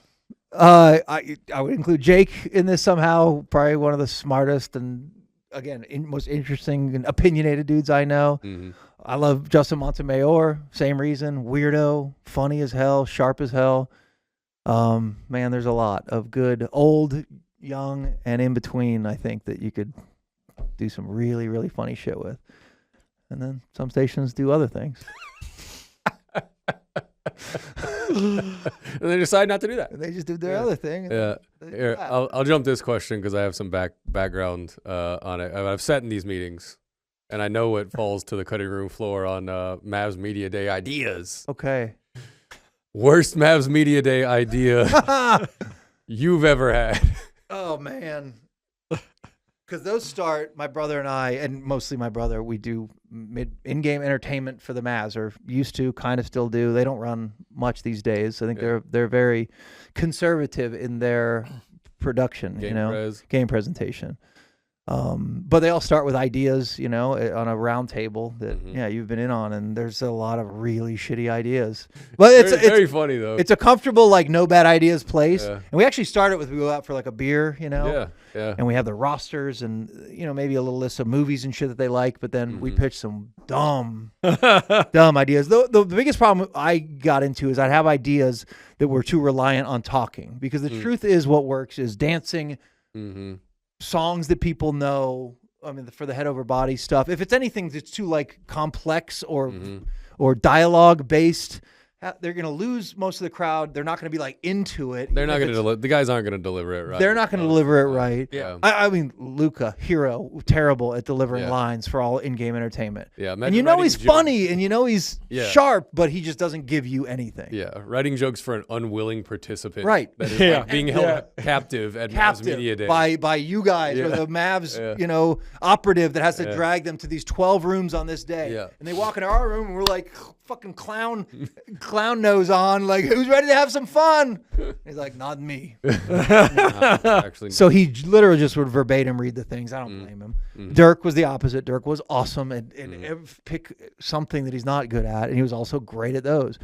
I would include Jake in this somehow. Probably one of the smartest and, again, most interesting and opinionated dudes I know. I love Justin Montemayor. Same reason. Weirdo, funny as hell, sharp as hell. Man, there's a lot of good, old, young, and in between, I think, that you could do some really, really funny shit with. And then some stations do other things. And they decide not to do that. And they just do their other thing. Yeah. Here, I'll jump this question because I have some background on it. I've sat in these meetings, and I know what falls to the cutting room floor on Mavs Media Day ideas. Okay. Worst Mavs Media Day idea you've ever had. Oh, man. Because those start, my brother and I, and mostly my brother, we do in-game entertainment for the Mavs, or used to, kind of still do. They don't run much these days. I think they're very conservative in their production, game presentation. But they all start with ideas, on a round table that you've been in on, and there's a lot of really shitty ideas. But it's very funny though. It's a comfortable, like, no bad ideas place. Yeah. And we actually started with, we go out for like a beer, Yeah. and we have the rosters and maybe a little list of movies and shit that they like, but then we pitch some dumb ideas. The biggest problem I got into is I'd have ideas that were too reliant on talking, because the truth is what works is dancing. Songs that people know. I mean, for the head over body stuff. If it's anything that's too like complex or dialogue based, they're going to lose most of the crowd. They're not going to be like into it. They're not going to deliver. The guys aren't going to deliver it right. They're not going to deliver it right. Yeah. I mean, Luca, hero, terrible at delivering lines for all in-game entertainment. Yeah. And he's funny and he's sharp, but he just doesn't give you anything. Yeah. Writing jokes for an unwilling participant. Right. That is like being held captive at Mavs Media Day. By you guys, or the Mavs, operative that has to drag them to these 12 rooms on this day. Yeah. And they walk into our room and we're like fucking clown nose on. Like, who's ready to have some fun? He's like, not me. Actually, So he literally just would verbatim read the things. I don't blame him. Dirk was the opposite. Dirk was awesome and pick something that he's not good at, and he was also great at those.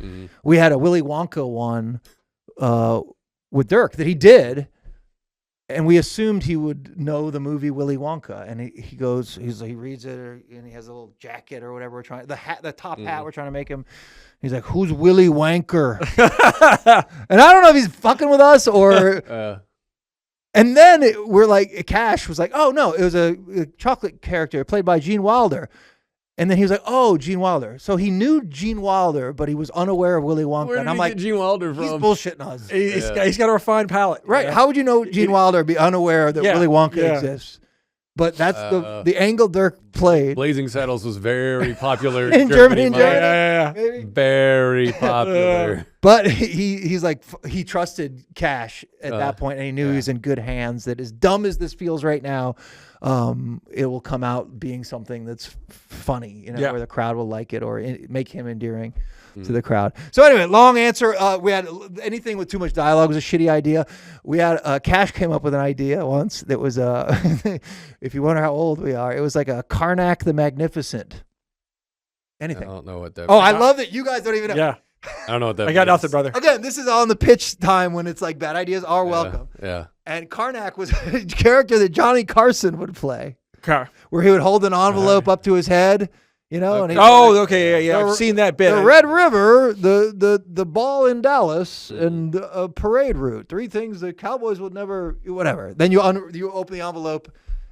We had a Willy Wonka one with Dirk that he did, and we assumed he would know the movie Willy Wonka. And he reads it, and he has a little jacket or whatever the top hat we're trying to make him. He's like, "Who's Willy Wanker?" And I don't know if he's fucking with us or. And then we're like, Cash was like, "Oh no, it was a chocolate character played by Gene Wilder." And then he was like, "Oh, Gene Wilder." So he knew Gene Wilder, but he was unaware of Willy Wonka. where did And I'm he like, get Gene Wilder he's from? bullshitting us. He's got a refined palate. Right. Yeah. How would you know Gene Wilder be unaware that Yeah, Willy Wonka yeah. exists? But that's the angle Dirk played. Blazing Saddles was very popular In Germany, in Mike. Germany. Yeah. Maybe. Very popular. But he's like, he trusted Cash at that point, and he knew he was in good hands. That as dumb as this feels right now, it will come out being something that's funny, where the crowd will like it or make him endearing to the crowd. So anyway, long answer. We had anything with too much dialogue was a shitty idea. We had Cash came up with an idea once that was if you wonder how old we are, it was like a Karnak the Magnificent. I Anything. don't know what that. Oh, I love that you guys don't even know. Yeah. I don't know what that. I got means. nothing, brother. Again, this is on the pitch time when it's like bad ideas are welcome. Yeah. And Karnak was a character that Johnny Carson would play, Okay. where he would hold an envelope up to his head, and Okay. he'd Oh, okay. Yeah. The- I've seen that bit. the Red River, the ball in Dallas, and a parade route. 3 things the Cowboys would never, whatever. Then you open the envelope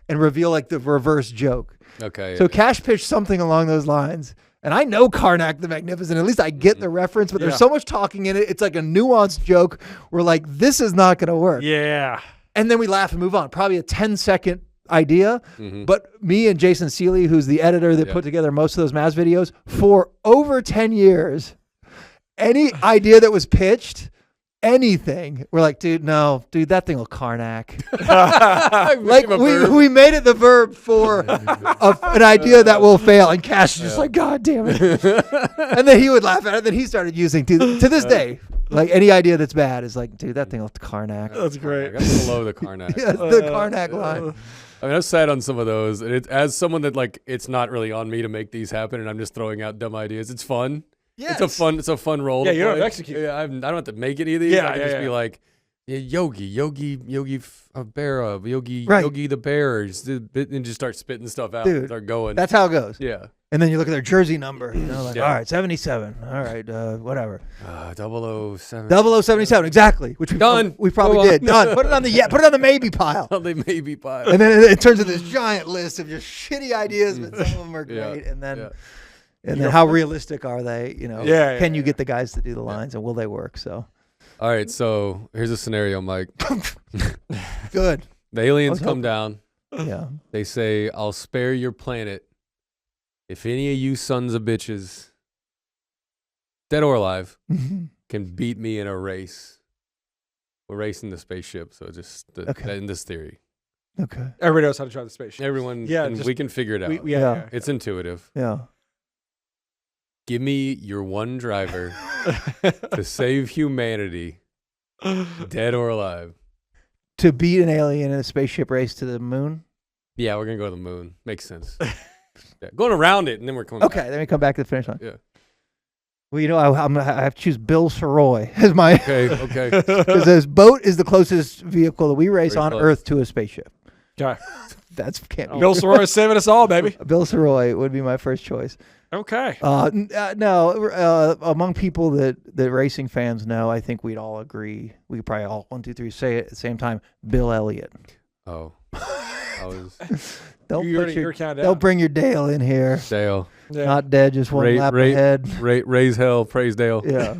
and reveal like the reverse joke. Okay. So Cash pitched something along those lines. And I know Karnak the Magnificent. At least I get the reference, but there's so much talking in it. It's like a nuanced joke. We're like, this is not going to work. Yeah. And then we laugh and move on. Probably a 10-second idea. But me and Jason Seeley, who's the editor that put together most of those Mavs videos, for over 10 years, any idea that was pitched, anything, we're like, dude, that thing will Karnak. Like we made it the verb for an idea that will fail, and Cash is just like, God damn it. And then he would laugh at it. Then he started using to this day, like any idea that's bad is like, dude, that thing will Karnak. That's I great. got below the Karnak. Yeah, the Karnak line. I mean, I've sat on some of those, and as someone that like, it's not really on me to make these happen, and I'm just throwing out dumb ideas. It's fun. Yes. It's a fun role. Yeah, to you don't play. have to execute. Yeah, I don't have to make any of these. Yeah, I just yeah. be like, Yogi Berra, Right. Yogi the Bear, and just start spitting stuff out. Dude, start going. That's how it goes. Yeah. And then you look at their jersey number, like, Yeah. all right, 77. All right, whatever. 007. 0077, exactly. Which we Done. We probably Go on. did. Done. Put it on the maybe pile. They may be five. And then it turns into this giant list of just shitty ideas, but some of them are great. Yeah. And then Yeah. and then how realistic are they? Yeah, Can you get the guys to do the lines, and will they work? So All right, so here's a scenario, Mike. good. The aliens I was come down. Yeah. They say, I'll spare your planet if any of you sons of bitches, dead or alive, can beat me in a race. We're racing the spaceship, so just in this theory. Okay. Everybody knows how to drive the spaceship. Everyone, Yeah, we can figure it out. Yeah. It's intuitive. Yeah. Give me your one driver to save humanity, dead or alive. To beat an alien in a spaceship race to the moon. Yeah, we're going to go to the moon. Makes sense. Yeah, going around it, and then we're coming Okay, back. then we come back to the finish line. Yeah. Well, I have to choose Bill Sirois as my Okay. because his boat is the closest vehicle that we race Very on close. Earth to a spaceship. Okay. That's can't be. Bill Sirois is saving us all, baby. Bill Sirois would be my first choice. Okay. No, among people that racing fans know, I think we'd all agree. We probably all 1, 2, 3 say it at the same time. Bill Elliott. Oh. I was You're counted Don't out. bring your Dale in here. Dale. Yeah. Not dead, just one lap ahead. Raise hell, praise Dale. Yeah.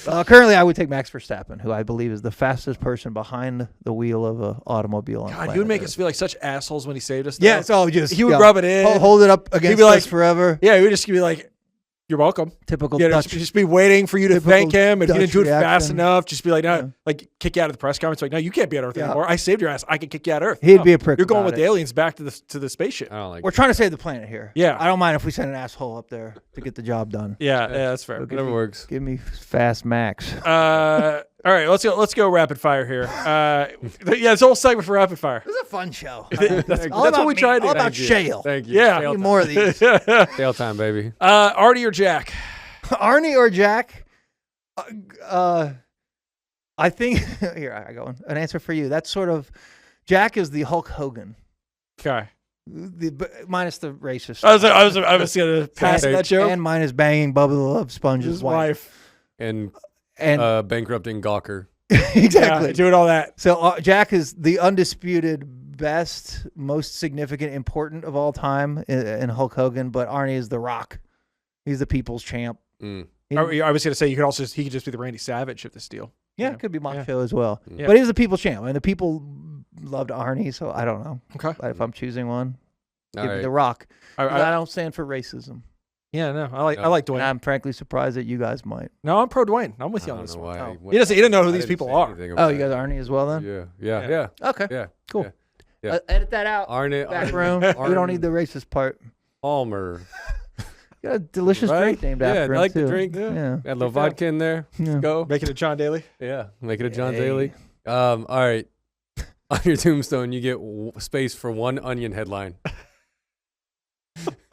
Currently, I would take Max Verstappen, who I believe is the fastest person behind the wheel of an automobile on God, planet he would make Earth. us feel like such assholes when he saved us. Yeah, though. so just He would rub it in. hold it up against be like- us forever. Yeah, he would just be like, You're welcome. Typical Yeah, Dutch. just be waiting for you to typical thank him. If you Dutch didn't do it fast reaction. enough, just be like, no, Yeah. like kick you out of the press conference. Like, no, you can't be on Earth Yeah. anymore. I saved your ass. I can kick you out of Earth. He'd No, be a prick You're going about with the it. aliens back to the spaceship. I don't like We're trying to save the planet here. Yeah. I don't mind if we send an asshole up there to get the job done. Yeah, that's fair. Okay. whatever works. Give me fast Max. All right, let's go rapid fire here. Yeah, it's a whole segment for rapid fire. This is a fun show. That's All what about we me, tried to all do. about Thank you. shale. Thank you. Yeah. Tail Need time. more of these. Tail time, baby. Artie or Jack? Arnie or Jack? I think here I go. An answer for you. That's sort of Jack is the Hulk Hogan, Okay. minus the racist. I was gonna pass that joke. and minus banging Bubba the Love Sponge's His wife. And And bankrupting Gawker. exactly. Yeah, doing all that. So Jack is the undisputed best, most significant, important of all time in Hulk Hogan, but Arnie is the Rock. He's the people's champ. Mm. I was gonna say he could just be the Randy Savage of this deal. Yeah, Yeah. it could be Macho as well. Yeah. But he was the people's champ. I mean, the people loved Arnie, so I don't know. Okay. But if I'm choosing one, All give me right. the Rock. I, I don't stand for racism. yeah, no, I like And Dwayne. I'm frankly surprised that you guys might. No, I'm pro Dwayne. I'm with you I on don't this know one. why. Oh. He didn't know who I these didn't people say are. anything Oh, about you guys are Arnie as well then? Yeah. Okay. Yeah. Cool. Yeah. Yeah. Edit that out. Arnie. Back room. We don't need the racist part. Almer. Got a delicious Right? drink named Yeah, after I him like the too. drink. Yeah. Add a little vodka in there. Yeah. Go. Making it John Daly. Yeah. Make it a John Hey. Daly. All right. On your tombstone, you get space for one Onion headline.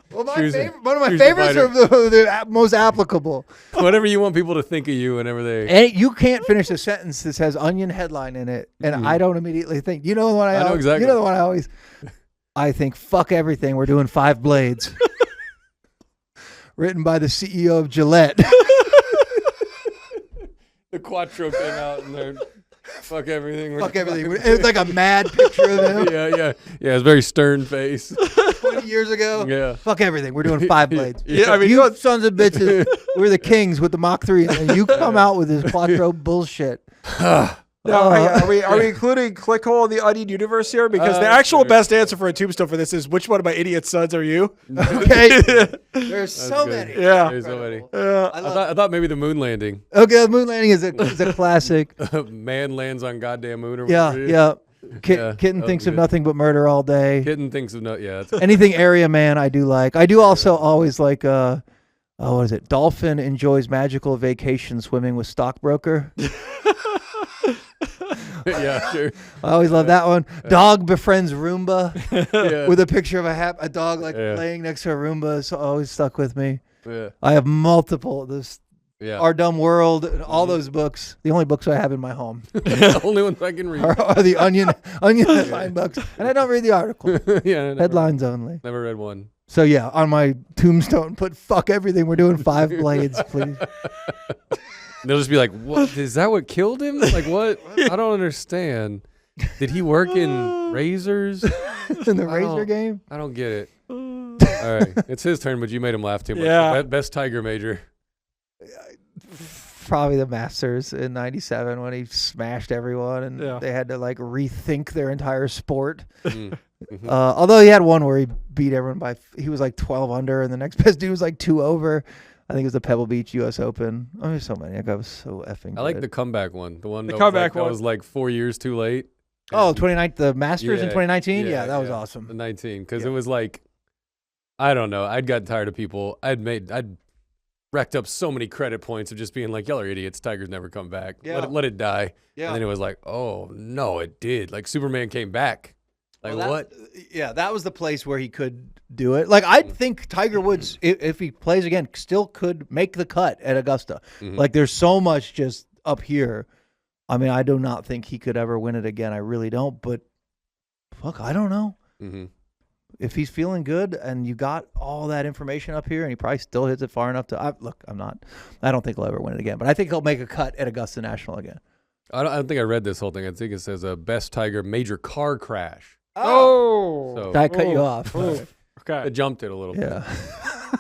Well, Choose one of my choose the favorites are fighter. the most applicable. Whatever you want people to think of you whenever they. And you can't finish a sentence that says onion headline in it, and I don't immediately think. You know the one I know always, exactly. You know the one I always. I think fuck everything. We're doing 5 blades. Written by the CEO of Gillette. The Quattro came out and they're. Fuck everything. Fuck everything. It's like a mad picture of him Yeah. It's a very stern face. 20 years ago. Yeah. Fuck everything. We're doing 5 blades. Yeah, I mean, You sons of bitches. We're the kings with the Mach 3, and you come out with this Quattro bullshit. Now, are we including Clickhole in the Onion universe here? Because the actual sure. best answer for a tombstone for this is which one of my idiot sons are you? Okay. There's so good. many. Yeah. There's so many. I I thought maybe the moon landing. Okay, the moon landing is a classic. Man lands on goddamn moon or Yeah, whatever it is. yeah. Yeah, Kitten that thinks was of good. nothing but murder all day. Kitten thinks of no. Yeah. Anything area man, I do like. I do also always like. What is it? Dolphin enjoys magical vacation swimming with stockbroker. Yeah. Sure. I always love that one. Dog befriends Roomba Yeah. with a picture of a dog like Yeah. laying next to a Roomba. It's always stuck with me. Yeah. I have multiple. This Yeah. Our Dumb World, and all those books. The only books I have in my home The only ones I can read. are the Onion headline books, and I don't read the article. Yeah. Headlines only. Never read one. So yeah, on my tombstone, put fuck everything. We're doing 5 blades, please. They'll just be like, "What? Is that what killed him? Like what? I don't understand. Did he work in razors? In the Razor game. I don't get it." All right, it's his turn, but you made him laugh too much. Yeah. Best Tiger Major. Probably the Masters in '97 when he smashed everyone, and Yeah. they had to like rethink their entire sport. Mm. Mhm. Although he had one where he beat everyone he was like 12 under, and the next best dude was like 2 over. I think it was the Pebble Beach U.S. Open. I mean, so many. Like, I was so effing. I like good. the comeback one. The one The that comeback was like, one. that was like 4 years too late. Oh, 29th, the Masters in Yeah, 2019. Yeah, that was The awesome. 19, because Yeah. it was like, I don't know. I'd gotten tired of people. I'd racked up so many credit points of just being like, y'all are idiots. Tiger's never come back. Yeah. Let it die. Yeah. And then it was like, oh no, it did. Like Superman came back. Like Well, what? Yeah, that was the place where he could do it. Like, I think Tiger Woods, if he plays again, still could make the cut at Augusta. Mhm. Like, there's so much just up here. I mean, I do not think he could ever win it again. I really don't. But, fuck, I don't know. Mm-hmm. If he's feeling good and you got all that information up here and he probably still hits it far enough to I don't think he'll ever win it again, but I think he'll make a cut at Augusta National again. I don't think I read this whole thing. I think it says best Tiger major car crash. Oh. So I cut you off. Okay. I jumped it a little bit.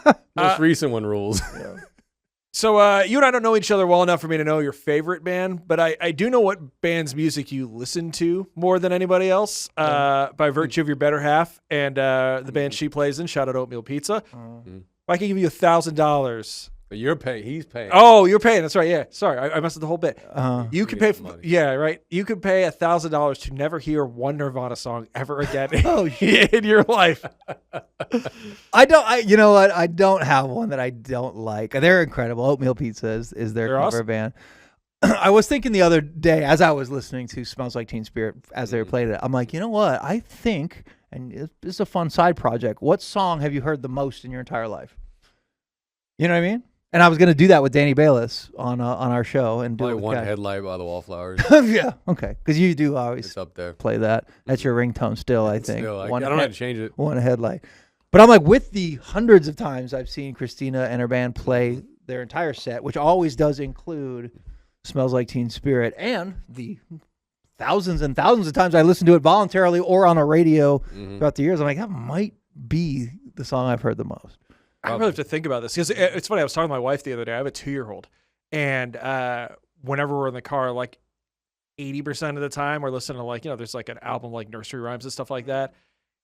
Yeah. Most recent one rules. So you and I don't know each other well enough for me to know your favorite band, but I do know what band's music you listen to more than anybody else by virtue of your better half and the band she plays in. Shout out Oatmeal Pizza. If I can give you $1,000. But you're paying. He's paying. Oh, you're paying. That's right. Yeah. Sorry, I messed up the whole bit. You could pay. Give me some money. Yeah, right. You could pay $1,000 to never hear one Nirvana song ever again Oh, in your life. You know what? I don't have one that I don't like. They're incredible. Oatmeal Pizza is their They're cover awesome. band. I was thinking the other day as I was listening to Smells Like Teen Spirit as they played it, I'm like, you know what? I think, and it's a fun side project. What song have you heard the most in your entire life? You know what I mean? And I was going to do that with Danny Bayless on our show and do Probably it with one Kat. headlight by the Wallflowers. Yeah, okay, because you do always It's up there. play that. That's your ringtone still, I think. Still, I One don't know how head- to change it. one headlight. But I'm like, with the hundreds of times I've seen Christina and her band play their entire set, which always does include Smells Like Teen Spirit, and the thousands and thousands of times I listen to it voluntarily or on a radio throughout the years, I'm like, that might be the song I've heard the most. I really have to think about this because it's funny. I was talking to my wife the other day. I have a 2-year-old, and whenever we're in the car, like 80% of the time, we're listening to there's like an album like nursery rhymes and stuff like that,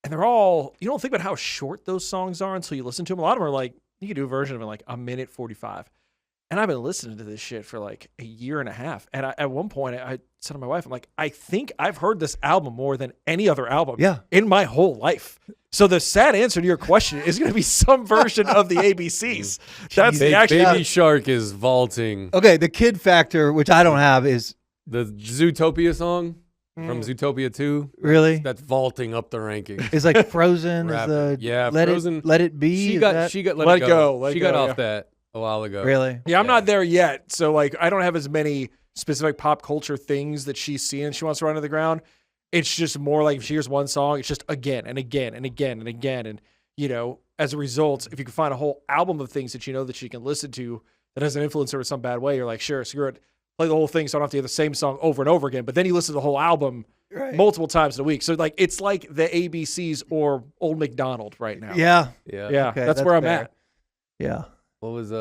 and they're all you don't think about how short those songs are until you listen to them. A lot of them are like you could do a version of it in like 1:45, and I've been listening to this shit for like a year and a half. And at one point, I said to my wife, I'm like, I think I've heard this album more than any other album in my whole life. So the sad answer to your question is going to be some version of the ABCs. That's the actual. Baby Shark is vaulting. Okay, the kid factor, which I don't have, is The Zootopia song from Zootopia 2. really That's vaulting up the ranking. is like Frozen. Is Rapid. the Yeah, Let Frozen. It Let It Be. She is got that- let it go. Let She go, got off yeah. that a while ago. really. Yeah, I'm not there yet. So like, I don't have as many specific pop culture things that she's seeing. She wants to run to the ground. It's just more like if she hears one song, it's just again and again and again and again. And as a result, if you can find a whole album of things that that she can listen to that doesn't influence her in some bad way, you're like, sure, screw it, play the whole thing, so I don't have to hear the same song over and over again. But then you listen to the whole album multiple times in a week. So like, it's like the ABCs or Old McDonald right now. Yeah. Yeah. Okay, that's where I'm fair. at. Yeah. What was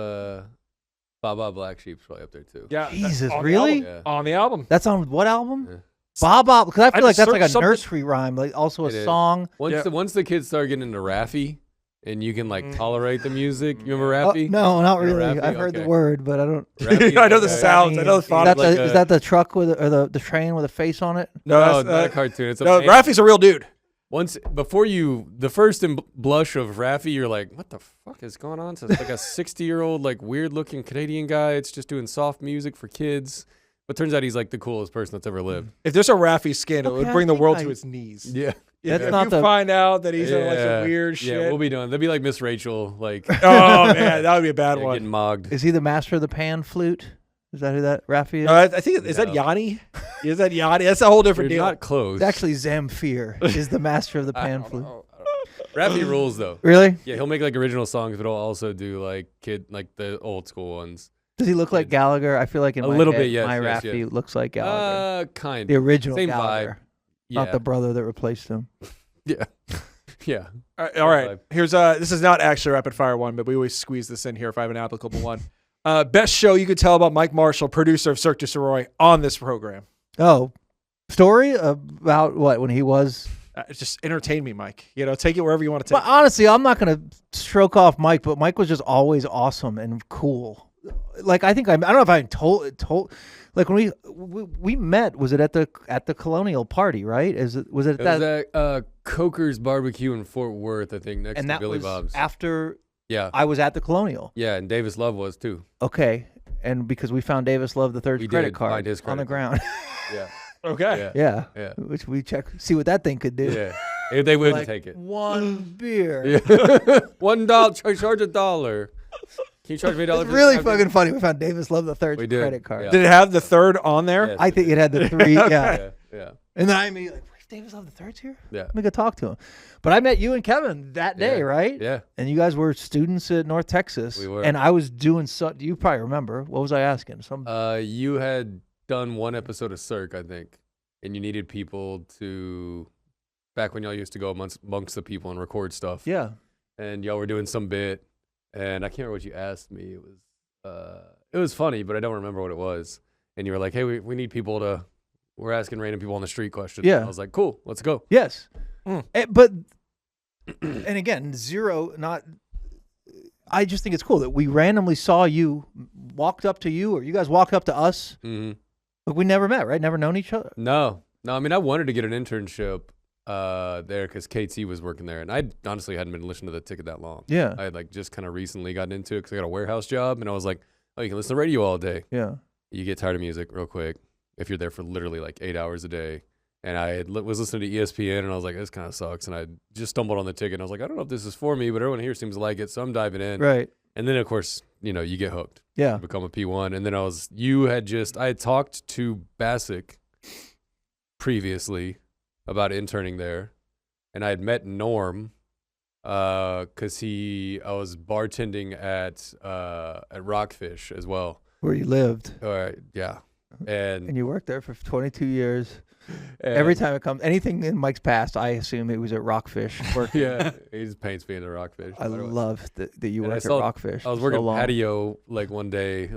Baba Black Sheep's probably up there too. Yeah, Jesus, on the really? album. Yeah. On the album. That's on what album? Yeah. Bob, because I feel like just that's like a searched something- nursery rhyme, like also a It is. song. Once the kids start getting into Raffi, and you can like tolerate the music. You remember Oh, Raffi? no, not You know really. Raffi? I've heard the Okay. word, but I don't. Raffi's I know the like a- sounds. I know the Is thought. that, like is a- that the truck with or the train with a face on it? No, No, that's, not a cartoon. It's a no. man. Raffi's a real dude. Once before the first blush of Raffi, you're like, what the fuck is going on? So it's like a 60-year-old, like weird looking Canadian guy. It's just doing soft music for kids. But turns out he's like the coolest person that's ever lived. If there's a Raffi scandal, it Okay, would bring I the world think to I- its knees. Yeah. That's if not you the. find out that he's on like some weird Yeah, shit. we'll be doing. That'd be like Miss Rachel, like Oh man, that would be a bad getting one. mogged. Is he the master of the pan flute? Is that who that Raffi is? No, I think is that No. Yanni? Is that Yanni? That's a whole different You're deal. not close. It's actually Zamfir is the master of the pan flute. Raffi rules though. Really? Yeah, he'll make like original songs, but he'll also do like the old school ones. Does he look like Gallagher? I feel like in A my little head, bit, yes, my yes, Raffi yes. looks like Gallagher. Kind The of. original Same Gallagher, vibe. not Yeah. the brother that replaced him. Yeah. Yeah. All right. vibe. Here's this is not actually a rapid fire one, but we always squeeze this in here if I have an applicable one. Best show you could tell about Mike Marshall, producer of Cirque du Sirois, on this program. Oh, story about what when he was. Just entertain me, Mike. Take it wherever you want to take But honestly, I'm not gonna stroke off Mike, but Mike was just always awesome and cool. Like I don't know if I told like when we met, was it at the Colonial party, right? Was it It was that? at Coker's Barbecue in Fort Worth, I think, next And to that Billy was Bob's. after Yeah. I was at the Colonial. Yeah, and Davis Love was too. Okay, and because we found Davis Love the third's We credit did card find his on the credit ground. Yeah. it. Okay. Yeah. yeah, Yeah. which we see what that thing could do. Yeah. If they wouldn't Like, take it. one beer. Yeah. $1. Charge $1. Can you charge me $1? It's really fucking funny. We found Davis Love the third's We did, credit card. yeah. Did it have the third on there? Yes, I think it had the three. Yeah. Yeah. Yeah. And then I immediately like, wait, Davis Love the third's here? Yeah. Let me go talk to him. But I met you and Kevin that day, Yeah. right? Yeah. And you guys were students at North Texas. We were. And I was doing you probably remember. What was I asking? You had done one episode of Cirque, I think, and you needed people to, back when y'all used to go amongst the people and record stuff. Yeah. And y'all were doing some bit, and I can't remember what you asked me. It was funny, but I don't remember what it was. And you were like, "Hey, we need people to. We're asking random people on the street questions." Yeah. And I was like, "Cool, let's go." Yes. Mm. But and again, zero. Not. I just think it's cool that we randomly saw you, walked up to you, or you guys walked up to us. Mm-hmm. But we never met, right? Never known each other. No. I mean, I wanted to get an internship there because KT was working there, and I honestly hadn't been listening to the ticket that long. Yeah. I had like just kind of recently gotten into it because I got a warehouse job, and I was like, oh, you can listen to radio all day. Yeah. You get tired of music real quick if you're there for literally like 8 hours a day. And I was listening to ESPN, and I was like, this kind of sucks. And I just stumbled on the ticket, and I was like, I don't know if this is for me, but everyone here seems to like it, so I'm diving in. Right. And then, of course, you get hooked. Yeah. You become a P1. And then I had talked to Bassick previously about interning there, and I had met Norm because I was bartending at Rockfish as well. Where you lived. Yeah. And you worked there for 22 years. And Every time it comes, anything in Mike's past, I assume it was at Rockfish. yeah, he just paints me into Rockfish. I love that you And worked I at saw- Rockfish. I was so working long. patio like one day,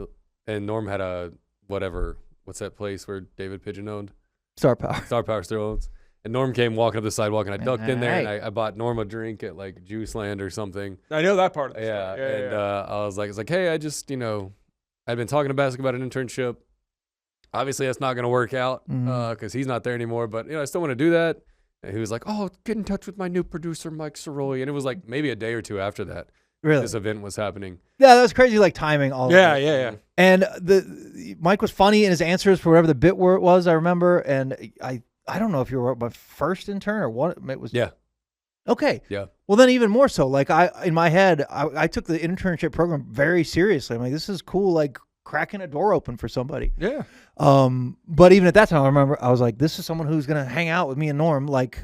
and Norm had a what's that place where David Pigeon owned? Star Power. Star Power still owns. And Norm came walking up the sidewalk, and I ducked in there, and Right. I bought Norm a drink at like Juice Land or something. I know that part of the Yeah, story. and I was like, hey, I just, I'd been talking to Bassick about an internship. Obviously, that's not going to work out because he's not there anymore, but, I still want to do that. And he was like, oh, get in touch with my new producer, Mike Sirois. And it was like maybe a day or two after that. Really? This event was happening. Yeah, that was crazy, like timing all of it. Yeah. And Mike was funny in his answers for whatever the bit was, I remember. And I don't know if you were my first intern or what. It was. Yeah. Okay. Yeah. Well, then even more so. Like in my head, I took the internship program very seriously. I'm like, this is cool. Like cracking a door open for somebody. Yeah. But even at that time, I remember I was like, this is someone who's gonna hang out with me and Norm like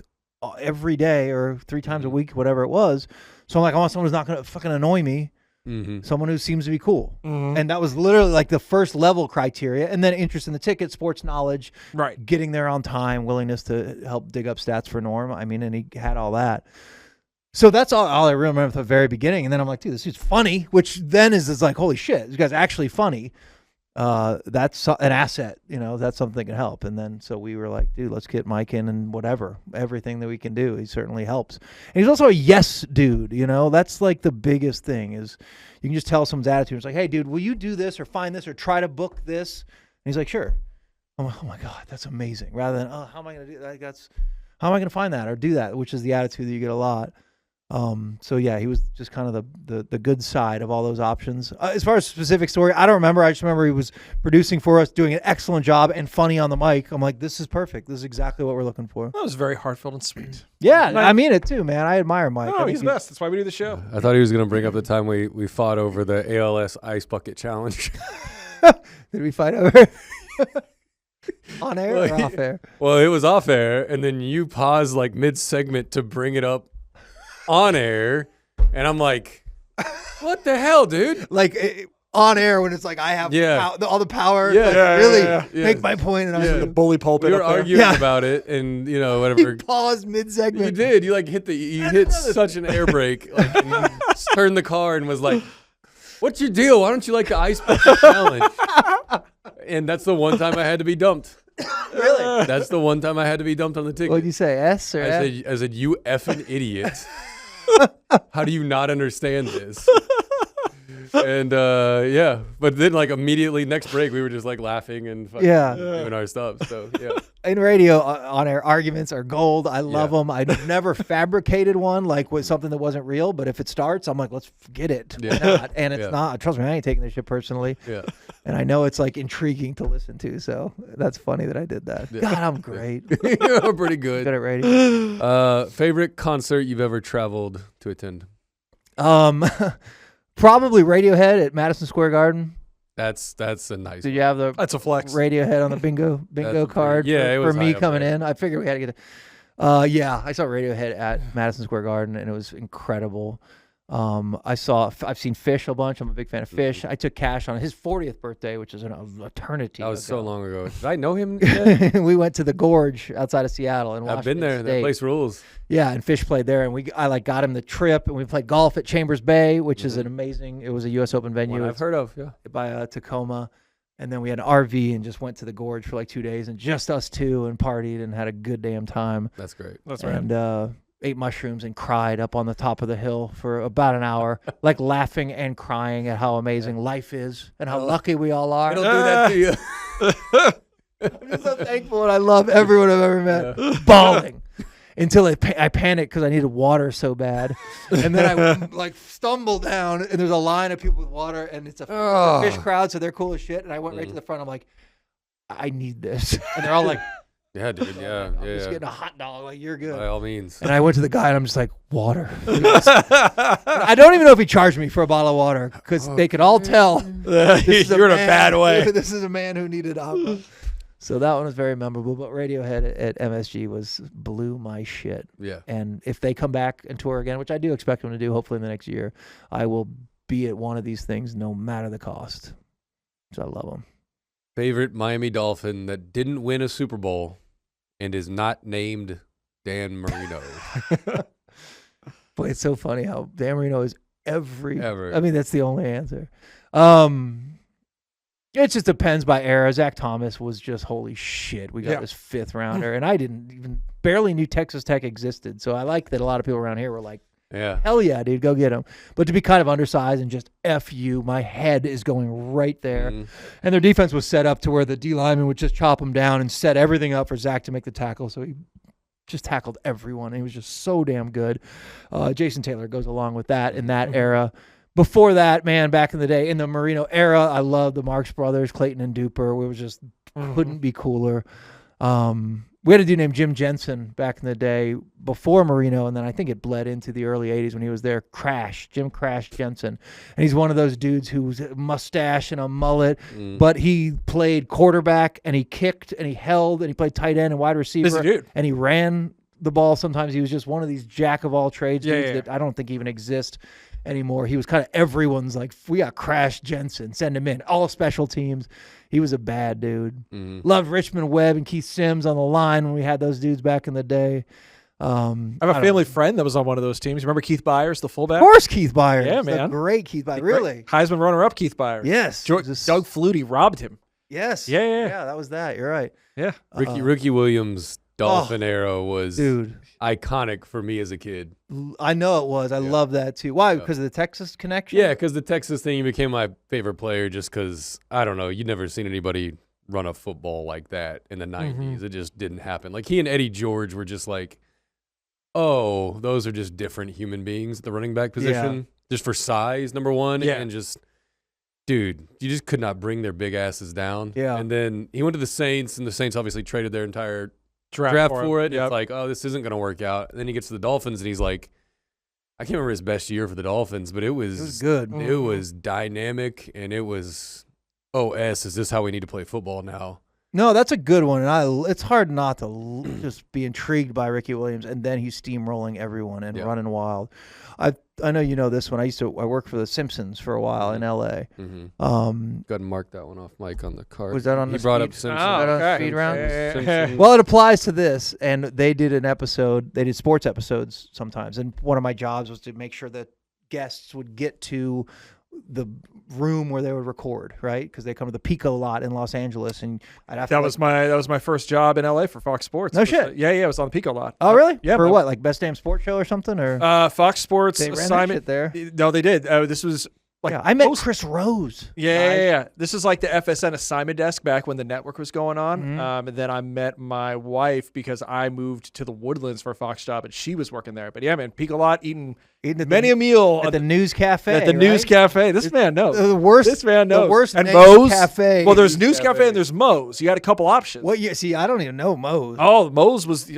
every day or 3 times a week, whatever it was. So I'm like, I want someone who's not gonna fucking annoy me. Mm-hmm. Someone who seems to be cool. Mhm. And that was literally like the first level criteria. And then interest in the ticket, sports knowledge, Right. getting there on time, willingness to help dig up stats for Norm. I mean, and he had all that. So that's all I remember at the very beginning. And then I'm like, dude, this dude's funny, which then is like, holy shit, this guy's actually funny. That's an asset, that's something that can help. And then so we were like, dude, let's get Mike in and everything that we can do. He certainly helps. And he's also a yes dude, that's like the biggest thing is you can just tell someone's attitude. It's like, hey, dude, will you do this or find this or try to book this? And he's like, sure. I'm like, oh my God, that's amazing. Rather than, oh, how am I going to do that? How am I going to find that or do that? Which is the attitude that you get a lot. So yeah, he was just kind of the good side of all those options. As far as specific story, I don't remember. I just remember he was producing for us, doing an excellent job and funny on the mic. I'm like, this is perfect. This is exactly what we're looking for. That was very heartfelt and sweet. Yeah, I mean it too, man. I admire Mike. I No, think he's the best. That's why we do the show. I thought he was going to bring up the time we fought over the ALS Ice Bucket Challenge. Did we fight over on air or Well, off air? Well, it was off air, and then you paused like mid-segment to bring it up on air, and I'm like, what the hell, dude? Like on air when it's like I have all the power. Yeah. like, Yeah, really yeah, make my point. And Yeah. I The bully pulpit. We were up there. arguing Yeah. about it, and whatever. he paused mid You segment. did. You like hit such an air brake, like, and you turned the car and was like, "What's your deal? Why don't you like the Ice Bucket Challenge?" And that's the one time I had to be dumped. Really? That's the one time I had to be dumped on the ticket. What'd you say? S or F? I said, you effing idiot. How do you not understand this? And but then like immediately next break we were just like laughing and fucking Yeah. doing our stuff. So yeah, In radio, on air arguments are gold. I love Yeah. them. I never fabricated one like with something that wasn't real. But if it starts, I'm like, let's forget it. Why Yeah. not? And it's Yeah. not. Trust me, I ain't taking this shit personally. yeah. And I know it's like intriguing to listen to. So that's funny that I did that. Yeah. God, I'm great. You're pretty Good good. at radio. Favorite concert you've ever traveled to attend? Probably Radiohead at Madison Square Garden. That's a nice. Did you have the That's a flex. Radiohead on the bingo That's card pretty- yeah, it for was me high up coming there. in? I figured we had to get yeah, I saw Radiohead at Madison Square Garden and it was incredible. I've seen Fish a bunch. I'm a big fan of Fish. I took Cash on his 40th birthday, which is an eternity That was so ago. long ago. Did I know him yet? We went to the Gorge outside of Seattle and I've been there. That place rules. Yeah, and Fish played there, and I got him the trip, and we played golf at Chambers Bay, which is an amazing. It was a U.S. Open venue. One I've It's heard of. Yeah. by Tacoma, and then we had an RV and just went to the Gorge for like 2 days, and just us two, and partied and had a good damn time. That's great. That's right. And ate mushrooms and cried up on the top of the hill for about an hour, like laughing and crying at how amazing life is and how lucky we all are. It'll do that to you. I'm just so thankful, and I love everyone I've ever met. Bawling until I panicked because I needed water so bad, and then I like stumbled down, and there's a line of people with water, and it's a fish crowd, so they're cool as shit. And I went right to the front. I'm like, I need this, and they're all like, Yeah, dude. Yeah, I'm yeah. just getting a hot dog. Like, you're good. By all means. And I went to the guy, and I'm just like, water. I don't even know if he charged me for a bottle of water because they could all tell this is You're in a man- bad way. This is a man who needed aqua. So that one was very memorable. But Radiohead at MSG blew my shit. Yeah. And if they come back and tour again, which I do expect them to do, hopefully in the next year, I will be at one of these things no matter the cost. So I love them. Favorite Miami Dolphin that didn't win a Super Bowl and is not named Dan Marino. But it's so funny how Dan Marino is Ever. I mean, that's the only answer. It just depends by era. Zach Thomas was just holy shit. We got this 5th rounder, and I barely knew Texas Tech existed. So I like that a lot of people around here were like, Yeah. hell yeah, dude, go get him. But to be kind of undersized and just F you, my head is going right there. Mhm. And their defense was set up to where the D lineman would just chop him down and set everything up for Zach to make the tackle. So he just tackled everyone. And he was just so damn good. Jason Taylor goes along with that in that era. Before that, man, back in the day, in the Marino era, I loved the Marx Brothers, Clayton and Duper. We was just couldn't be cooler. We had a dude named Jim Jensen back in the day before Marino, and then I think it bled into the early 80s when he was there. Jim Crash Jensen. And he's one of those dudes who's a mustache and a mullet, but he played quarterback, and he kicked, and he held, and he played tight end and wide receiver. This dude. And he ran the ball sometimes. He was just one of these jack-of-all-trades dudes that I don't think even exist anymore. He was kind of everyone's like, we got Crash Jensen, send him in. All special teams. He was a bad dude. Loved Richmond Webb and Keith Sims on the line when we had those dudes back in the day. I have a family friend that was on one of those teams. Remember Keith Byers, the fullback? Of course, Keith Byers. Yeah, The man. great Keith Byers. Really? Heisman runner-up Keith Byers. Yes. Doug Flutie robbed him. Yes. Yeah. Yeah, that was that. You're right. Yeah. Ricky Williams' Dolphin era was Dude. iconic for me as a kid. I know it was. I love that too. Why? Because of the Texas connection? Yeah, because the Texas thing, he became my favorite player just because, I don't know, you'd never seen anybody run a football like that in the 90s. It just didn't happen. Like, he and Eddie George were just like, oh, those are just different human beings at the running back position, just for size, number one, and just, dude, you just could not bring their big asses down. Yeah. And then he went to the Saints, and the Saints obviously traded their entire draft for it. Yep. It's like, oh, this isn't going to work out. And then he gets to the Dolphins, and he's like, I can't remember his best year for the Dolphins, but it was good. It was dynamic, and it was, is this how we need to play football now? No, that's a good one, and it's hard not to just be intrigued by Ricky Williams, and then he's steamrolling everyone and running wild. I know you know this one. I worked for the Simpsons for a while in L.A. Go ahead and mark that one off, Mike, on the card. Was that on he the brought speed? up Simpsons. Was that on okay. speed round? Simpsons. Well, it applies to this, and they did an episode. They did sports episodes sometimes, and one of my jobs was to make sure that guests would get to the room where they would record, right? Because they come to the Pico lot in Los Angeles, and I'd have to. That was my first job in LA for Fox Sports. No shit. It was on the Pico lot. Oh, really? Yeah. For what? Like Best Damn Sports Show or something? Or Fox Sports they ran that assignment shit there? No, they did. This was like I met Chris Rose. Yeah. This is like the FSN assignment desk back when the network was going on. And then I met my wife because I moved to the Woodlands for a Fox job, and she was working there. But yeah, man, Pico lot, eating at many a meal at the News Cafe. At the News Cafe. This man knows. The worst. This man knows. The worst and named Moe's cafe. Well, there's News Cafe and there's Moe's. You got a couple options. Well, see, I don't even know Moe's. Oh, Moe's was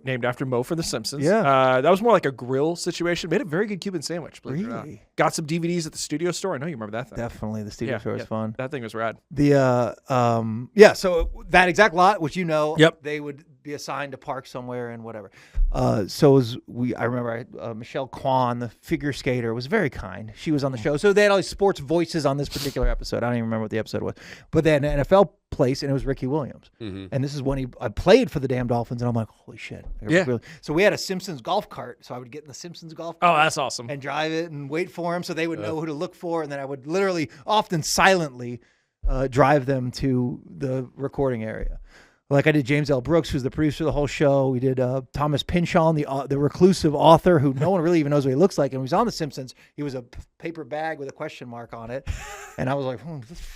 named after Moe from The Simpsons. Yeah. That was more like a grill situation. Made a very good Cuban sandwich. Believe it or not. Really? Got some DVDs at the studio store. I know you remember that thing. Definitely, the studio store is fun. That thing was rad. So that exact lot, which they would be assigned to park somewhere and whatever. I remember Michelle Kwan, the figure skater, was very kind. She was on the show. So they had all these sports voices on this particular episode. I don't even remember what the episode was. But they had an NFL place, and it was Ricky Williams. And this is when I played for the damn Dolphins, and I'm like, holy shit. Yeah. So we had a Simpsons golf cart, so I would get in the Simpsons golf Oh, cart that's awesome. and drive it and wait for them so they would know who to look for, and then I would literally, often silently, drive them to the recording area. Like I did James L. Brooks, who's the producer of the whole show. We did Thomas Pynchon, the reclusive author who no one really even knows what he looks like. And when he was on The Simpsons, he was a paper bag with a question mark on it. And I was like,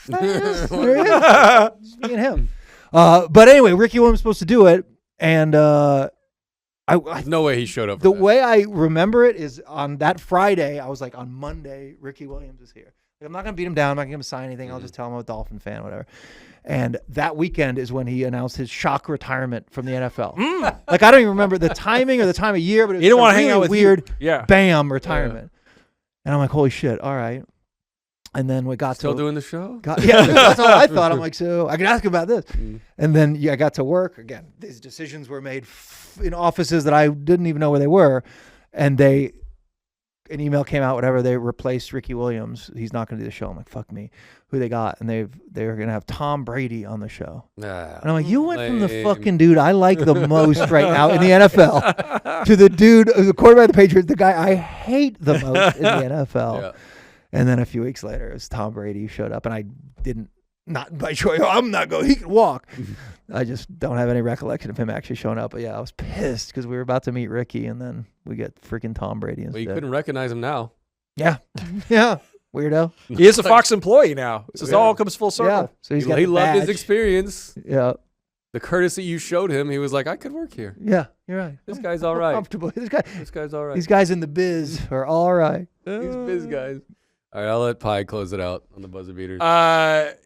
there he is. It's me and him. But anyway, Ricky Williams was supposed to do it. And No way he showed up. the way I remember it is on that Friday, I was like, on Monday, Ricky Williams is here. Like, I'm not going to beat him down. I'm not going to sign anything. I'll just tell him I'm a Dolphin fan, whatever. And that weekend is when he announced his shock retirement from the NFL. Like, I don't even remember the timing or the time of year, but it was He didn't want to hang really out with weird, you. Yeah. bam, retirement. And I'm like, holy shit, all right. And then we got Still to doing the show? yeah, that's all I thought. I'm like, so I can ask about this. And then I got to work again. These decisions were made in offices that I didn't even know where they were, and an email came out. Whatever, they replaced Ricky Williams. He's not going to do the show. I'm like, fuck me. Who they got? And they're going to have Tom Brady on the show. Nah. And I'm like, you went from the Lame. fucking dude I like the most right now in the NFL to the dude, the quarterback of the Patriots, the guy I hate the most in the NFL. Yeah. And then a few weeks later, it was Tom Brady who showed up, and I didn't, not by choice. I'm not going. He can walk. I just don't have any recollection of him actually showing up. But yeah, I was pissed because we were about to meet Ricky, and then we get freaking Tom Brady But instead. you couldn't recognize him now. Yeah, yeah, weirdo. He is a Fox employee now. So it all comes full circle. Yeah, so he's got He the loved his badge. experience. Yeah, The courtesy you showed him, he was like, I could work here. yeah, you're right. This guy's all I'm right. comfortable. This guy's all right. These guys in the biz are all right. These biz guys. All right, I'll let Pi close it out on the buzzer beaters.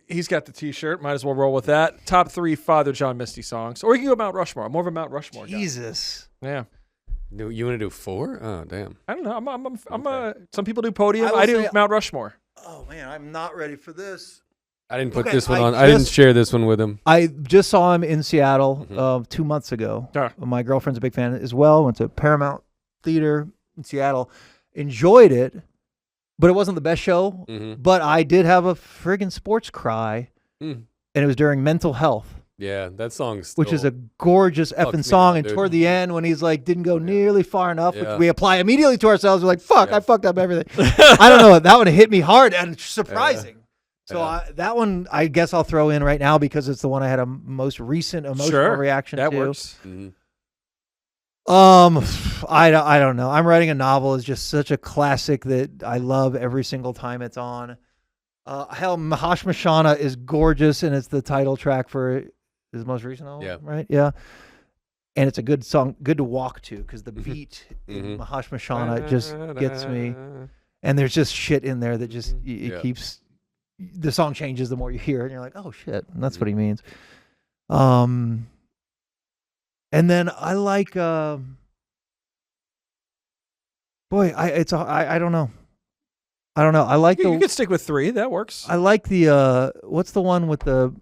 He's got the T-shirt. Might as well roll with that. Top 3 Father John Misty songs, or you can go Mount Rushmore. I'm more of a Mount Rushmore guy. Jesus. Yeah. You want to do 4? Oh, damn. I don't know. Some people do podium. I will I do say- Mount Rushmore. Oh man, I'm not ready for this. I didn't put Okay, this one I on. I didn't just- share this one with him. I just saw him in Seattle 2 months ago. Yeah. My girlfriend's a big fan as well. Went to Paramount Theater in Seattle. Enjoyed it, but it wasn't the best show. Mm-hmm. But I did have a friggin' sports cry, Mm. and it was during Mental Health, Yeah, that song's which is still- a gorgeous fucks effing me song. up, And dude. toward the end, when he's like, didn't go nearly far enough, Yeah. which we apply immediately to ourselves. We're like, fuck, Yeah. I fucked up everything. I don't know. That one hit me hard and surprising. So Yeah. that one, I guess I'll throw in right now because it's the one I had a most recent emotional Sure. reaction That to. works. Mhm. I don't know. I'm writing a novel is just such a classic that I love every single time it's on. Hell, Mahashmashana is gorgeous, and it's the title track for his most recent album, Yeah. right? Yeah. And it's a good song, good to walk to, because the beat in Mhm. Mahashmashana just gets me. And there's just shit in there that just it Yeah. keeps the song changes the more you hear it, and you're like, oh shit, and that's what he means. And then I like I don't know. I like You the can stick with 3. That works. I like the what's the one with the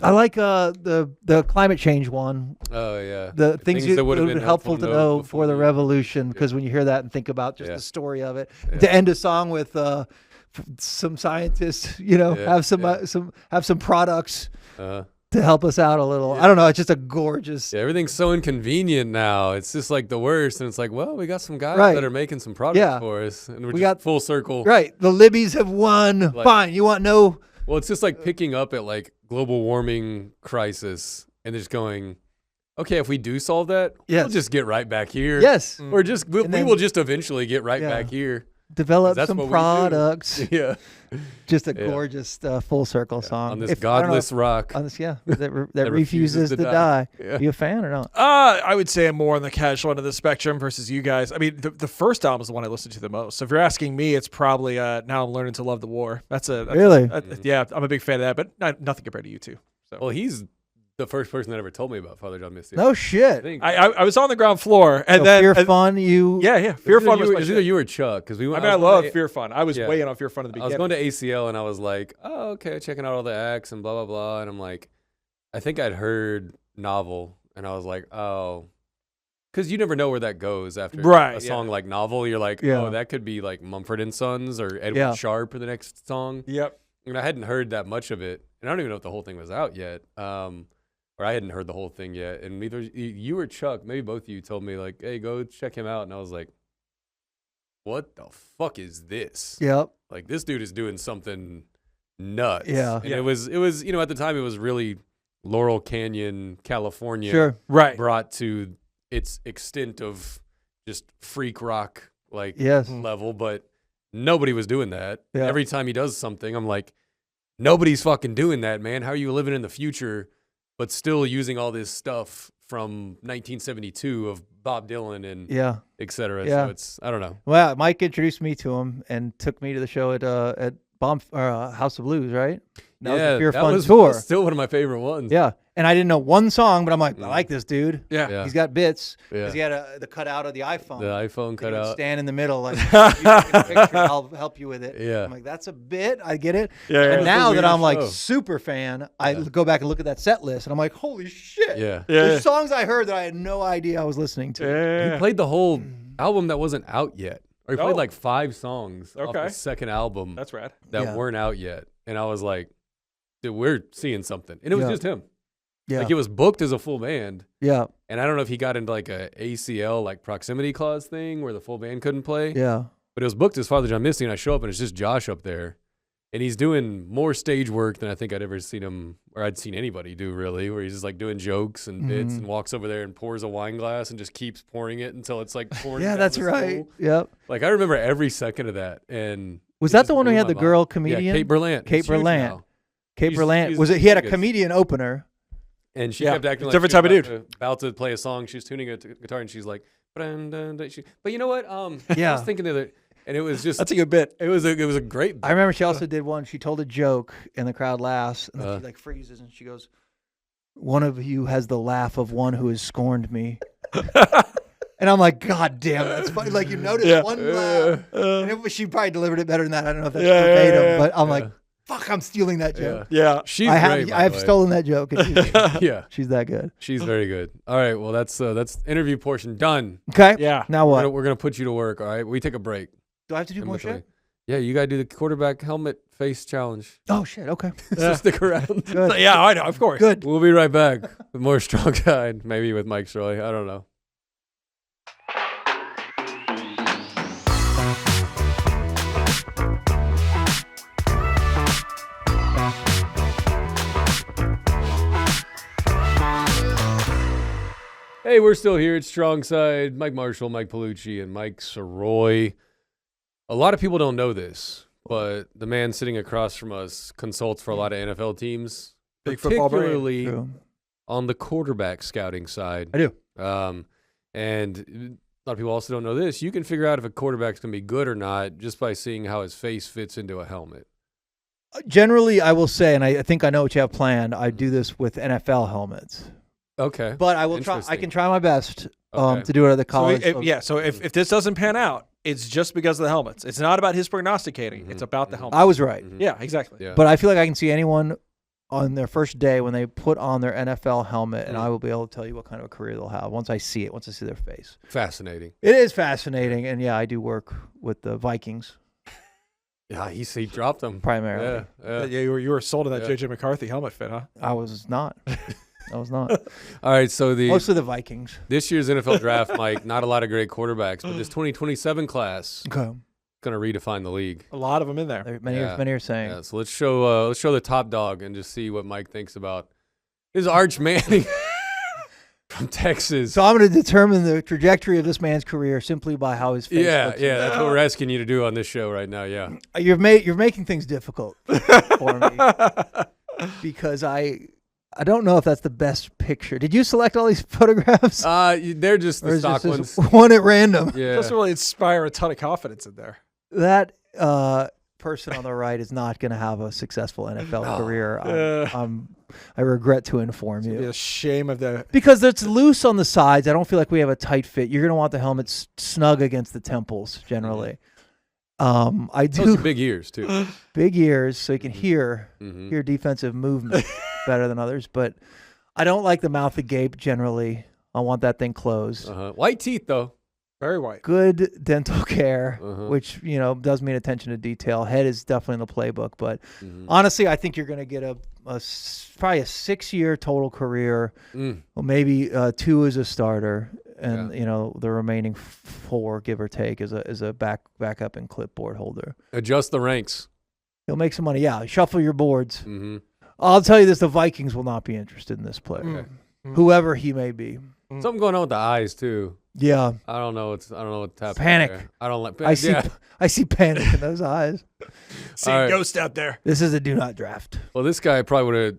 I like the climate change one. Oh, yeah. The things that would have been been helpful to know before the revolution, because when you hear that and think about just Yeah. the story of it, Yeah. to end a song with some scientists, Yeah, have some yeah. have some products Uh, to help us out a little. I don't know. It's just a gorgeous. yeah, everything's so inconvenient now. It's just like the worst. And it's like, well, we got some guys Right. that are making some products Yeah. for us. And we're We just got- full circle. Right. The Libbies have won. Like- Fine. You want no. Well, it's just like picking up at like global warming crisis and just going, okay, if we do solve that, Yes. we'll just get right back here. Yes. Or just, we And then- will just eventually get right Yeah. back here. Develop That's some what we do. products. Yeah. Just a Yeah. gorgeous full circle song. On this If- I don't know godless rock. on this, that refuses to die. Yeah. You a fan or not? I would say I'm more on the casual end of the spectrum versus you guys. I mean, the first album is the one I listened to the most. So if you're asking me, it's probably Now I'm Learning to Love the War. That's Really? Yeah, I'm a big fan of that, but nothing compared to you two. So Well, he's the first person that ever told me about Father John Misty. No I shit. think. I was on the ground floor, and So then Fear Fun. You yeah, Fear Fun was my either shit. you or Chuck, because we I went. mean, I was going love to- Fear Fun. I was Yeah. way in on Fear Fun at the I was beginning. going to ACL and I was like, oh, okay, checking out all the acts and blah blah blah, and I'm like, I think I'd heard Novel, and I was like, oh, because you never know where that goes after Right, a song like Novel. You're like, Yeah. oh, that could be like Mumford and Sons or Edwin Yeah. Sharp or the next song. Yep. And I hadn't heard that much of it, and I don't even know if the whole thing was out yet. Or I hadn't heard the whole thing yet. And either you or Chuck, maybe both of you, told me like, "Hey, go check him out." And I was like, "What the fuck is this? Yep. Like, this dude is doing something nuts." Yeah. And it was at the time it was really Laurel Canyon, California, Sure. Right. brought to its extent of just freak rock like Yes. level, but nobody was doing that. Yeah. Every time he does something, I'm like, nobody's fucking doing that, man. How are you living in the future, but still using all this stuff from 1972 of Bob Dylan and Yeah. et cetera? Yeah. So it's, I don't know. Well, Mike introduced me to him and took me to the show at House of Blues, right? That was a Fear Fun tour. Still one of my favorite ones. Yeah. And I didn't know one song, but I'm like, I like this dude. Yeah. Yeah. He's got bits. Yeah. Because he had the cutout of the iPhone. The iPhone He cut would out. stand in the middle, like, you take a picture, I'll help you with it. Yeah. I'm like, that's a bit. I get it. Yeah, And yeah. now that I'm like show. super fan, I go back and look at that set list, and I'm like, holy shit. Yeah. There's songs I heard that I had no idea I was listening to. Yeah. He played the whole album that wasn't out yet. Or he Oh. played like 5 songs off Okay. the second album That's rad. that Yeah. weren't out yet. And I was like, dude, we're seeing something. And it was Yeah. just him. Yeah. Like it was booked as a full band. Yeah. And I don't know if he got into like a ACL, like proximity clause thing where the full band couldn't play. Yeah. But it was booked as Father John Misty, and I show up and it's just Josh up there. And he's doing more stage work than I think I'd ever seen him, or I'd seen anybody do really, where he's just like doing jokes and bits Mm-hmm. and walks over there and pours a wine glass and just keeps pouring it until it's like pouring. Yeah, down that's the right. stool. Yep. Like I remember every second of that. And Was it that just the one where blew you had my the girl mind. comedian? Yeah, Kate Berlant. Kate She's huge Berlant. now. Kate She's- Berlant. she's Was it? He had a biggest. comedian opener. And she Yeah, kept acting like different she was type of about to play a song. She was tuning a guitar and she's like, but you know what? I Yeah. was thinking the other, and it was just That's a good bit. it was a great. I remember she also did one. She told a joke and the crowd laughs, and then Uh. she like freezes and she goes, "One of you has the laugh of one who has scorned me." And I'm like, God damn, that's funny. Like you noticed Yeah. one laugh, and she probably delivered it better than that. I don't know if that's Yeah, yeah, verbatim, yeah, but I'm yeah. like, fuck, I'm stealing that joke. Yeah. She's I have great, by I have the way. stolen that joke. And Yeah, she's that good. she's very good. All right, well that's interview portion done. Okay. Yeah. Now what? We're gonna put you to work. All right, we take a break. Do I have to do in more between. shit? Yeah, you gotta do the quarterback helmet face challenge. Oh shit. Okay. So stick around. Good. Yeah, I know. Of course. Good. We'll be right back with more Strong Side, maybe with Mike Shroy. I don't know. Hey, we're still here at Strong Side. Mike Marshall, Mike Palucci, and Mike Sirois. A lot of people don't know this, but the man sitting across from us consults for a lot of NFL teams, Big football brain. particularly True. on the quarterback scouting side. I do. And a lot of people also don't know this. You can figure out if a quarterback's going to be good or not just by seeing how his face fits into a helmet. Generally, I will say, and I think I know what you have planned. I do this with NFL helmets, Okay. but I will try. I Interesting. can try my best Okay. to do it at the So college. if this doesn't pan out, it's just because of the helmets. It's not about his prognosticating. It's about the helmet. I was right, Mhm. Yeah, exactly. Yeah. but I feel like I can see anyone on their first day when they put on their NFL helmet, and I will be able to tell you what kind of a career they'll have once I see it. Once I see their face, Fascinating. it is fascinating. And yeah, I do work with the Vikings Yeah, he dropped them. primarily. Yeah. Yeah, you were sold on that Yeah. J.J. McCarthy helmet fit, huh? I was not. I was not. All right, so Most of the Vikings. this year's NFL draft, Mike, not a lot of great quarterbacks, but this 2027 class Okay. is going to redefine the league. A lot of them in there. Many are saying. Yeah, so let's show the top dog and just see what Mike thinks about his Arch Manning from Texas. So I'm going to determine the trajectory of this man's career simply by how his face Yeah, looks. that's what we're asking you to do on this show right now. Yeah. You're making things difficult for me because I don't know if that's the best picture. Did you select all these photographs? They're just Or the is stock this ones. just one at random? Yeah. Doesn't really inspire a ton of confidence in there. That person on the right is not going to have a successful NFL career. I regret to inform It'd be you. a shame of the. Because it's loose on the sides. I don't feel like we have a tight fit. You're going to want the helmet snug against the temples generally. I Those do are big ears too. big ears so you can hear Mhm. hear defensive movement better than others. But I don't like the mouth agape generally. I want that thing closed. White teeth though. Very white. Good dental care, Uh-huh. which does mean attention to detail. Head is definitely in the playbook, but Mhm. honestly, I think you're going to get probably a 6-year total career. Mm. Well, maybe 2 as a starter, and the remaining 4, give or take, as a backup and clipboard holder. Adjust the ranks. He'll make some money. Yeah, shuffle your boards. Mm-hmm. I'll tell you this: the Vikings will not be interested in this player, whoever he may be. Something going on with the eyes too. Yeah, I don't know what's happening. Panic. There. I don't like. I see panic in those eyes. See All a right. ghost out there. This is a do not draft. Well, this guy probably would have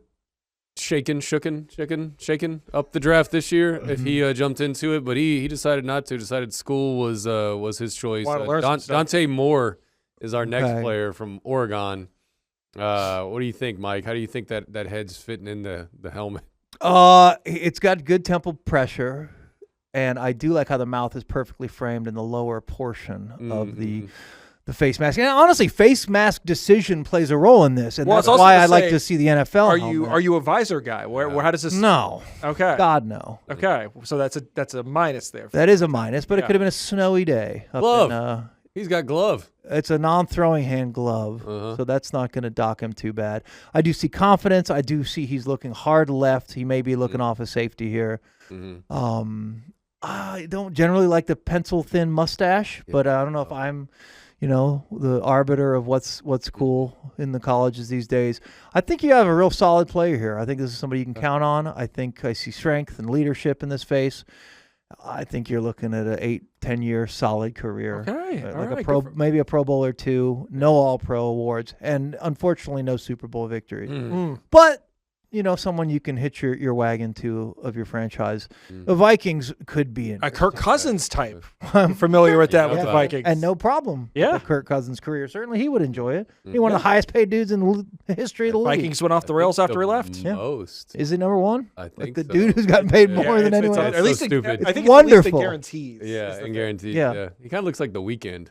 shaken up the draft this year if he jumped into it, but he decided not to. Decided school was his choice. Wanted to learn some stuff. Dante Moore is our next Okay. player from Oregon. What do you think, Mike? How do you think that head's fitting in the helmet? It's got good temple pressure, and I do like how the mouth is perfectly framed in the lower portion of the face mask. And honestly, face mask decision plays a role in this, and Well, I that's was also why gonna I like say, to see the NFL. Are helmet. you a visor guy? Where how does this? No, Okay. God no. Okay. So that's a minus there. That is a minus, but it Yeah. could have been a snowy day. Up Glove. in, He's got glove. it's a non-throwing hand glove, Uh-huh. so that's not going to dock him too bad. I do see confidence. I do see he's looking hard left. He may be looking off his safety here. I don't generally like the pencil-thin mustache, but I don't know if I'm, the arbiter of what's cool in the colleges these days. I think you have a real solid player here. I think this is somebody you can count on. I think I see strength and leadership in this face. I think you're looking at an 8-10 year solid career. Okay. All Like right, a pro, good for- maybe a Pro Bowl or two. No All-Pro awards, and unfortunately, no Super Bowl victories. But someone you can hitch your wagon to of your franchise. The Vikings could be in. A Kirk Cousins type. I'm familiar with that with the Yeah. Vikings. And no problem Yeah. with Kirk Cousins' career. Certainly he would enjoy it. He's one of the highest paid dudes in the history of the league. Vikings went off the rails after he left. Yeah. Most. Is he number one? I Like think the so. dude who's gotten paid Yeah, more than it's- anyone it's- else. That's At least so stupid. I think It's wonderful. At least the guarantees. Yeah, is the and thing. guaranteed. Yeah. Yeah. He kind of looks like the Weeknd.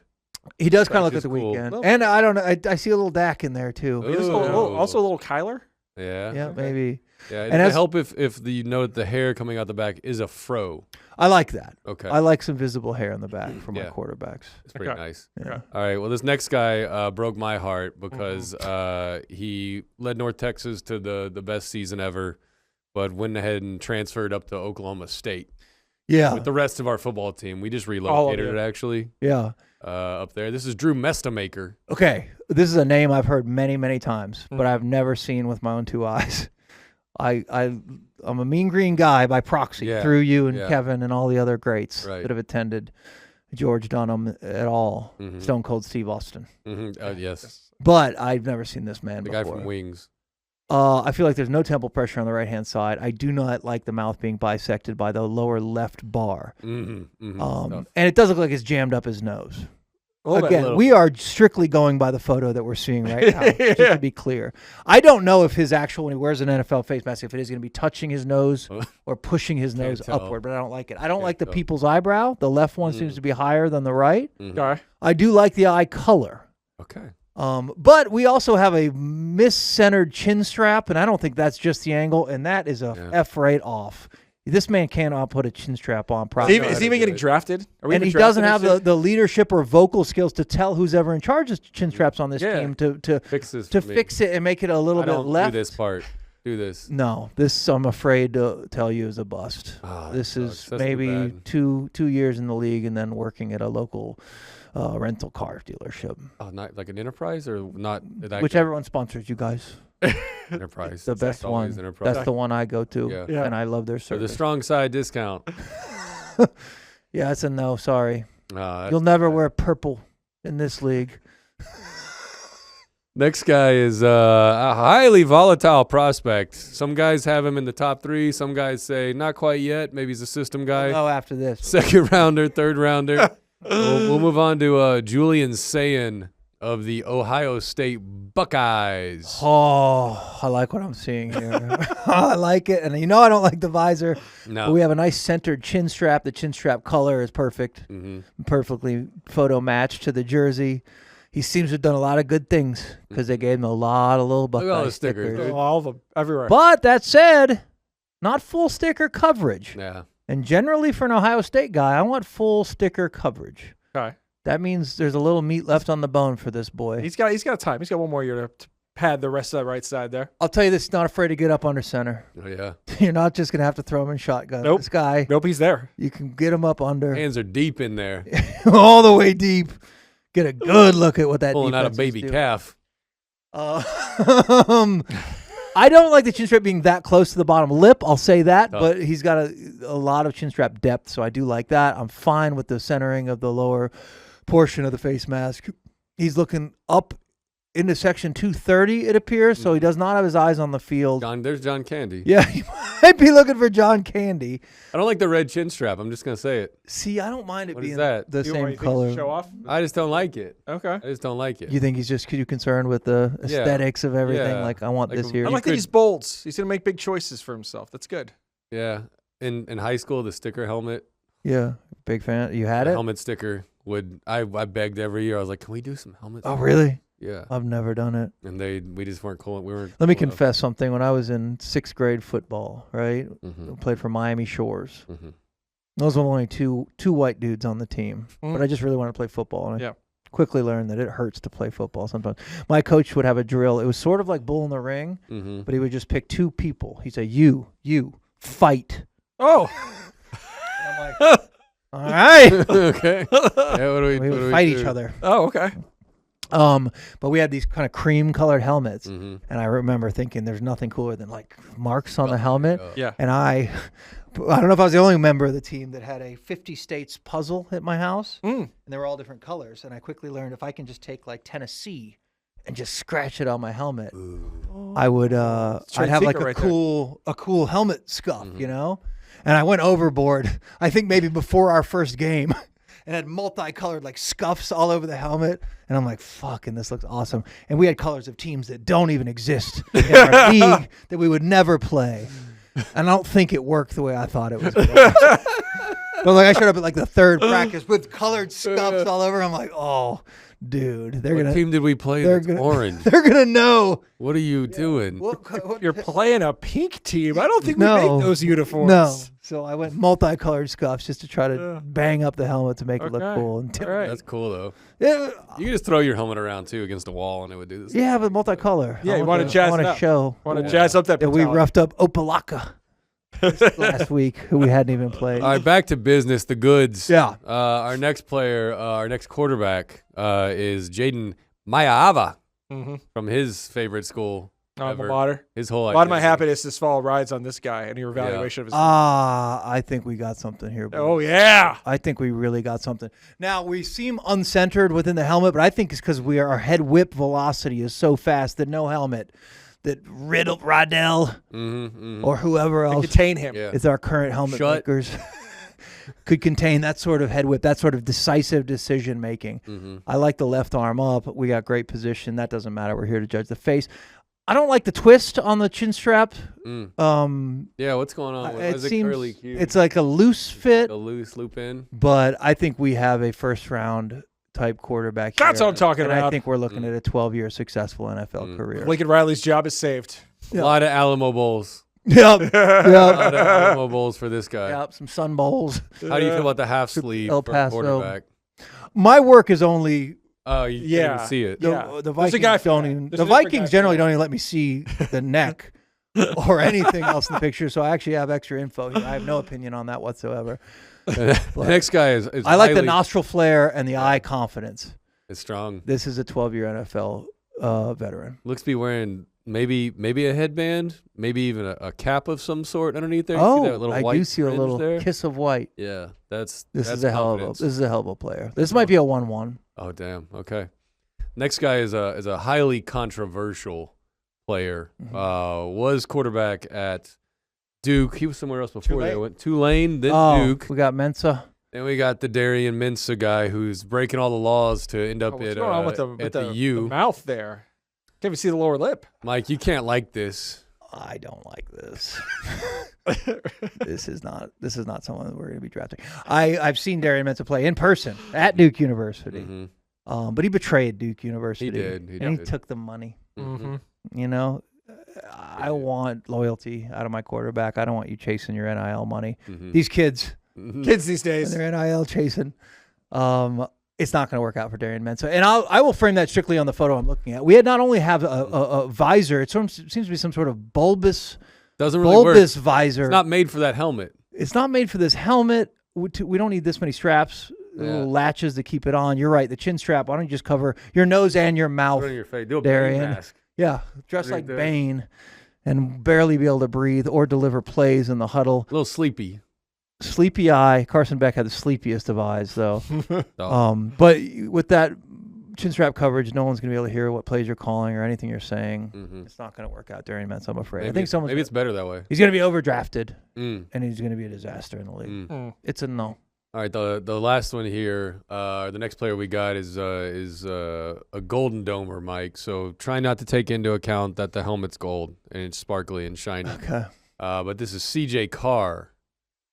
He does kind of Which look at the is cool. weekend. Well- And I don't know. I see a little Dak in there too. Just also a little Kyler. Yeah. Yeah, maybe. Yeah. And And as- help if the hair coming out the back is a fro. I like that. Okay. I like some visible hair in the back for my Yeah. quarterbacks. It's pretty Okay. nice. Yeah. All right. Well, this next guy broke my heart because he led North Texas to the best season ever, but went ahead and transferred up to Oklahoma State Yeah. with the rest of our football team. We just All of relocated it. it actually Yeah. up there. This is Drew Mestamaker. Okay. This is a name I've heard many, many times, but I've never seen with my own two eyes. I'm a Mean Green guy by proxy Yeah. through you and Yeah. Kevin and all the other greats Right. that have attended George Dunham at all. Mhm. Stone Cold Steve Austin. Yes. But I've never seen this man The before. guy from Wings. I feel like there's no temple pressure on the right-hand side. I do not like the mouth being bisected by the lower left bar. Stuff. And it does look like it's jammed up his nose. A little bit. Again, we are strictly going by the photo that we're seeing right now, just to be clear. I don't know if his actual, when he wears an NFL face mask, if it is going to be touching his nose or pushing his nose tell. upward, but I don't like it. I don't Can't like the tell. people's eyebrow. The left one seems to be higher than the right. Okay. I do like the eye color. Okay. But we also have a miscentered chin strap, and I don't think that's just the angle, and that is a Yeah. F right off. This man cannot put a chin strap on properly. Is he even getting drafted? Are we And even he doesn't drafted have this the leadership or vocal skills to tell who's ever in charge of chin straps on this Yeah. team to Fix this. to for me. fix it and make it a little I bit don't left. do this part. Do this. No, this I'm afraid to tell you is a bust. Ah, This that is sucks. That's too maybe bad. two years in the league and then working at a local rental car dealership. Oh, not like an enterprise or not? That Whichever one sponsors you guys. enterprise. The That's best always one. Enterprise. That's the one I go to, Yeah. Yeah. and I love their For the service. strong side discount. Yeah, it's a no. Sorry, That's you'll never bad. wear purple in this league. Next guy is a highly volatile prospect. Some guys have him in the top 3. Some guys say not quite yet. Maybe he's a system guy. Oh, after this. Second rounder, third rounder. we'll move on to Julian Sayin of the Ohio State Buckeyes. Oh, I like what I'm seeing here. I like it. And I don't like the visor. No. But we have a nice centered chin strap. The chin strap color is perfect, perfectly photo matched to the jersey. He seems to have done a lot of good things because they gave him a lot of little Look at all Buckeye the stickers, stickers. dude. All of them, everywhere. But that said, not full sticker coverage. Yeah. And generally for an Ohio State guy, I want full sticker coverage. Okay. That means there's a little meat left on the bone for this boy. He's got time. He's got one more year to pad the rest of the right side there. I'll tell you this, not afraid to get up under center. Oh, yeah. You're not just going to have to throw him in shotgun. Nope. This guy, Nope, he's there. you can get him up under Hands are deep in there. all the way deep. Get a good look at what that Pulling out a defense is baby doing. calf. I don't like the chin strap being that close to the bottom lip. I'll say that, Oh. but he's got a lot of chin strap depth, so I do like that. I'm fine with the centering of the lower portion of the face mask. He's looking up into section 230, it appears, so he does not have his eyes on the field. There's John Candy. Yeah, he might be looking for John Candy. I don't like the red chin strap. I'm just gonna say it. See, I don't mind it What is being that? the You same think it's color. Show off. I just don't like it. Okay. I just don't like it. You think he's just concerned with the Yeah. aesthetics of everything? Yeah. Like, I want Like this a- here. I You like that could- he's bold. He's gonna make big choices for himself. That's good. Yeah. In high school, the sticker helmet, Yeah, big fan. You had the it? helmet sticker I begged every year. I was like, can we do some helmets? Oh, really? Yeah. I've never done it. And we just weren't cool. We weren't. Let me cool enough. confess something. When I was in 6th grade football, right? Mhm. I played for Miami Shores. Mhm. Those were only two white dudes on the team. But I just really wanted to play football. And I Yeah. quickly learned that it hurts to play football sometimes. My coach would have a drill. It was sort of like Bull in the Ring, Mhm. but he would just pick 2 people. He'd say, you, fight. Oh. And I'm like, all right. Okay. Yeah, what do we We what do would fight do? each other. Oh, okay. But we had these kind of cream colored helmets. Mhm. And I remember thinking there's nothing cooler than like marks on the helmet. Yeah. And I don't know if I was the only member of the team that had a 50 states puzzle at my house. And they were all different colors. And I quickly learned if I can just take like Tennessee and just scratch it on my helmet, I would I'd have like secret a right there. cool helmet scuff, you know? And I went overboard, I think maybe before our first game, and had multicolored like scuffs all over the helmet. And I'm like, fucking, this looks awesome. And we had colors of teams that don't even exist in our league that we would never play. And I don't think it worked the way I thought it was going to. But like I showed up at like the 3rd practice with colored scuffs all over. I'm like, oh, dude, they're What gonna team did we play they're that's gonna- orange? they're gonna know. What are you doing? What You're playing a pink team. I don't think No. we make those uniforms. No. So I went multicolored scuffs just to try to bang up the helmet to make it look Okay. cool. And All right. That's cool though. yeah, You can just throw your helmet around too against a wall and it would do this. yeah, but multicolor. Yeah, I you want to to jazz I it want to up. show Want to jazz up that that we battalion. roughed up Opalaka last week, who we hadn't even played. All right, back to business. The goods. Yeah. Our next player, our next quarterback, is Jaden Mayaava from his favorite school. Alma ever. mater. His whole A lot of my identity. happiness this fall rides on this guy and your evaluation of his. I think we got something here. Boys. Oh yeah. I think we really got something. Now, we seem uncentered within the helmet, but I think it's because our head whip velocity is so fast that no helmet that Riddell or whoever else Contain him. Yeah. is our current helmet Shut. makers could contain that sort of head whip, that sort of decisive decision making. I like the left arm up. We got great position. That doesn't matter. We're here to judge the face. I don't like the twist on the chin strap. Yeah, what's going on? Why It is it seems curly cute? it's like a loose fit, a loose loop in. but I think we have a first round type quarterback here. That's what I'm talking and about. I think we're looking at a 12-year successful NFL career. Lincoln Riley's job is saved. A lot of Alamo Bowls. Yep. A lot Yep. of Alamo Bowls for this guy. Yep. Some Sun Bowls. How do you feel about the half sleeve El for Paso. quarterback? My work is only Oh, you can't Yeah. even see it. the, Yeah. the There's a Vikings guy for don't that. even There's the a different guy Vikings for generally that. don't even let me see the neck or anything else in the picture. So I actually have extra info here. I have no opinion on that whatsoever. The next guy is I like the highly- nostril flare and the eye confidence. It's strong. This is a 12-year NFL veteran. Looks to be wearing maybe a headband, maybe even a cap of some sort underneath there. You Oh, see that little I white do see a fringe little there? kiss of white. Yeah, that's This that's is a hell of confidence. a player. This might be a 1-1. Oh damn. Okay. Next guy is a highly controversial player. Was quarterback at Duke. He was somewhere else before Tulane. that. Went Tulane, then Oh, Duke. we got Mensa. Then we got the Darian Mensah guy who's breaking all the laws to end up What's at, going on with at the U. the mouth there? Can't even see the lower lip. Mike, you can't like this. I don't like this. This is not someone that we're going to be drafting. I've seen Darian Mensa play in person at Duke University. But he betrayed Duke University. He did. He took the money. Mm-hmm. You know, I want loyalty out of my quarterback. I don't want you chasing your NIL money. These kids, Kids these when days. they're NIL chasing, it's not going to work out for Darian Mensa. And I will frame that strictly on the photo I'm looking at. We had not only have a visor, it seems to be some sort of bulbous Doesn't really work. visor. It's not made for that helmet. It's not made for this helmet. We don't need this many straps, little latches to keep it on. You're right. The chin strap, why don't you just cover your nose and your mouth? Put it on your face. Do a Darian. Bane mask. Yeah, dressed Right like there. Bane and barely be able to breathe or deliver plays in the huddle. A little sleepy. Sleepy eye. Carson Beck had the sleepiest of eyes, though. Oh. But with that chin strap coverage, no one's going to be able to hear what plays you're calling or anything you're saying. Mhm. It's not going to work out during Mets, I'm afraid. Maybe I think maybe it's better that way. he's going to be overdrafted, Mm. and he's going to be a disaster in the league. Mm. It's a no. All right, the last one here, the next player we got is a golden domer, Mike. So try not to take into account that the helmet's gold and it's sparkly and shiny. Okay. But this is C.J. Carr,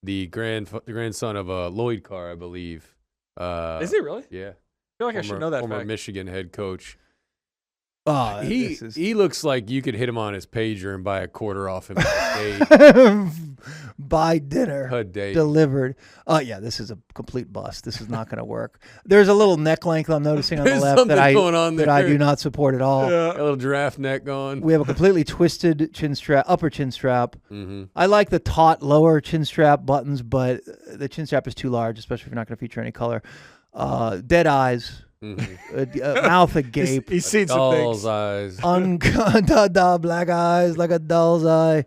the grandson of Lloyd Carr, I believe. Is he really? Yeah. I feel like I should know that former fact. Michigan head coach. This is- He looks like you could hit him on his pager and buy a quarter off him a day. Buy dinner. A day. Delivered. Yeah, this is a complete bust. This is not going to work. There's a little neck length I'm noticing on the There's left something going on that I there. do not support at all. A little giraffe neck going. We have a completely twisted upper chin strap. Mm-hmm. I like the taut lower chin strap buttons, but the chin strap is too large, especially if you're not going to feature any color. Dead eyes, mouth agape, He's seen some Doll's things. eyes. black eyes like a doll's eye.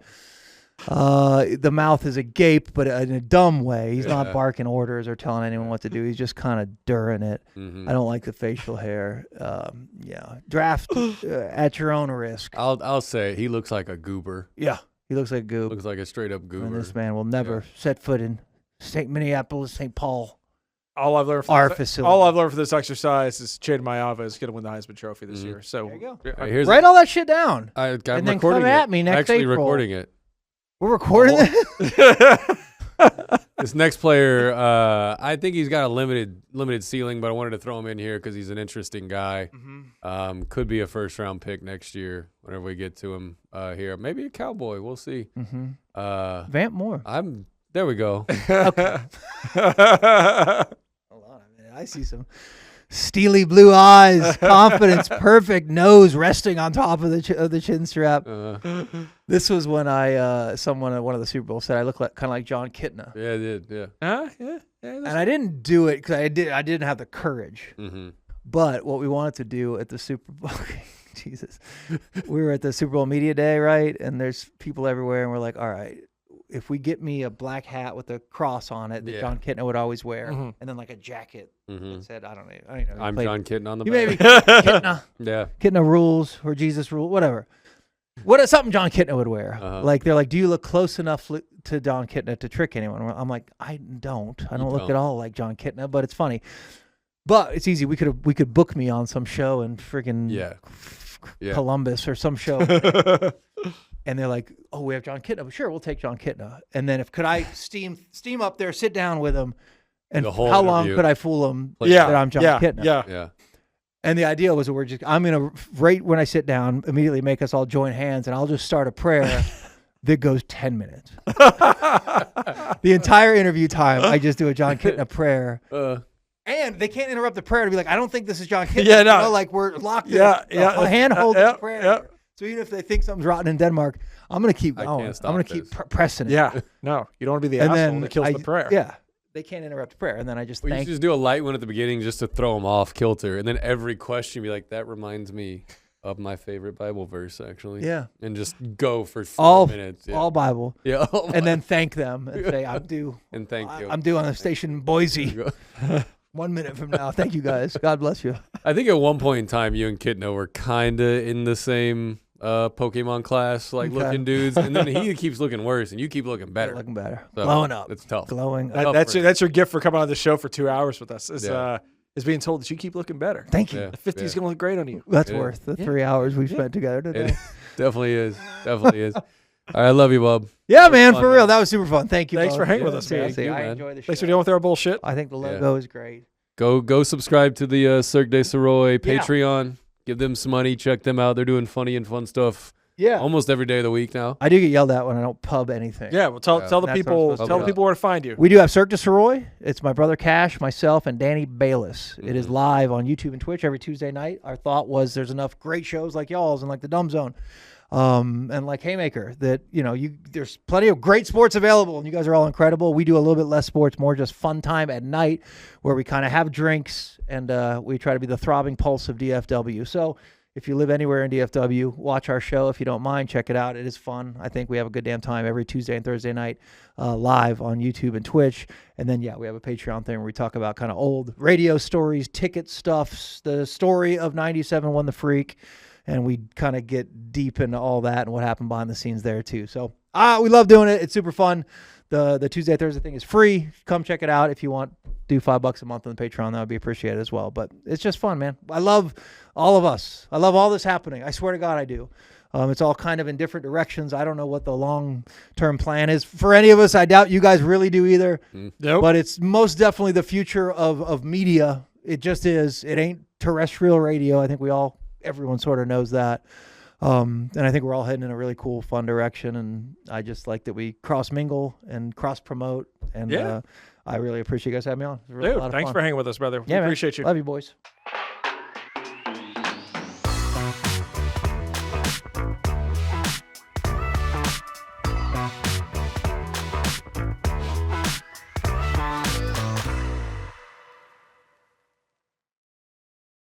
The mouth is agape, but in a dumb way. He's not barking orders or telling anyone what to do. He's just kind of during it. Mm-hmm. I don't like the facial hair. Draft at your own risk. I'll say he looks like a goober. Yeah, he looks like a goob. Looks like a straight up And goober. this man will never set foot in Minneapolis, St. Paul. All I've learned from Our this, facility. all I've learned from this exercise is Chad Mayava is going to win the Heisman Trophy this year. So There you go. yeah, All right, here's Write all that shit down. I'm and then recording come at it. me next Actually April. recording it. We're recording this. This next player, I think he's got a limited ceiling, but I wanted to throw him in here because he's an interesting guy. Could be a first round pick next year whenever we get to him here. Maybe a Cowboy. We'll see. Vamp more. There we go. Hold on a minute. I see some steely blue eyes, confidence, perfect nose resting on top of the chin strap. This was when someone at one of the Super Bowls said I look kind of like John Kitna. Yeah, it did. Yeah. yeah. And I didn't do it because I didn't have the courage. Mm-hmm. But what we wanted to do at the Super Bowl, Jesus, we were at the Super Bowl media day, right? And there's people everywhere, and we're like, all right, if we get me a black hat with a cross on it that John Kitna would always wear, and then like a jacket that said, I don't know. I'm John Kitna on the You back. maybe Kitna. Yeah. Kitna rules or Jesus rule, whatever. What is something John Kitna would wear? Like they're like, do you look close enough to John Kitna to trick anyone? I'm like, I don't look at all like John Kitna, but it's funny. But it's easy. We could book me on some show in friggin' Columbus or some show. And they're like, oh, we have John Kitna. Sure, we'll take John Kitna. And then could I steam up there, sit down with him, and how long could I fool him that I'm John Kitna? Yeah. And the idea was that I'm going to, right when I sit down, immediately make us all join hands, and I'll just start a prayer that goes 10 minutes. The entire interview time, I just do a John Kitna prayer. And they can't interrupt the prayer to be like, I don't think this is John Kitna. Yeah, no. You know, like we're locked in a handhold prayer. So even if they think something's rotten in Denmark, I'm going to keep going. can't I'm stop going to keep pressing it. Yeah. No, you don't want to be the And asshole then that kills the prayer. Yeah. They can't interrupt the prayer. And then I just Well, you should just do a light one at the beginning just to throw them off kilter. And then every question be like, that reminds me of my favorite Bible verse, actually. Yeah. And just go for 4 minutes. Yeah. All Bible. Yeah. And then thank them and say, I'm due. And thank you. I'm due on the station in Boise. 1 minute from now. Thank you, guys. God bless you. I think at one point in time, you and Kitno were kind of in the same Pokemon class, like looking dudes. And then he keeps looking worse, and you keep looking better. Looking better. So, Glowing up. It's tough. Glowing up. That's your gift for coming on the show for 2 hours with us. Is being told that you keep looking better. Thank you. Yeah. The 50 is going to look great on you. That's worth the 3 hours we spent together today. It definitely is. Definitely is. All right, I love you, Bob. Yeah, man, for real. That was super fun. Thank you. Thanks Bob. for hanging with us, man. Seriously, I man. enjoy the show. Thanks for dealing with our bullshit. I think the logo is great. Go subscribe to the Cirque du Sirois Patreon. Give them some money. Check them out. They're doing funny and fun stuff. Yeah. Almost every day of the week now. I do get yelled at when I don't pub anything. Yeah, well, tell the That's people what I'm supposed to do. where to find you. We do have Cirque du Sirois. It's my brother Cash, myself, and Danny Bayless. It is live on YouTube and Twitch every Tuesday night. Our thought was there's enough great shows like y'all's and like the Dumb Zone, and like Haymaker that there's plenty of great sports available, and you guys are all incredible. We do a little bit less sports, more just fun time at night where we kind of have drinks and we try to be the throbbing pulse of DFW. So if you live anywhere in DFW, watch our show if you don't mind. Check it out. It is fun. I think we have a good damn time every Tuesday and Thursday night live on YouTube and Twitch. And then, we have a Patreon thing where we talk about kind of old radio stories, ticket stuffs, the story of 97 Won the Freak. And we kind of get deep into all that and what happened behind the scenes there too. So we love doing it. It's super fun. The Tuesday, Thursday thing is free. Come check it out if you want. Do $5 a month on the Patreon. That would be appreciated as well. But it's just fun, man. I love all of us. I love all this happening. I swear to God I do. It's all kind of in different directions. I don't know what the long-term plan is for any of us. I doubt you guys really do either. Nope. But it's most definitely the future of media. It just is. It ain't terrestrial radio. I think everyone sort of knows that. And I think we're all heading in a really cool, fun direction. And I just like that we cross-mingle and cross-promote. And I really appreciate you guys having me on. It was really a lot of thanks fun. for hanging with us, brother. We Man. appreciate you. Love you, boys.